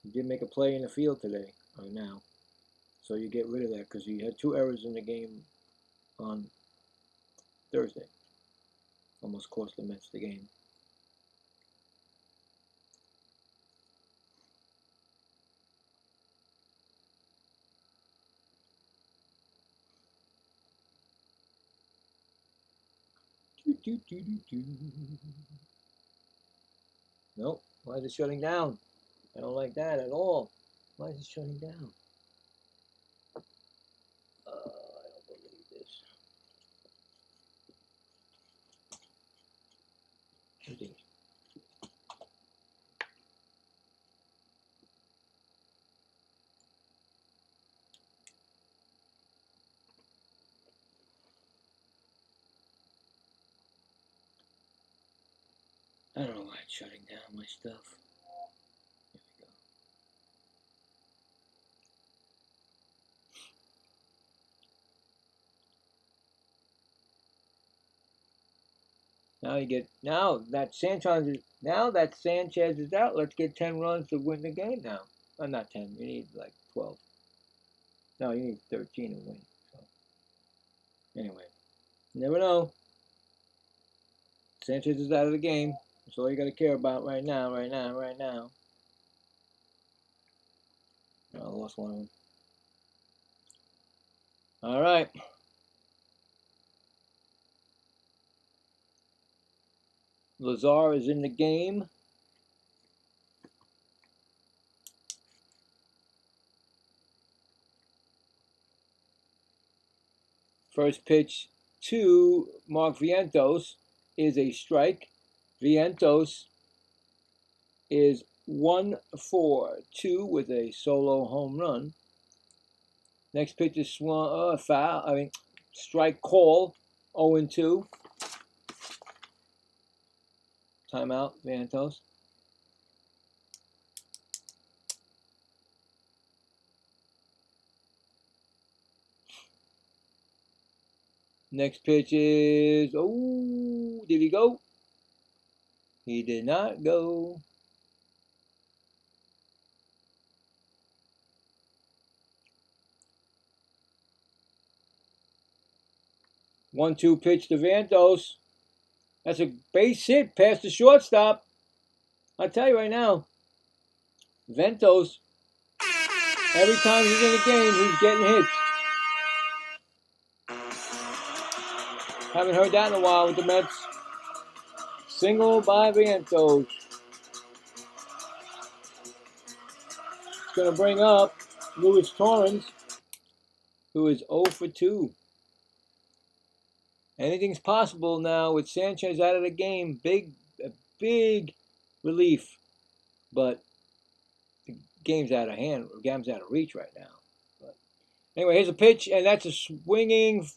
He did make a play in the field today, or now. So you get rid of that because he had 2 errors in the game on Thursday. Almost cost the Mets the game. Nope. Why is it shutting down? I don't like that at all. Why is it shutting down? I don't believe this. Indeed. I don't know why it's shutting down my stuff. Here we go. Now that Sanchez is out, let's get 10 runs to win the game now. Not 10, you need like 12. No, you need 13 to win. So anyway, you never know. Sanchez is out of the game. That's all you got to care about right now. I lost one of them. All right. Lazar is in the game. First pitch to Mark Vientos is a strike. Vientos is 1 for 2 with a solo home run. Next pitch is strike call, 0-2. Timeout, Vientos. Next pitch is, did he go? He did not go. One-two pitch to Vientos. That's a base hit past the shortstop. I'll tell you right now, Ventos Every time he's in the game, he's getting hits. Haven't heard that in a while with the Mets. Single by Vientos. It's going to bring up Luis Torrens, who is 0 for 2. Anything's possible now with Sanchez out of the game. A big relief. But the game's out of hand. The game's out of reach right now. But anyway, here's a pitch, and that's a swinging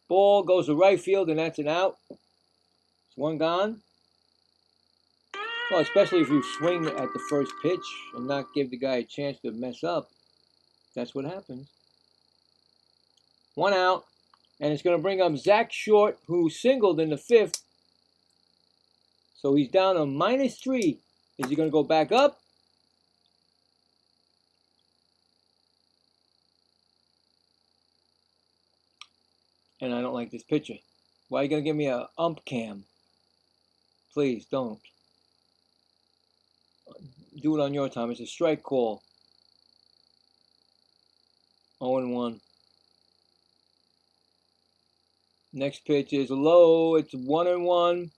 ball. Goes to right field, and that's an out. It's one gone. Well, especially if you swing at the first pitch and not give the guy a chance to mess up. That's what happens. One out. And it's going to bring up Zach Short, who singled in the 5th. So he's down to -3. Is he going to go back up? And I don't like this pitcher. Why are you going to give me a ump cam? Please don't. Do it on your time. It's a strike call. 0-1. Next pitch is low. It's 1-1.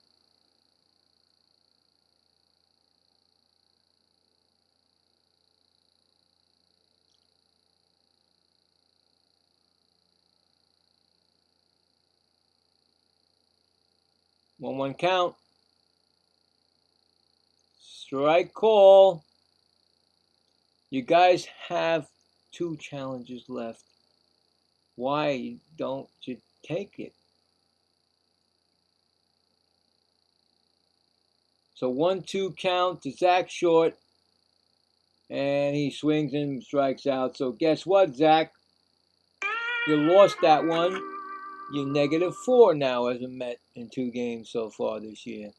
One count. Strike call. You guys have 2 challenges left. Why don't you take it? So 1-2 count to Zach Short. And he swings and strikes out. So guess what, Zach? You lost that one. You're -4 now as a Met in 2 games so far this year.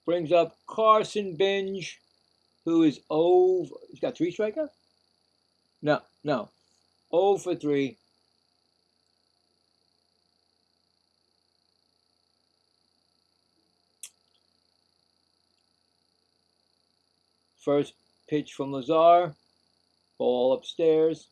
Brings up Carson Binge, who is 0. He's got 3 strikeouts? No. 0 for 3. First pitch from Lazar. Ball upstairs.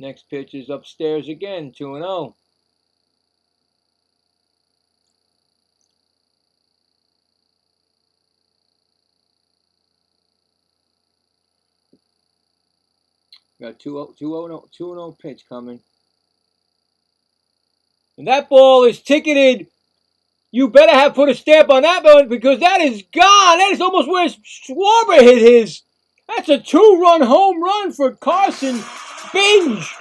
Next pitch is upstairs again, 2-0. Got 2-0 pitch coming. And that ball is ticketed. You better have put a stamp on that one because that is gone. That is almost where Schwarber hit his. That's a 2-run home run for Carson Binge.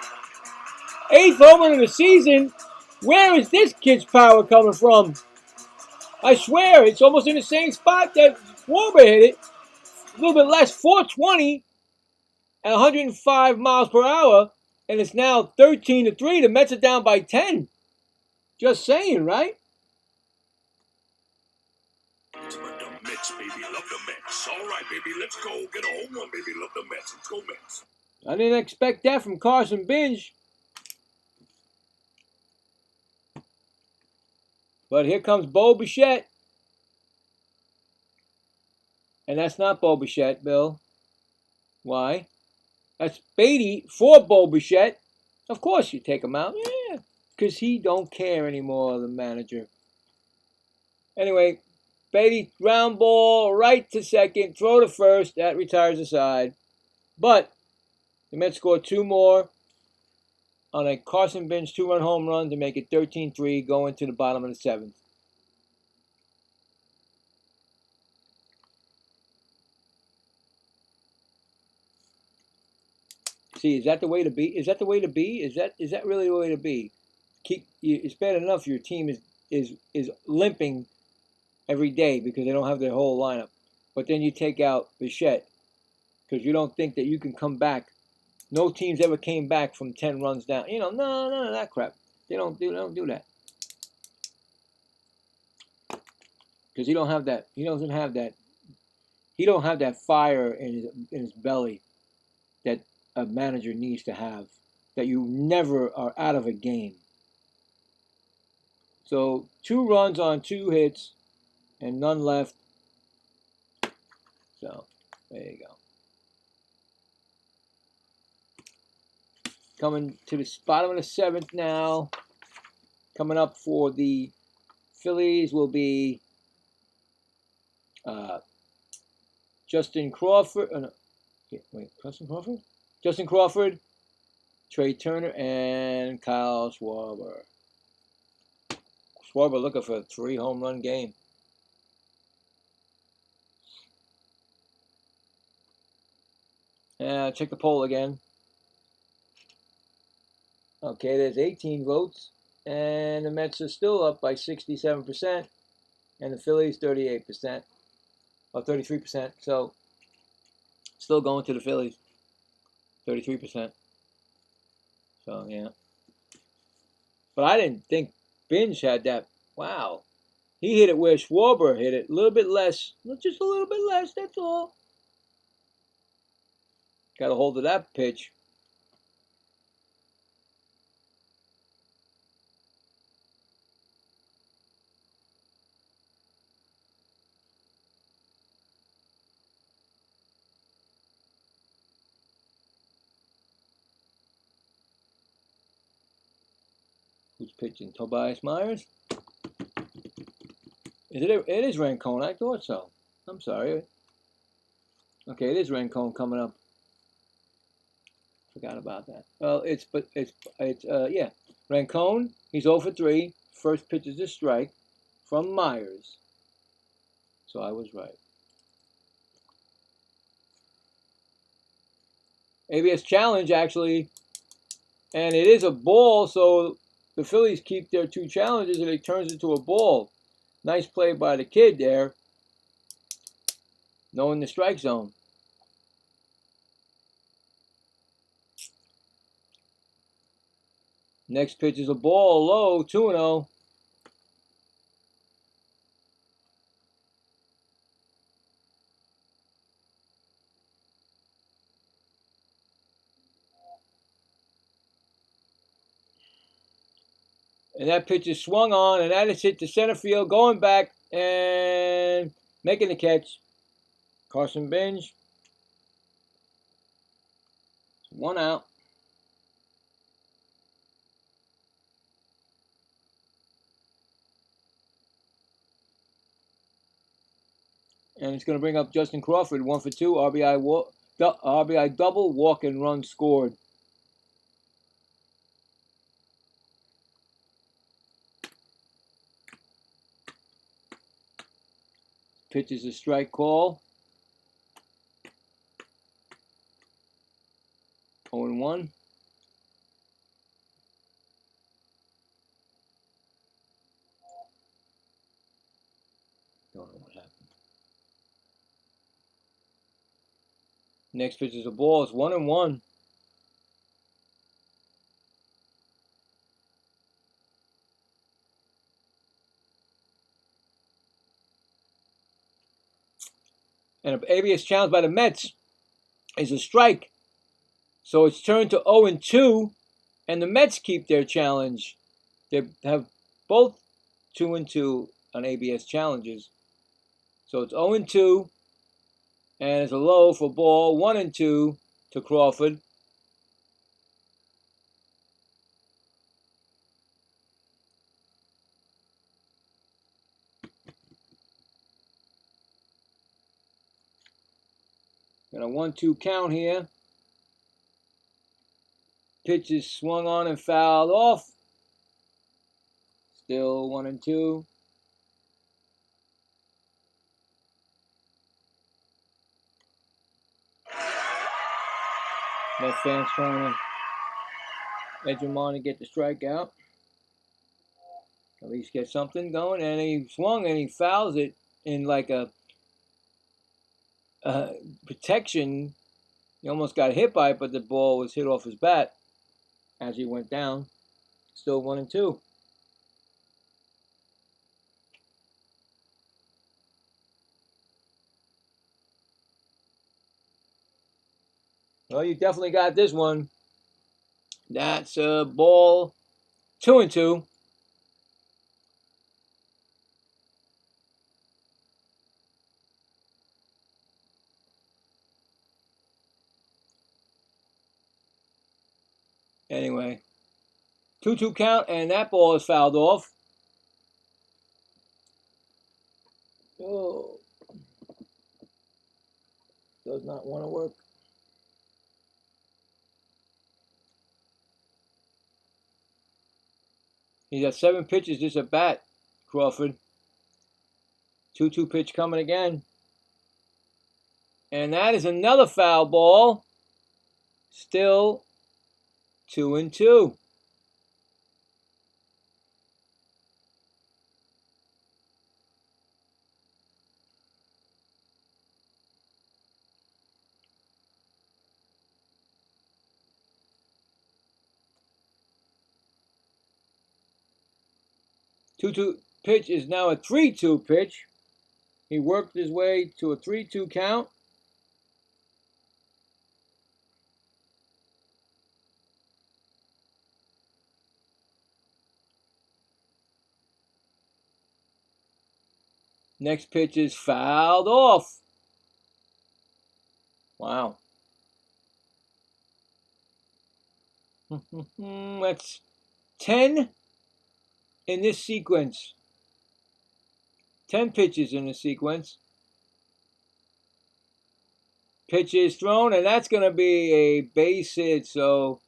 8th home run of the season. Where is this kid's power coming from? I swear, it's almost in the same spot that Schwarber hit it. A little bit less, 420 at 105 miles per hour. And it's now 13-3. The Mets are down by 10. Just saying, right? The Mets, baby, love the Mets. All right, baby, let's go get a home run, baby, love the Mets. Let's go Mets. I didn't expect that from Carson Binge. But here comes Bo Bichette. And that's not Bo Bichette, Bill. Why? That's Beatty for Bo Bichette. Of course you take him out. Yeah. Because he don't care anymore, the manager. Anyway, Beatty ground ball right to second. Throw to first. That retires the side. But the Mets scored 2 more on a Carson Binge 2-run home run to make it 13-3 going to the bottom of the 7th. See, is that the way to be? Is that the way to be? Is that really the way to be? It's bad enough your team is limping every day because they don't have their whole lineup. But then you take out Bichette because you don't think that you can come back. No teams ever came back from 10 runs down. You know, none of that crap. They don't do that. because he don't have that. He doesn't have that. He don't have that fire in his belly that a manager needs to have. That you never are out of a game. So 2 runs on 2 hits and none left. So there you go. Coming to the bottom of the 7th now. Coming up for the Phillies will be Justin Crawford. Justin Crawford? Justin Crawford, Trey Turner, and Kyle Schwarber. Schwarber looking for a 3 home run game. Check the poll again. Okay, there's 18 votes, and the Mets are still up by 67%, and the Phillies 38%, or 33%. So, still going to the Phillies, 33%. So, yeah. But I didn't think Binge had that. Wow. He hit it where Schwarber hit it. A little bit less. Just a little bit less, that's all. Got a hold of that pitch. Who's pitching? Tobias Myers? It is Rancone. I thought so. I'm sorry. Okay, it is Rancone coming up. Forgot about that. Well, it's yeah. Rancone, he's 0 for 3. First pitch is a strike from Myers. So I was right. ABS challenge, actually. And it is a ball, so the Phillies keep their 2 challenges and it turns into a ball. Nice play by the kid there. Knowing the strike zone. Next pitch is a ball low, 2-0. And that pitch is swung on, and that is hit to center field, going back and making the catch. Carson Binge. 1 out. And it's going to bring up Justin Crawford, 1 for 2, RBI double, walk and run scored. Pitch is a strike call. 0-1. Don't know what happened. Next pitch is a ball. It's 1-1. And an ABS challenge by the Mets is a strike. So it's turned to 0-2, and the Mets keep their challenge. They have both 2-2 on ABS challenges. So it's 0-2, and it's a low for ball, 1-2 to Crawford. Got a 1-2 count here. Pitch is swung on and fouled off. Still 1-2. Met fans trying to edge him on and get the strikeout. At least get something going. And he swung and he fouls it in like a protection. He almost got hit by it, but the ball was hit off his bat as he went down. Still 1-2. Well, you definitely got this one. That's ball 2-2. Anyway, 2-2 count, and that ball is fouled off. Oh, does not want to work. He's got 7 pitches, just a bat, Crawford. 2-2 pitch coming again. And that is another foul ball. Still 2-2. Two-two pitch is now a 3-2 pitch. He worked his way to a 3-2 count. Next pitch is fouled off. Wow. That's 10 in this sequence. 10 pitches in the sequence. Pitch is thrown, and that's going to be a base hit. So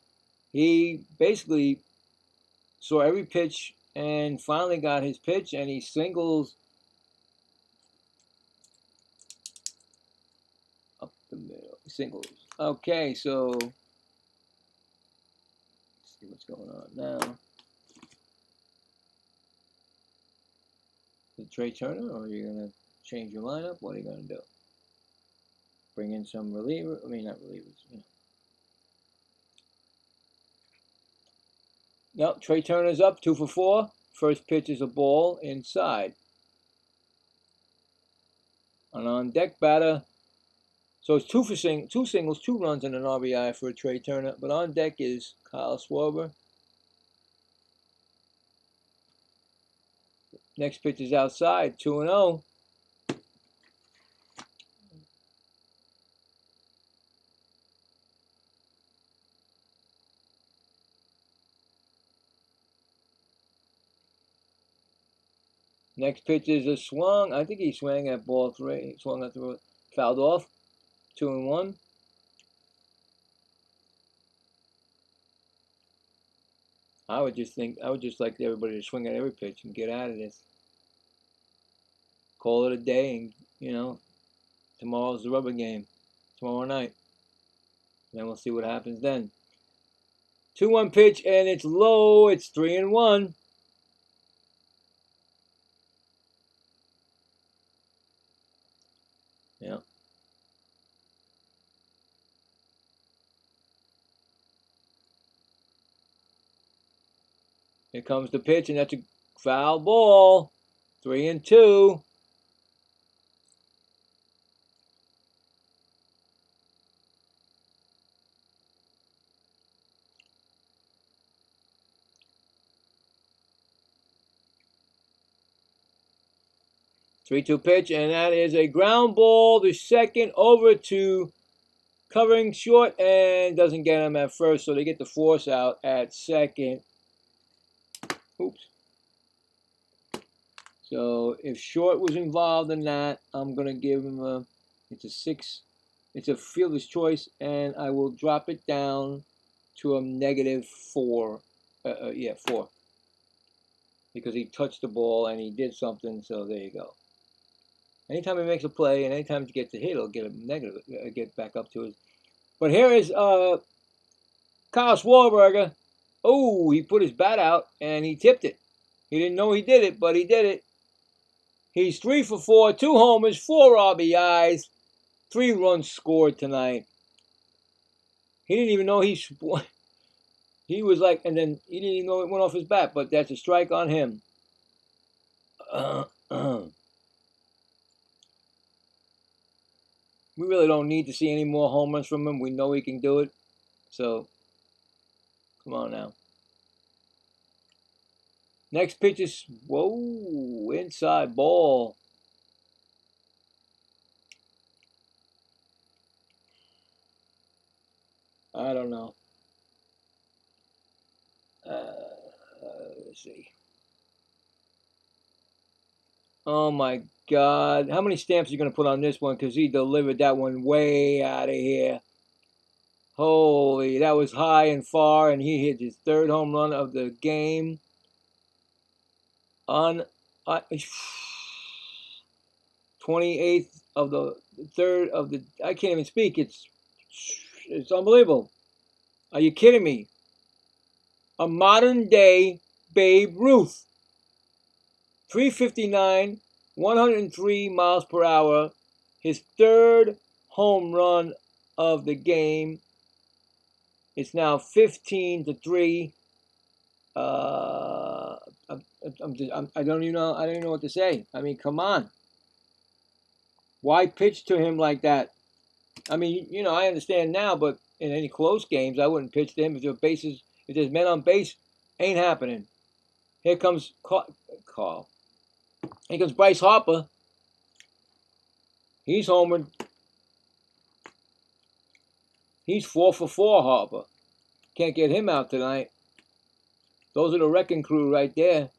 he basically saw every pitch and finally got his pitch, and he singles up the middle. Singles. Okay, so let's see what's going on now. Is it Trey Turner, or are you going to change your lineup? What are you going to do? Bring in some reliever? I mean, not relievers. Yeah. Nope, Trey Turner's up, 2 for 4. First pitch is a ball inside. An on deck batter. So it's two singles, 2 runs, and an RBI for Trey Turner. But on deck is Kyle Schwarber. Next pitch is outside, 2-0. Next pitch is a swung. I think he swung at ball 3. He swung at the fouled off. 2-1. I would just like everybody to swing at every pitch and get out of this. Call it a day, and tomorrow's the rubber game. Tomorrow night. Then we'll see what happens then. 2-1 pitch, and it's low. It's 3-1. Yeah. Here comes the pitch, and that's a foul ball. 3-2. Three-two pitch, and that is a ground ball to second, over to covering short, and doesn't get him at first, so they get the force out at second. Oops. So if short was involved in that, I'm going to give him it's a 6. It's a fielder's choice, and I will drop it down to a -4. 4. Because he touched the ball and he did something, so there you go. Anytime he makes a play and anytime he gets a hit, he'll get a negative, get back up to it. But here is Kyle Schwarber. Oh, he put his bat out and he tipped it. He didn't know he did it, but he did it. He's 3 for 4, 2 homers, 4 RBIs, 3 runs scored tonight. He didn't even know he was like, and then he didn't even know it went off his bat, but that's a strike on him. We really don't need to see any more home runs from him. We know he can do it. So, come on now. Next pitch is, whoa, inside ball. I don't know. Let's see. Oh my God. How many stamps are you going to put on this one? Because he delivered that one way out of here. Holy, that was high and far, and he hit his third home run of the game. 28th of the third of the, I can't even speak. It's unbelievable. Are you kidding me? A modern day Babe Ruth. 359, 103 miles per hour. His third home run of the game. It's now 15-3. I don't even know. I don't even know what to say. I mean, come on. Why pitch to him like that? I mean, you know, I understand now, but in any close games, I wouldn't pitch to him if there's men on base, ain't happening. Here comes Carl. Here comes Bryce Harper. He's homered. He's 4 for 4, Harper. Can't get him out tonight. Those are the wrecking crew right there.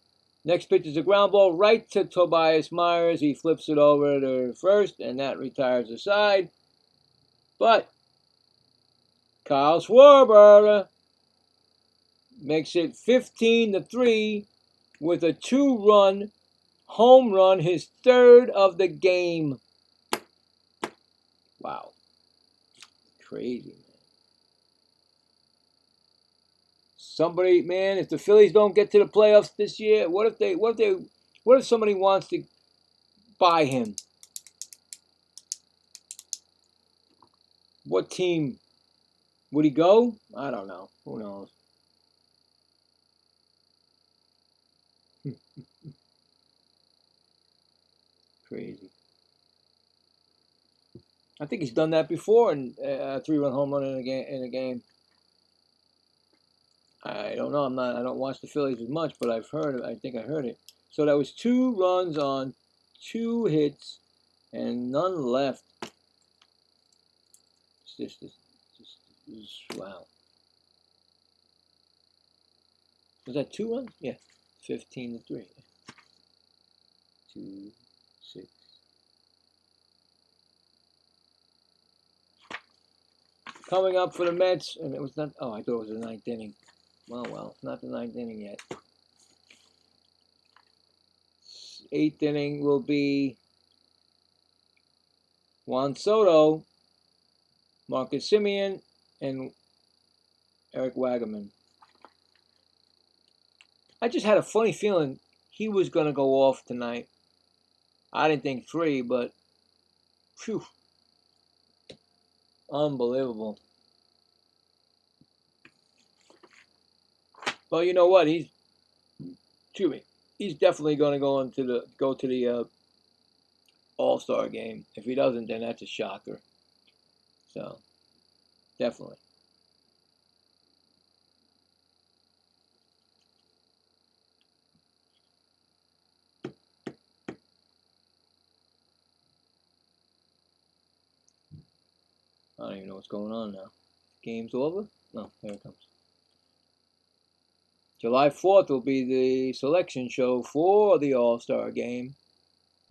Next pitch is a ground ball right to Tobias Myers. He flips it over to first, and that retires the side. But Kyle Schwarber makes it 15-3 with a 2-run home run, his third of the game. Wow. Crazy, man. Somebody, man, if the Phillies don't get to the playoffs this year, what if somebody wants to buy him? What team would he go? I don't know. Who knows? Crazy. I think he's done that before in a 3-run home run in a game. I don't know. I don't watch the Phillies as much, but I've heard it. I think I heard it. So that was 2 runs on 2 hits and none left. It's just wow. Was that 2 runs? Yeah. 15-3. 2, 6. Coming up for the Mets, and it was not. Oh, I thought it was the 9th inning. Well, it's not the 9th inning yet. 8th inning will be Juan Soto, Marcus Semien, and Eric Wagnerman. I just had a funny feeling he was going to go off tonight. I didn't think 3, but phew. Unbelievable. Well, you know what? He's definitely going to go to the All-Star game. If he doesn't, then that's a shocker. So, definitely. I don't even know what's going on now. Game's over? No, there it comes. July 4th will be the selection show for the All-Star game.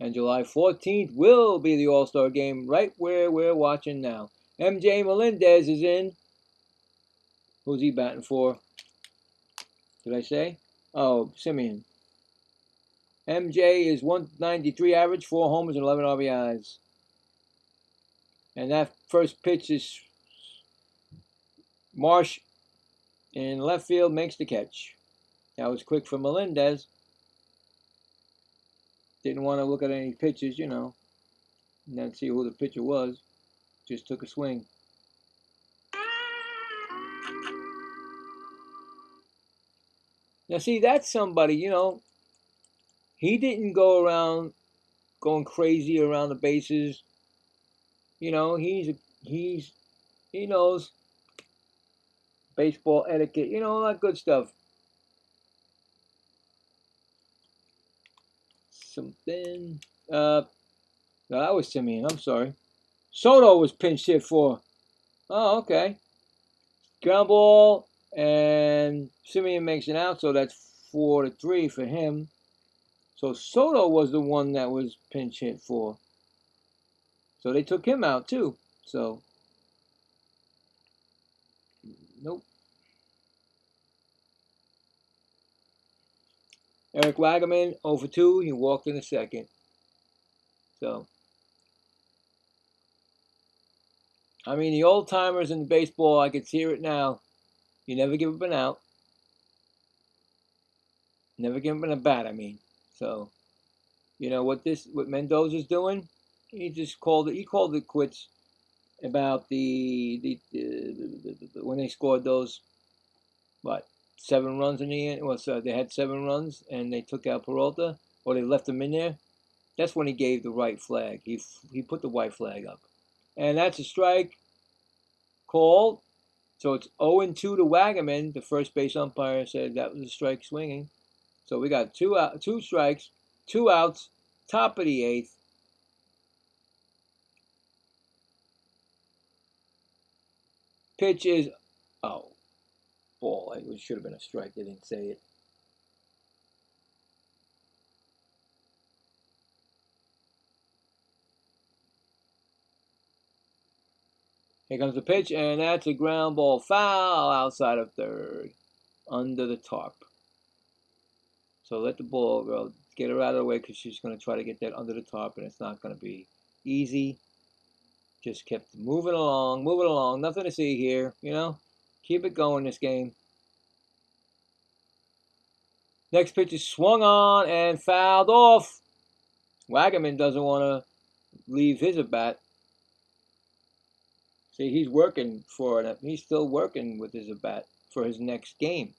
And July 14th will be the All-Star game right where we're watching now. MJ Melendez is in. Who's he batting for? Did I say? Oh, Semien. MJ is 193 average, 4 homers and 11 RBIs. And that first pitch is Marsh in left field, makes the catch. That was quick for Melendez. Didn't want to look at any pitches, you know, and then see who the pitcher was. Just took a swing. Now, see, that's somebody, you know, he didn't go around going crazy around the bases. you know, he knows baseball etiquette, you know, all that good stuff. Something. No, that was Simeon. I'm sorry. Soto was pinch hit for. Oh, okay. Ground ball, and Simeon makes an out, so that's 4-3 for him. So Soto was the one that was pinch hit for. So they took him out too. So, nope. Eric Wagaman, 0 for 2. He walked in the second. So, I mean, the old timers in baseball, I could hear it now. You never give up an out. Never give up an at bat, I mean. So, you know what Mendoza's doing? He just called it. He called it quits about when they scored those, what, 7 runs in the end. Well, so they had 7 runs and they took out Peralta, or they left him in there. That's when he gave the right flag. He put the white flag up, and that's a strike called. So it's 0-2 to Wagaman. The first base umpire said that was a strike swinging. So we got 2 strikes, 2 outs, top of the 8th. Pitch is, oh, ball. It should have been a strike. They didn't say it. Here comes the pitch, and that's a ground ball foul outside of third, under the tarp. So let the ball girl get her out of the way because she's going to try to get that under the tarp, and it's not going to be easy. Just kept moving along. Nothing to see here, you know. Keep it going this game. Next pitch is swung on and fouled off. Wagaman doesn't want to leave his at bat. See, he's working for it. He's still working with his at bat for his next game.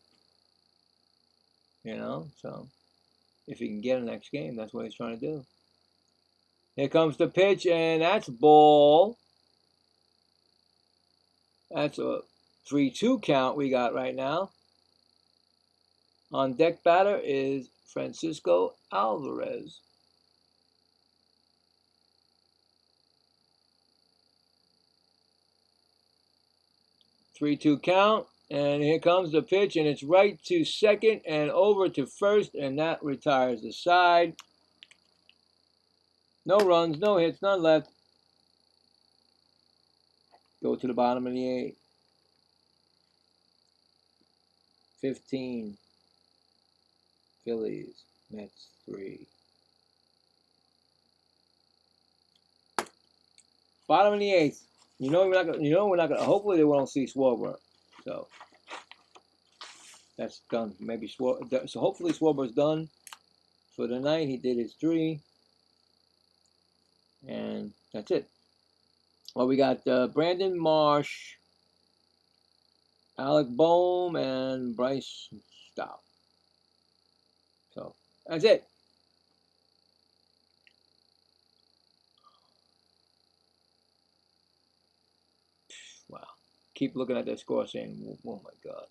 You know, so if he can get a next game, that's what he's trying to do. Here comes the pitch, and that's ball. That's a 3-2 count we got right now. On deck batter is Francisco Alvarez. 3-2 count, and here comes the pitch, and it's right to second and over to first, and that retires the side. No runs, no hits, none left. Go to the bottom of the 8th. 15. Phillies, Mets 3. Bottom of the 8th. We're not gonna. Hopefully they won't see Scoreboard. So that's done. Maybe so hopefully Scoreboard's done for the night. He did his 3, and that's it. Well, we got Brandon Marsh, Alec Boehm, and Bryce Stout. So that's it. Wow. Keep looking at that score saying, oh my God.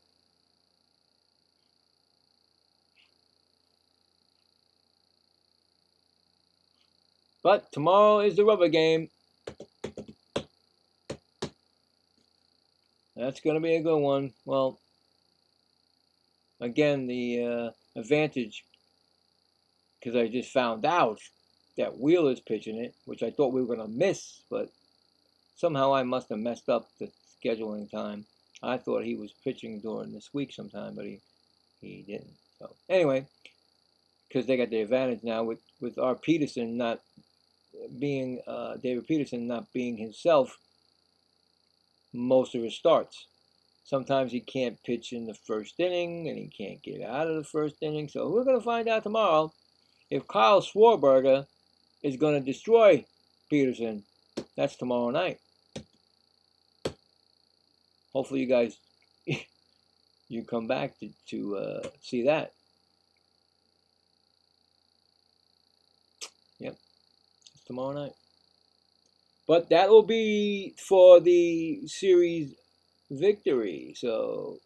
But tomorrow is the rubber game. That's going to be a good one. Well, again, the advantage, because I just found out that Wheeler's pitching it, which I thought we were going to miss, but somehow I must have messed up the scheduling time. I thought he was pitching during this week sometime, but he didn't. So anyway, because they got the advantage now with our Peterson not being David Peterson not being himself most of his starts. Sometimes he can't pitch in the first inning, and he can't get out of the first inning. So we're going to find out tomorrow if Kyle Schwarber is going to destroy Peterson. That's tomorrow night. Hopefully you guys you come back to see that. Yep, it's tomorrow night. But that will be for the series victory. So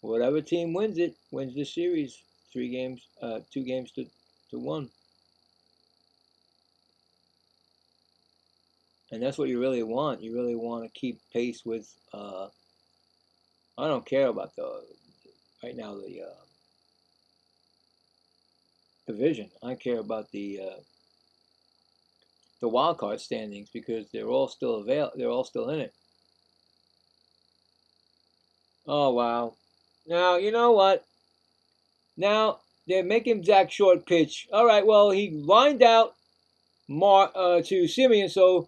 whatever team wins it wins the series. 2 games to 1. And that's what you really want. You really want to keep pace with. I don't care about right now the division. I care about the wild card standings because they're all still They're all still in it. Oh wow! Now you know what? Now they're making Zach Short pitch. All right. Well, he lined out to Simeon, so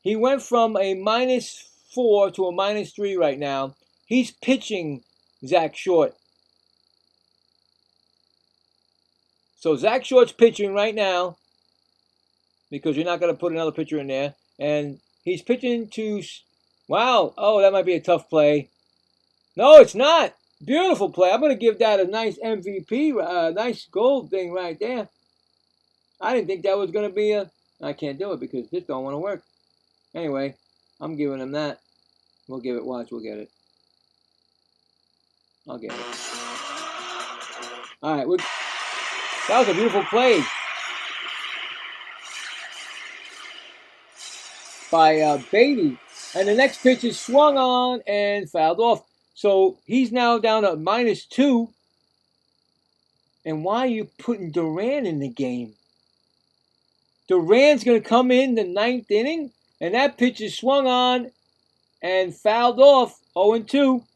he went from a -4 to a -3 right now. He's pitching Zach Short. So Zach Short's pitching right now because you're not going to put another pitcher in there. And he's pitching to, wow, oh, that might be a tough play. No, it's not. Beautiful play. I'm going to give that a nice MVP, nice gold thing right there. I didn't think that was going to be I can't do it because this don't want to work. Anyway, I'm giving him that. We'll give it, watch, we'll get it. I'll get it. All right, that was a beautiful play by Beatty. And the next pitch is swung on and fouled off. So he's now down to -2. And why are you putting Duran in the game? Duran's going to come in the 9th inning, and that pitch is swung on and fouled off, 0-2.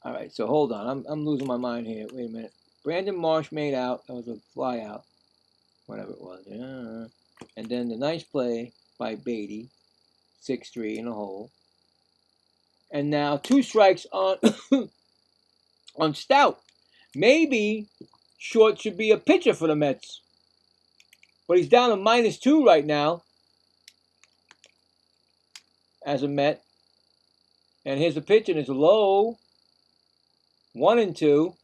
All right, so hold on. I'm losing my mind here. Wait a minute. Brandon Marsh made out. That was a fly out. Whatever it was. Yeah. And then the nice play by Beatty. 6-3 in a hole. And now 2 strikes on on Stout. Maybe Short should be a pitcher for the Mets. But he's down to -2 right now as a Met. And here's the pitch, and it's low. 1-2.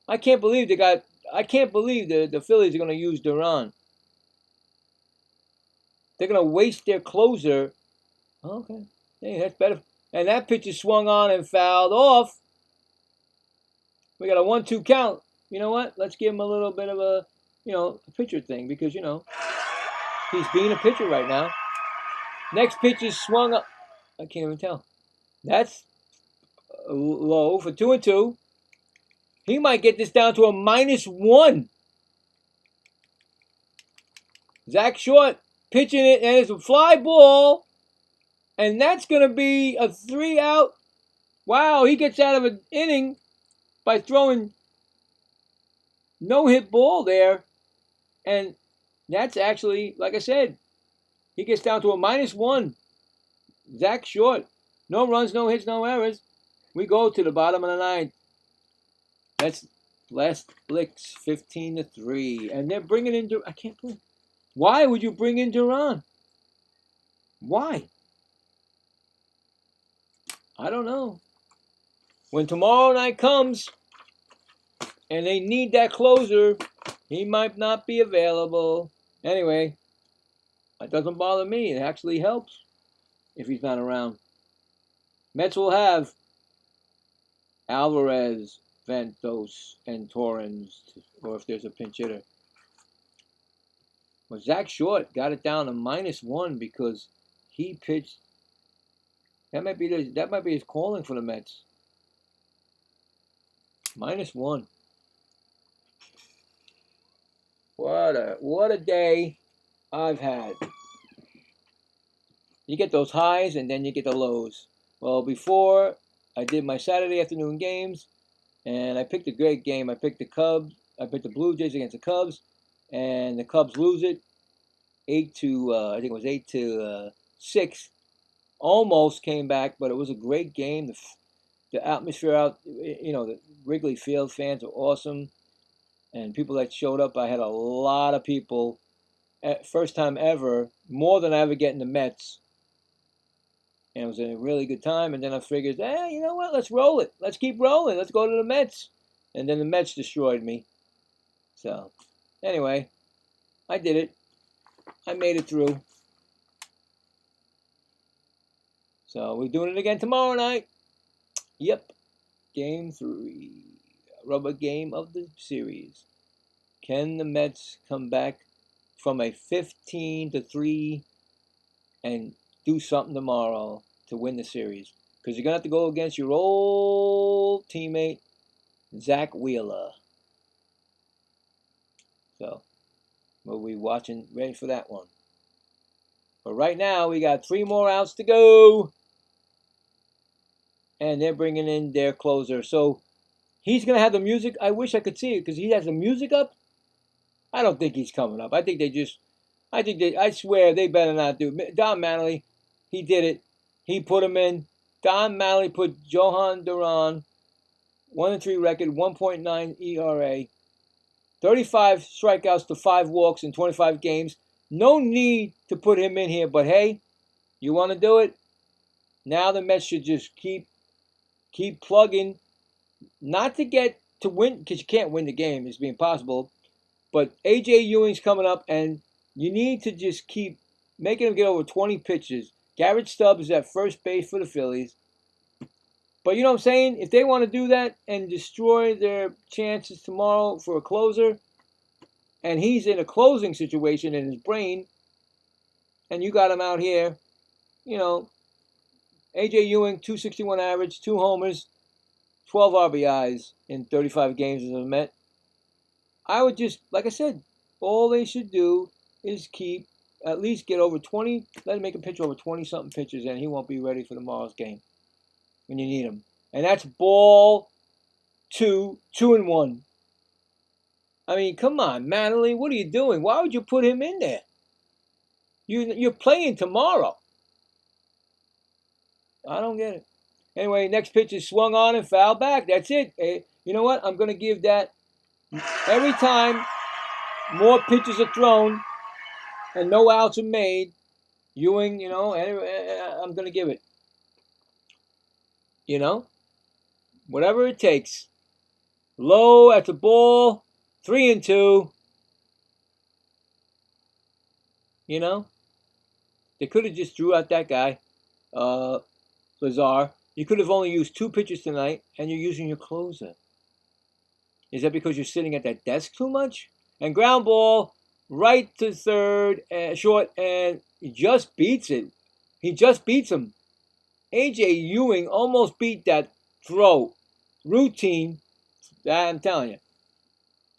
I can't believe the Phillies are going to use Duran. They're going to waste their closer. Okay. Hey, that's better. And that pitch is swung on and fouled off. We got a 1-2 count. You know what? Let's give him a little bit of a pitcher thing because, he's being a pitcher right now. Next pitch is swung up. I can't even tell. That's low for 2-2. He might get this down to a -1. Zach Short pitching it, and it's a fly ball. And that's going to be a 3-out. Wow, he gets out of an inning by throwing no-hit ball there. And that's actually, like I said, he gets down to a -1. Zach Short. No runs, no hits, no errors. We go to the bottom of the 9th. That's last licks, 15-3. And they're bringing in, I can't believe. Why would you bring in Duran? Why? I don't know. When tomorrow night comes and they need that closer, he might not be available. Anyway, it doesn't bother me. It actually helps if he's not around. Mets will have Alvarez, Ventos, and Torrens, or if there's a pinch hitter. Well, Zach Short got it down to -1 because he pitched. That might be his calling for the Mets. -1. What a day I've had. You get those highs and then you get the lows. Well, before I did my Saturday afternoon games, and I picked a great game. I picked the Blue Jays against the Cubs, and the Cubs lose it 8-6. Almost came back, but it was a great game. The atmosphere out, the Wrigley Field fans are awesome, and people that showed up. I had a lot of people. First time ever, more than I ever get in the Mets. And it was a really good time. And then I figured, you know what? Let's roll it. Let's keep rolling. Let's go to the Mets. And then the Mets destroyed me. So, anyway, I did it. I made it through. So we're doing it again tomorrow night. Yep. Game 3. Rubber game of the series. Can the Mets come back from a 15-3 and do something tomorrow to win the series? Because you're going to have to go against your old teammate, Zach Wheeler. So we'll be watching, ready for that one. But right now, we got 3 more outs to go. And they're bringing in their closer. So he's going to have the music. I wish I could see it because he has the music up. I don't think he's coming up. I swear they better not do it. Don Mattingly, he did it. He put him in. Don Mattingly put Johan Duran, 1-3 record, 1.9 ERA, 35 strikeouts to 5 walks in 25 games. No need to put him in here, but hey, you want to do it? Now the Mets should just keep plugging, not to get to win, because you can't win the game. It's impossible. But A.J. Ewing's coming up, and you need to just keep making him get over 20 pitches. Garrett Stubbs is at first base for the Phillies. But you know what I'm saying? If they want to do that and destroy their chances tomorrow for a closer, and he's in a closing situation in his brain, and you got him out here, you know, A.J. Ewing, 261 average, 2 homers, 12 RBIs in 35 games as a Met. I would just, like I said, all they should do is at least get over 20, let him make a pitch over 20-something pitches, and he won't be ready for tomorrow's game when you need him. And that's ball 2, 2-1. I mean, come on, Mattingly, what are you doing? Why would you put him in there? You're playing tomorrow. I don't get it. Anyway, next pitch is swung on and fouled back. That's it. You know what? I'm going to give that every time more pitches are thrown and no outs are made. Ewing, you know, I'm going to give it. You know, whatever it takes. Low at the ball, 3-2. You know, they could have just drew out that guy, Lazar. You could have only used 2 pitches tonight, and you're using your closer. Is that because you're sitting at that desk too much? And ground ball, right to third, short, and he just beats it. He just beats him. A.J. Ewing almost beat that throw. Routine. I'm telling you.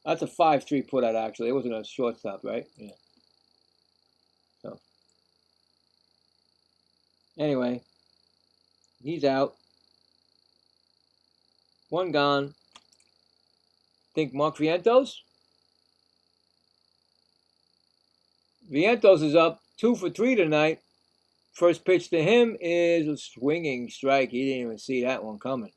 That's a 5-3 put out, actually. It wasn't a shortstop, right? Yeah. So. Anyway. He's out. 1 gone. Think Mark Vientos? Vientos is up 2 for 3 tonight. First pitch to him is a swinging strike. He didn't even see that one coming.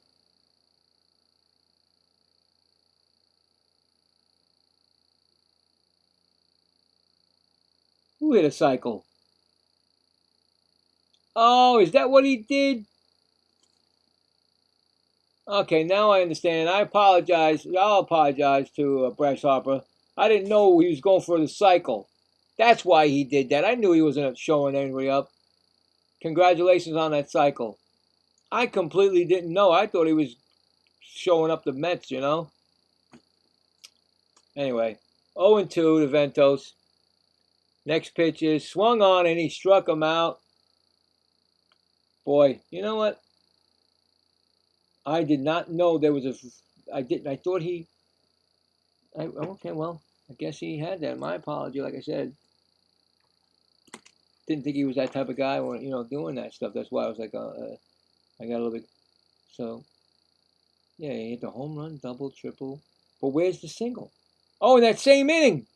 Who hit a cycle? Oh, is that what he did? Okay, now I understand. I apologize. I'll apologize to Bryce Harper. I didn't know he was going for the cycle. That's why he did that. I knew he wasn't showing anybody up. Congratulations on that cycle. I completely didn't know. I thought he was showing up the Mets, you know. Anyway, 0-2 to Ventos. Next pitch is swung on and he struck him out. Boy, you know what? I did not know there was I thought he. Okay, well, I guess he had that. My apology, like I said. Didn't think he was that type of guy, or doing that stuff. That's why I was like, I got a little bit. So, yeah, he hit the home run, double, triple. But where's the single? Oh, in that same inning,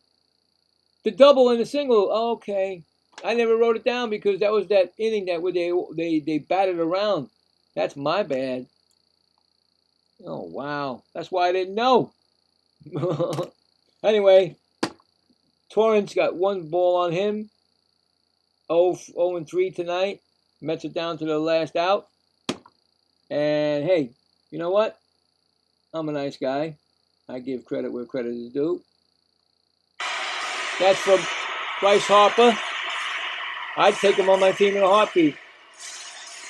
the double and the single. Okay, I never wrote it down because that was that inning that where they batted around. That's my bad. Oh wow, that's why I didn't know. Anyway, Torrance got 1 ball on him. 0-3 tonight. Mets are down to the last out. And hey, you know what? I'm a nice guy. I give credit where credit is due. That's from Bryce Harper. I'd take him on my team in a heartbeat.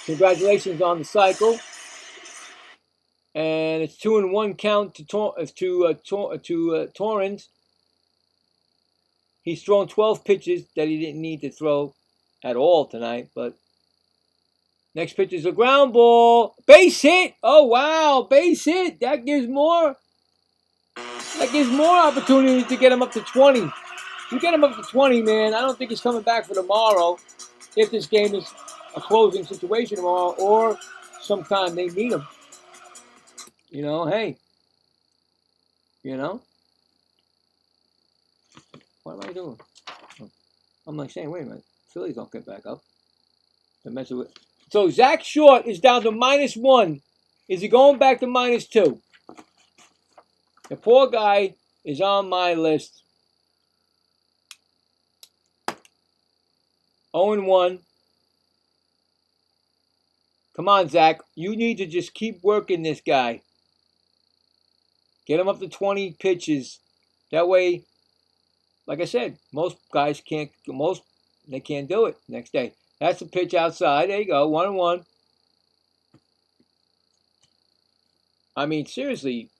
Congratulations on the cycle. And it's 2-1 count to Torrens. He's thrown 12 pitches that he didn't need to throw at all tonight, but next pitch is a ground ball. Base hit. Oh, wow. Base hit. That gives more opportunity to get him up to 20. You get him up to 20, man. I don't think he's coming back for tomorrow if this game is a closing situation tomorrow or sometime they need him. You know, hey. You know? What am I doing? I'm like saying, wait a minute. Phillies don't get back up. They're messing with. So Zach Short is down to -1. Is he going back to -2? The poor guy is on my list. 0-1. Come on, Zach. You need to just keep working this guy. Get him up to 20 pitches. That way, like I said, most guys can't do it next day. That's the pitch outside. There you go. 1-1. I mean, seriously.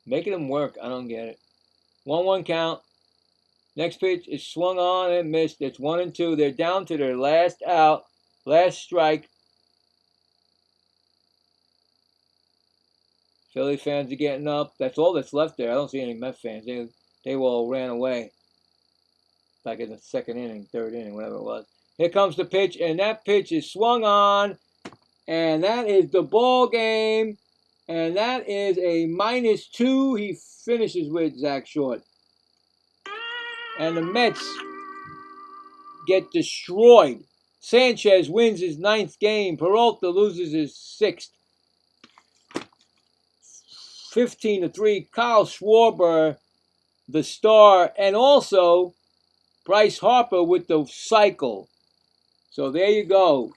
Making them work. I don't get it. 1-1 count. Next pitch is swung on and missed. It's 1-2. They're down to their last out. Last strike. Philly fans are getting up. That's all that's left there. I don't see any Met fans. They all ran away. Like in the second inning, third inning, whatever it was. Here comes the pitch, and that pitch is swung on. And that is the ball game. And that is a -2. He finishes with Zach Short. And the Mets get destroyed. Sanchez wins his 9th game. Peralta loses his 6th. 15-3. Kyle Schwarber, the star, and also Bryce Harper with the cycle. So there you go.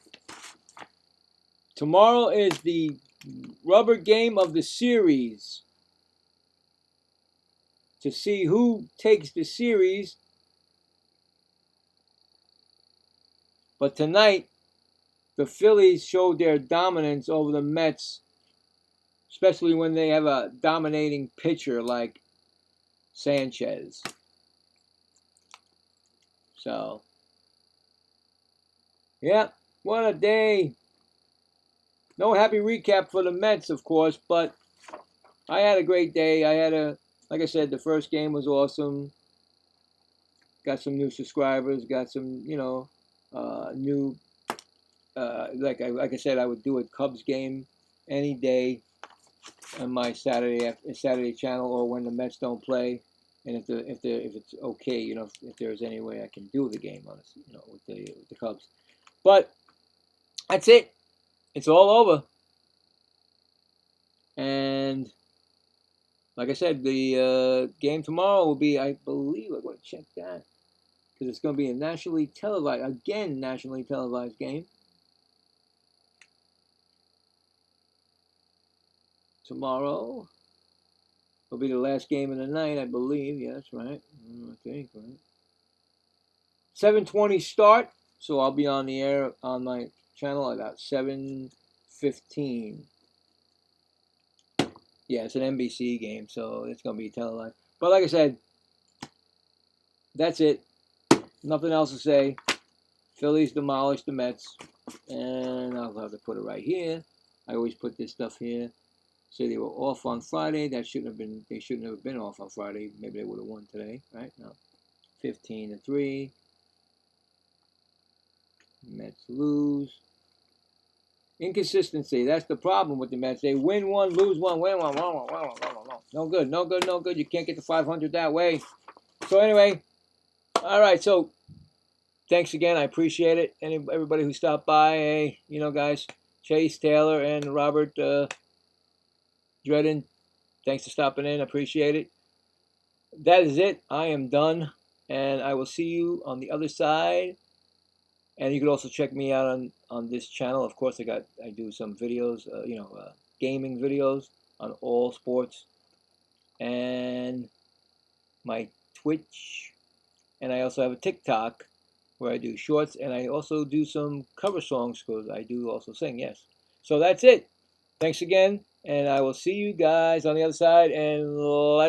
Tomorrow is the rubber game of the series to see who takes the series. But tonight, the Phillies showed their dominance over the Mets, especially when they have a dominating pitcher like Sanchez. So, yeah, what a day. No happy recap for the Mets, of course, but I had a great day. Like I said, the first game was awesome. Got some new subscribers, got some, new, like I said, I would do a Cubs game any day on my Saturday channel, or when the Mets don't play, and if it's okay, if there's any way I can do the game on this, with the Cubs. But that's it. It's all over. And like I said, the game tomorrow will be, I believe, I'm going to check that, because it's going to be a nationally televised game. Tomorrow will be the last game of the night, I believe. Yeah, that's right. I think, right. 7:20 start, so I'll be on the air on my channel about 7:15. Yeah, it's an NBC game, so it's going to be televised. But like I said, that's it. Nothing else to say. Phillies demolished the Mets. And I'll have to put it right here. I always put this stuff here. Say they were off on Friday. They shouldn't have been off on Friday. Maybe they would have won today, right? No. 15-3. Mets lose. Inconsistency. That's the problem with the Mets. They win one, lose one, win one. No good. You can't get to 500 that way. So anyway, all right. So thanks again. I appreciate it. Everybody who stopped by. Hey, guys, Chase, Taylor, and Robert Dredden, thanks for stopping in. I appreciate it. That is it. I am done. And I will see you on the other side. And you can also check me out on this channel. Of course, I do some videos, gaming videos on all sports, and my Twitch, and I also have a TikTok where I do shorts, and I also do some cover songs because I do also sing. Yes. So that's it. Thanks again, and I will see you guys on the other side, and let's